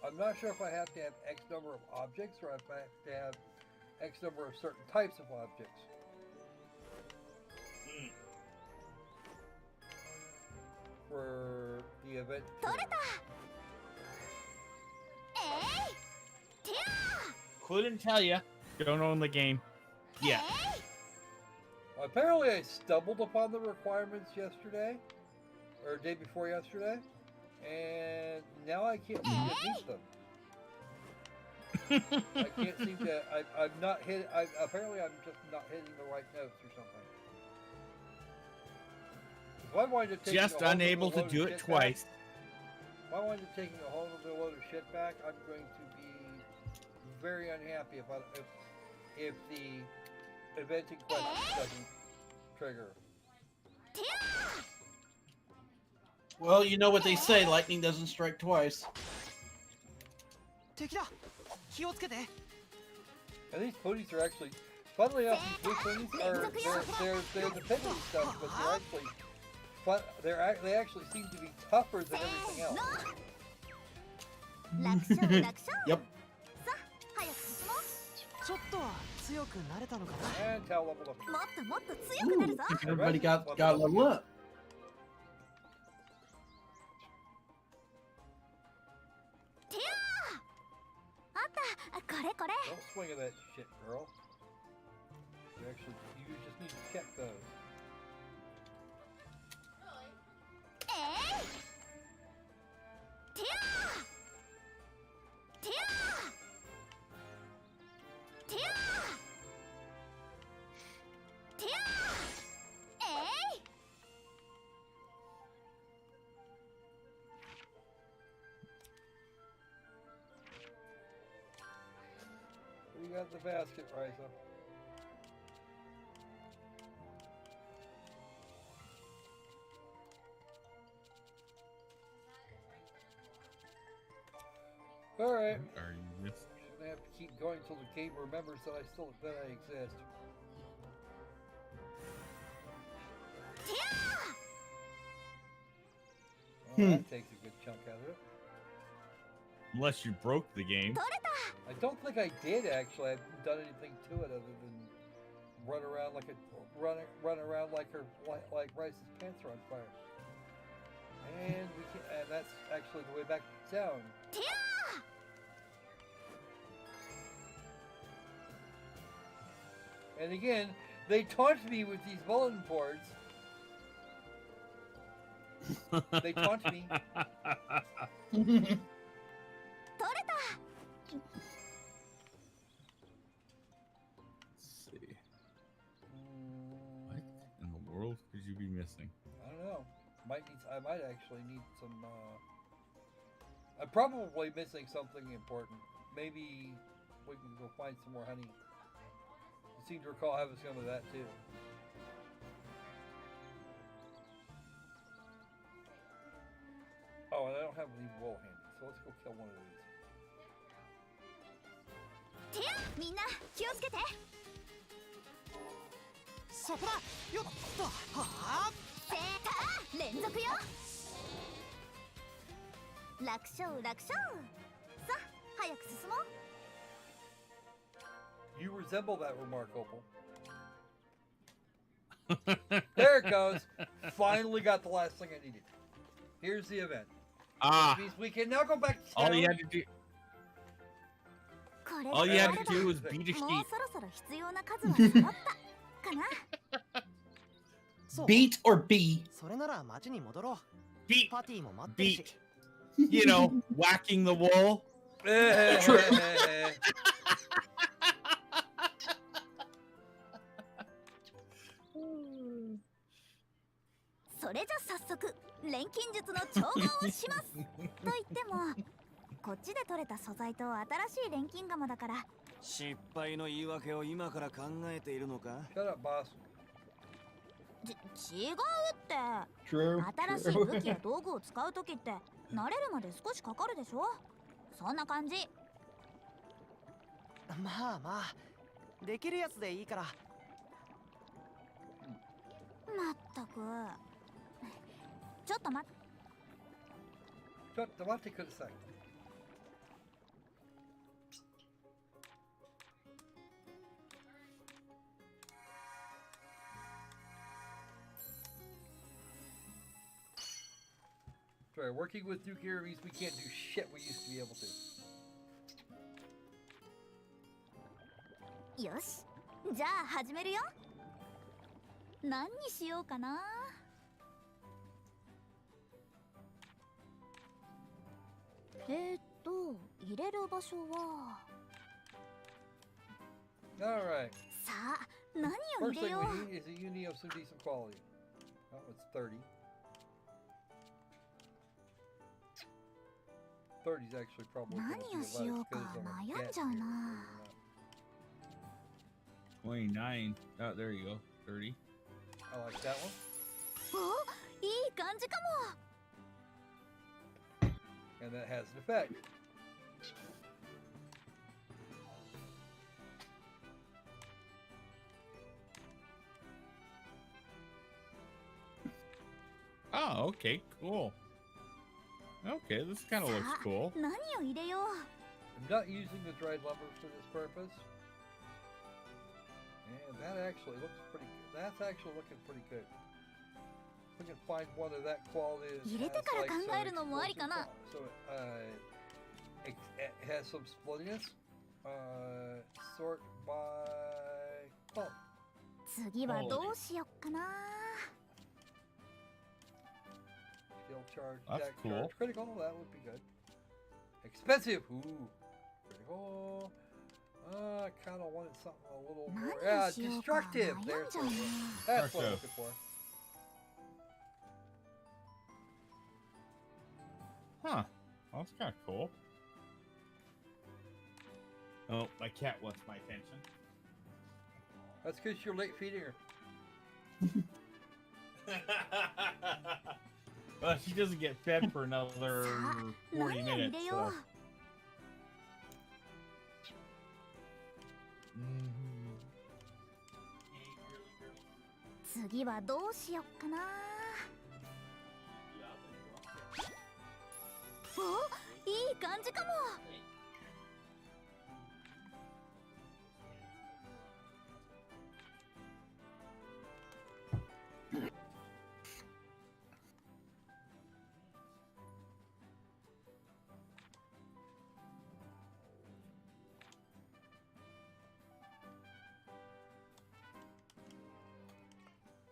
I'm not sure if I have to have X number of objects or if I have to have X number of certain types of objects. For the event. Couldn't tell you. Don't own the game. Yeah. Apparently, I stumbled upon the requirements yesterday, or day before yesterday, and now I can't seem to meet them. I can't seem to. I'm not hit. Apparently, I'm just not hitting the right notes or something. If I wind up taking Just a whole unable nother to load do of it shit twice. Back, if I wind up taking a whole other load of shit back, I'm going to be very unhappy if the event in question doesn't trigger. Well, you know what they say, lightning doesn't strike twice. 敵だ気をつけて And these ponies are actually, funnily enough, these blue ponies are they're the penalty stuff, but they're actually they actually seem to be tougher than everything else. Yep. ちょっとは強くなれたのかな And tell level up. Everybody got level up. Don't swing at that shit, girl. You just need to check those. We got the basket, Ryza. Alright. Are you missing? Just gonna have to keep going until the game remembers that I exist. Well, that takes a good chunk out of it. Unless you broke the game. I don't think I did actually. I haven't done anything to it other than run around like Ryza's pants are on fire. And that's actually the way back to town. And again, they taunt me with these bulletin boards. They taunt me. Let's see. What in the world could you be missing? I don't know. I might actually need some. I'm probably missing something important. Maybe we can go find some more honey. I seem to recall having some of that too. Oh, and I don't have any wool handy, so let's go kill one of these. みんな気をつけてそこだよっとはあセーター連続よ楽勝楽勝さあ早く進もう You resemble that remark, Opal. There it goes. Finally got the last thing I needed. Here's the event. Ah, Which means we can now go back to town. all you had to do. これ All you で had あれ to ば do was beat a もう sheep. そろそろ必要な数は揃ったかな そう Beat or B? それなら町に戻ろう Beat, パーティーも待ってるし beat. You know, whacking the wool. Mm. それじゃ早速錬金術の調合をしますと言ってもこっちで取れた素材と新しい錬金釜だから失敗の言い訳を今から考えているのか Shut up, boss. 違うって True. 新しい武器や道具を使うときって慣れるまで少しかかるでしょそんな感じまあまあできるやつでいいから。まったく。ちょっと待って。ちょっと待ってください。Sorry, working with nuclear means we can't do shit we used to be able to. よし、じゃあ始めるよ。何にしようかな。入れる場所は。Alright. さあ、何を First 入れ thing よ we う。 need is a uni of some decent quality. Oh, it's 30. 30 is actually probably 何をしようか悩んじゃうな。 29. Oh, there you go. 30. I like that one. お、いい感じかも。 And that has an effect. Oh, okay, cool. Okay, this kind of looks cool. 何を入れよう。 I'm not using the dried lumber for this purpose. And that actually looks pretty good. That's actually looking pretty good. We can find one of that quality. That 入れて has, から like, 考 some えるのもありかな。 explosive so, it has some splittiness. Sort by quality. 次はどうしよっかな。 Skill charge, That's attack cool. charge, critical. That would be good. Expensive. Ooh, critical. I kind of wanted something a little more. 何 Yeah, にしようか destructive. 悩 There's んじゃう what な。 that's what I'm Destructive. looking for. Huh. Well, that's kind of cool. Oh, my cat wants my attention. That's because you're late feeding her. Well, she doesn't get fed for another 40何を入 minutes. れよ So. う。 次はどうしよっかな。お、いい感じかも。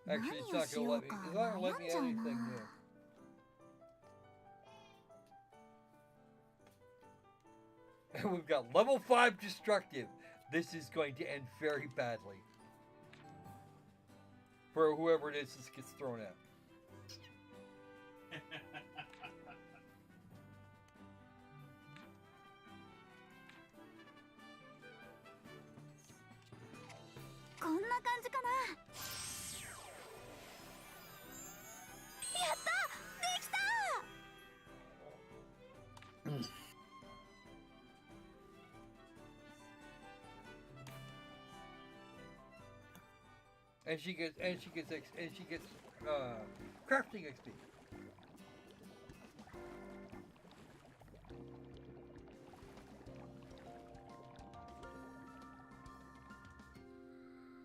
Actually, it's not gonna let me. It's not gonna let me add anything new. And we've got level 5 destructive. This is going to end very badly. For whoever it is this gets thrown at.こんな感じかな。やった、できた。 And she gets crafting XP.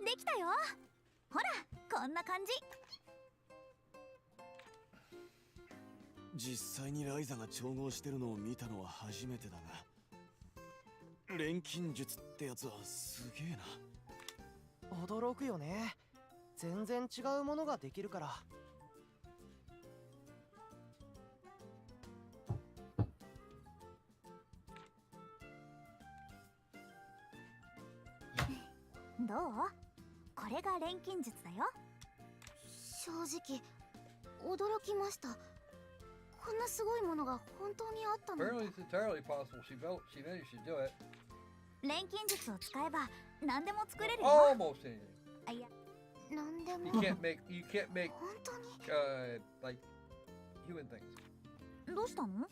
できたよ。ほら、こんな感じ。実際にライザが調合してるのを見たのは初めてだが、錬金術ってやつはすげえな。驚くよね。全然違うものができるから。どう？これが錬金術だよ。正直驚きました。こんなすごいものが本当にあったの。 Apparently, it's entirely possible. She managed to do it. 錬金術を使えば何でも作れるよ。 Almost anything. あ、いや、何で You も。 can't make 本当に？ like human things. どうしたの？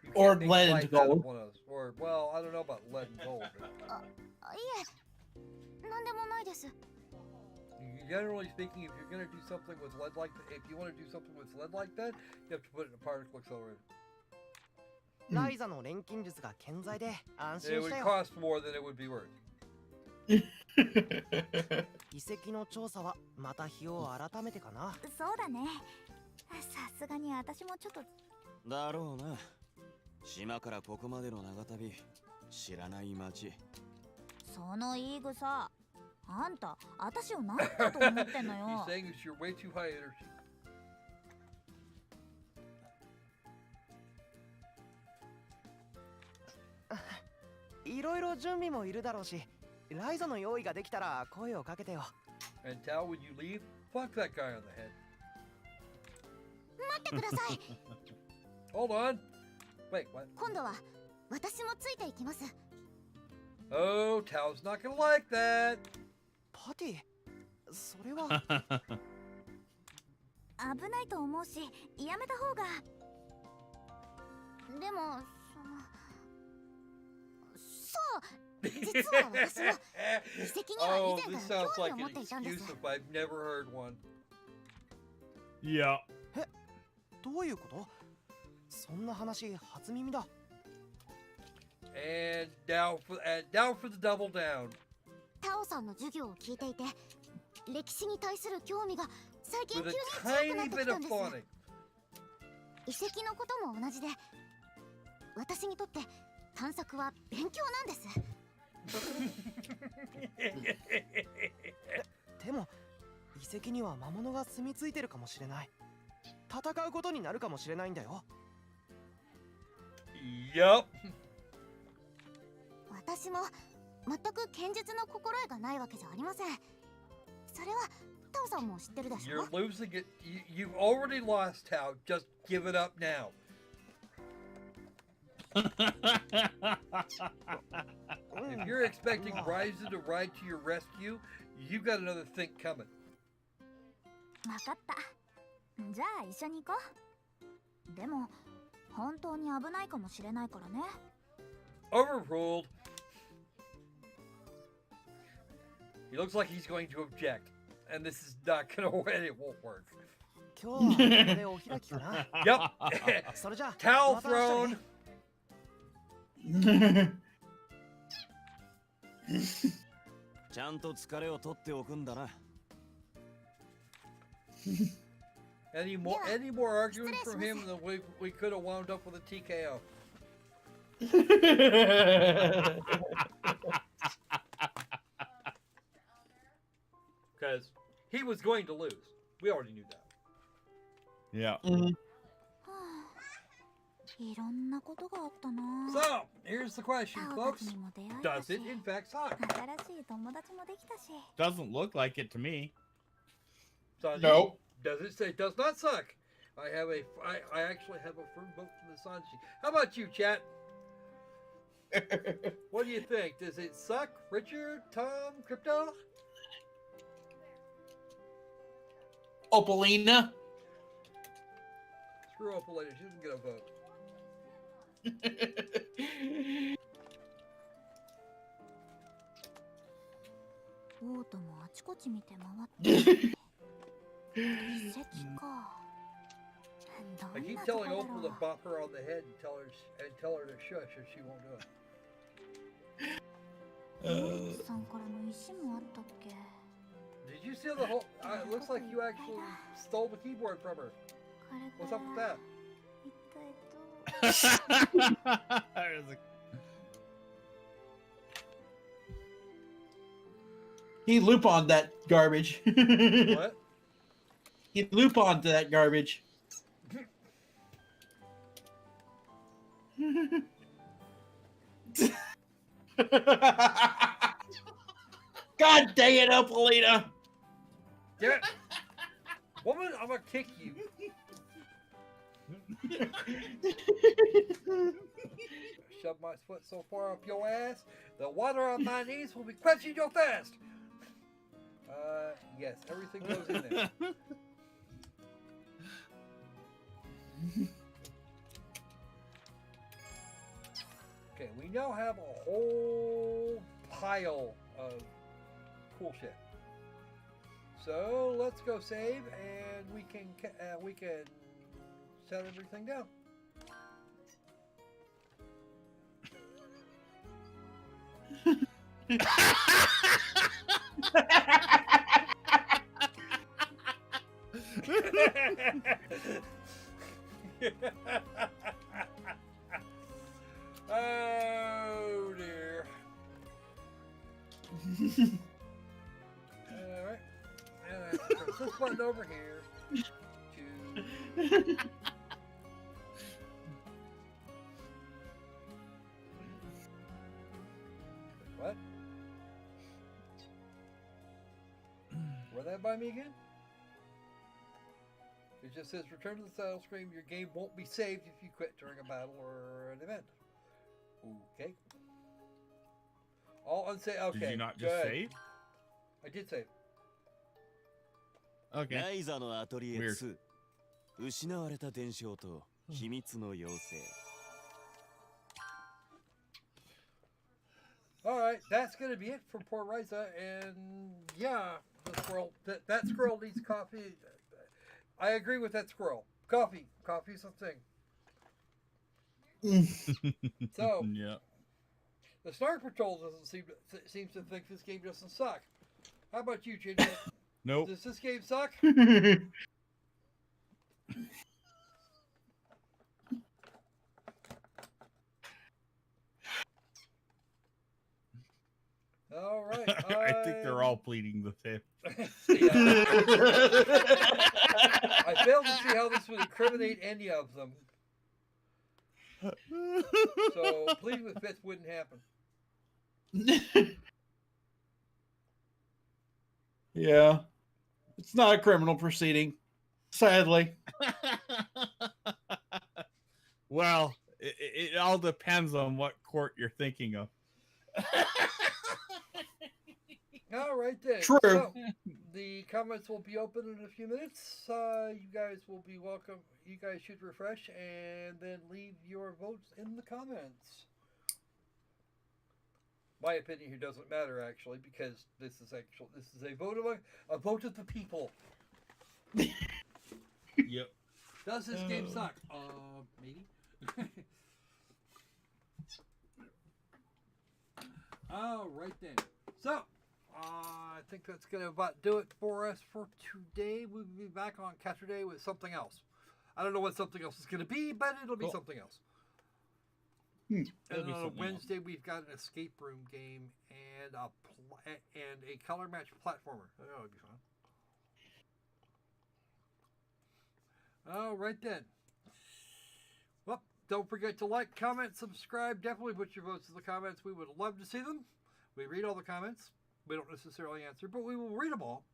You Or can't make lead life and out of gold. one of those. Or well, I don't know about lead and gold. But いえ、なんでもないです。 Generally speaking, if you're going to do something with lead like that, if you want to do something with lead like that, you have to put it in a particle accelerator. ライザの錬金術が健在で安 It 心 would したよ。 cost more than it would be worth. 遺跡の調査はまた日を改めてかな。そうだね。さすがに私もちょっと。だろうな。島からここまでの長旅、知らない町。その言い草。あんた、私を何だと思ってんの He's よ。 saying that you're way too high energy. いろいろ準備もいるだろうし、ライザの用意ができたら声をかけてよ。 And Tal, when you leave, fuck that guy on the head. 待ってください。 Hold on. Wait, what? 今度は私もついていきます。 Oh, Tal's not gonna like that. パティ、それは。危ないと思うし、やめた方が。でも、そう、実は私は遺跡には Oh, 以前 this から sounds 興味 like を持 an っていたんで excuse す。 if I've never heard one. Yeah. どういうこと？そんな話初耳だ。 And down for the double down. タオさんの授業を聞いていて、歴史に対する興味が最近 With 急 a に強くな tiny ってき bit た of んです。 fawning. 遺跡のことも同じで、私にとって探索は勉強なんです。でも遺跡には魔物が住み着いてるかもしれない。戦うことになるかもしれないんだよ。Yup. 私も全く剣術の心得がないわけじゃありません。それはタオさんも知ってるでしょ。 You're losing it. You've already lost, Tal. Just give it up now. If you're expecting Ryza to ride to your rescue, you've got another think coming. わかった。じゃあ一緒に行こう。でも本当に危ないかもしれないからね。 Overruled. He looks like he's going to object, and this is not gonna work. It won't work. 今日はこれでお開きかな。 Yep. それじゃあ Towel また明日 thrown. ね。ちゃんと疲れを取っておくんだな。Any more arguing from him than we could have wound up with a TKO. Because he was going to lose. We already knew that. Yeah. いろんなことがあったな。 So, here's the question, タオた folks. ちにも出会えた Does し、 it in fact suck? 新しい友達もできたし。 Doesn't look like it to me. Sanji, Nope. Does it say does not suck? I actually have a firm vote from the Sanji. How about you, chat? What do you think? Does it suck? Richard, Tom, Crypto? Opalina. Screw Opal later. She doesn't get a vote. オートもあちこち見て回ってる。遺跡か。ど I ん keep なとこ telling だろ Opal to う。 bop her on the head and tell her to shush if she won't do it. オートさんからの石もあったっけ。 Did you steal the whole? It looks like you actually stole the keyboard from her. これ What's か up with ら that? 一体どう。 There's a- He loop on that garbage. What? He loop on to that garbage. God dang it, Opalina! Damn it. Woman, I'm gonna kick you. Shove my foot so far up your ass, the water on my knees will be quenching your thirst. Yes, everything goes in there. Okay, we now have a whole pile of cool shit. So let's go save, and we can set everything down. Oh dear. Alright. And I press this button over here to what? Run that by me again? It just says return to the title screen. Your game won't be saved if you quit during a battle or an event. Okay. All unsaved. Okay. Did you not just good. save? I did save. Okay. ライザのアトリエ Weird. 2失われた伝承と秘密の妖精 Alright, that's gonna be it for poor Ryza, and yeah, the squirrel that squirrel needs coffee. I agree with that squirrel. Coffee. Coffee's a thing. So Yeah. the Star Patrol seems to think this game doesn't suck. How about you, Ginger? Nope. Does this game suck? All right. I think they're all pleading the fifth. Yeah. I failed to see how this would incriminate any of them. So pleading the fifth wouldn't happen. Yeah. It's not a criminal proceeding, sadly. Well, it all depends on what court you're thinking of. All right then. True. So, the comments will be open in a few minutes. You guys will be welcome. You guys should refresh and then leave your votes in the comments. My opinion here doesn't matter actually, because this is a vote of the people. Yep. Does this game suck? Maybe. All right then. So, I think that's going to about do it for us for today. We'll be back on Saturday with something else. I don't know what something else is going to be, but it'll be Cool. something else. It'll And be on something Wednesday, we've got an escape room game and a color match platformer. That would be fun. All right then. Well, don't forget to like, comment, subscribe. Definitely put your votes in the comments. We would love to see them. We read all the comments. We don't necessarily answer, but we will read them all.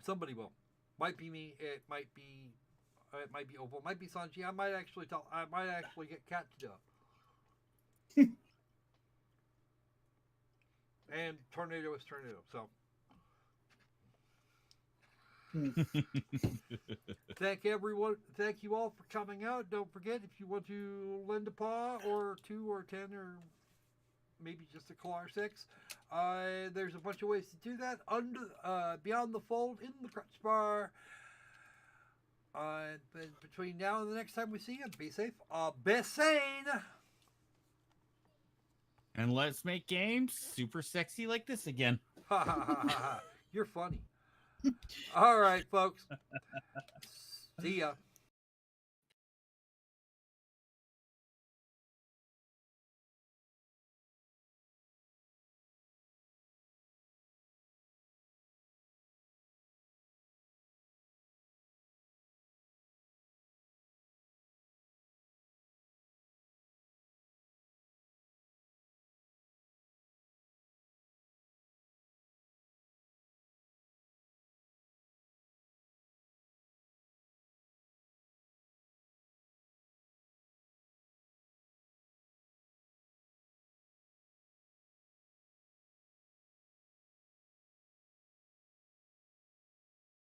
Somebody will. Might be me. It might be Opal. It might be Sanji. I might actually get Kat to do it. And Tornado is Tornado. So. Thank you all for coming out. Don't forget, if you want to lend a paw or 2 or 10 or maybe just a claw or 6, there's a bunch of ways to do that under beyond the fold in the crutch bar. But between now and the next time we see you, be safe, be sane, And let's make games super sexy like this again. You're funny. All right, folks. See ya.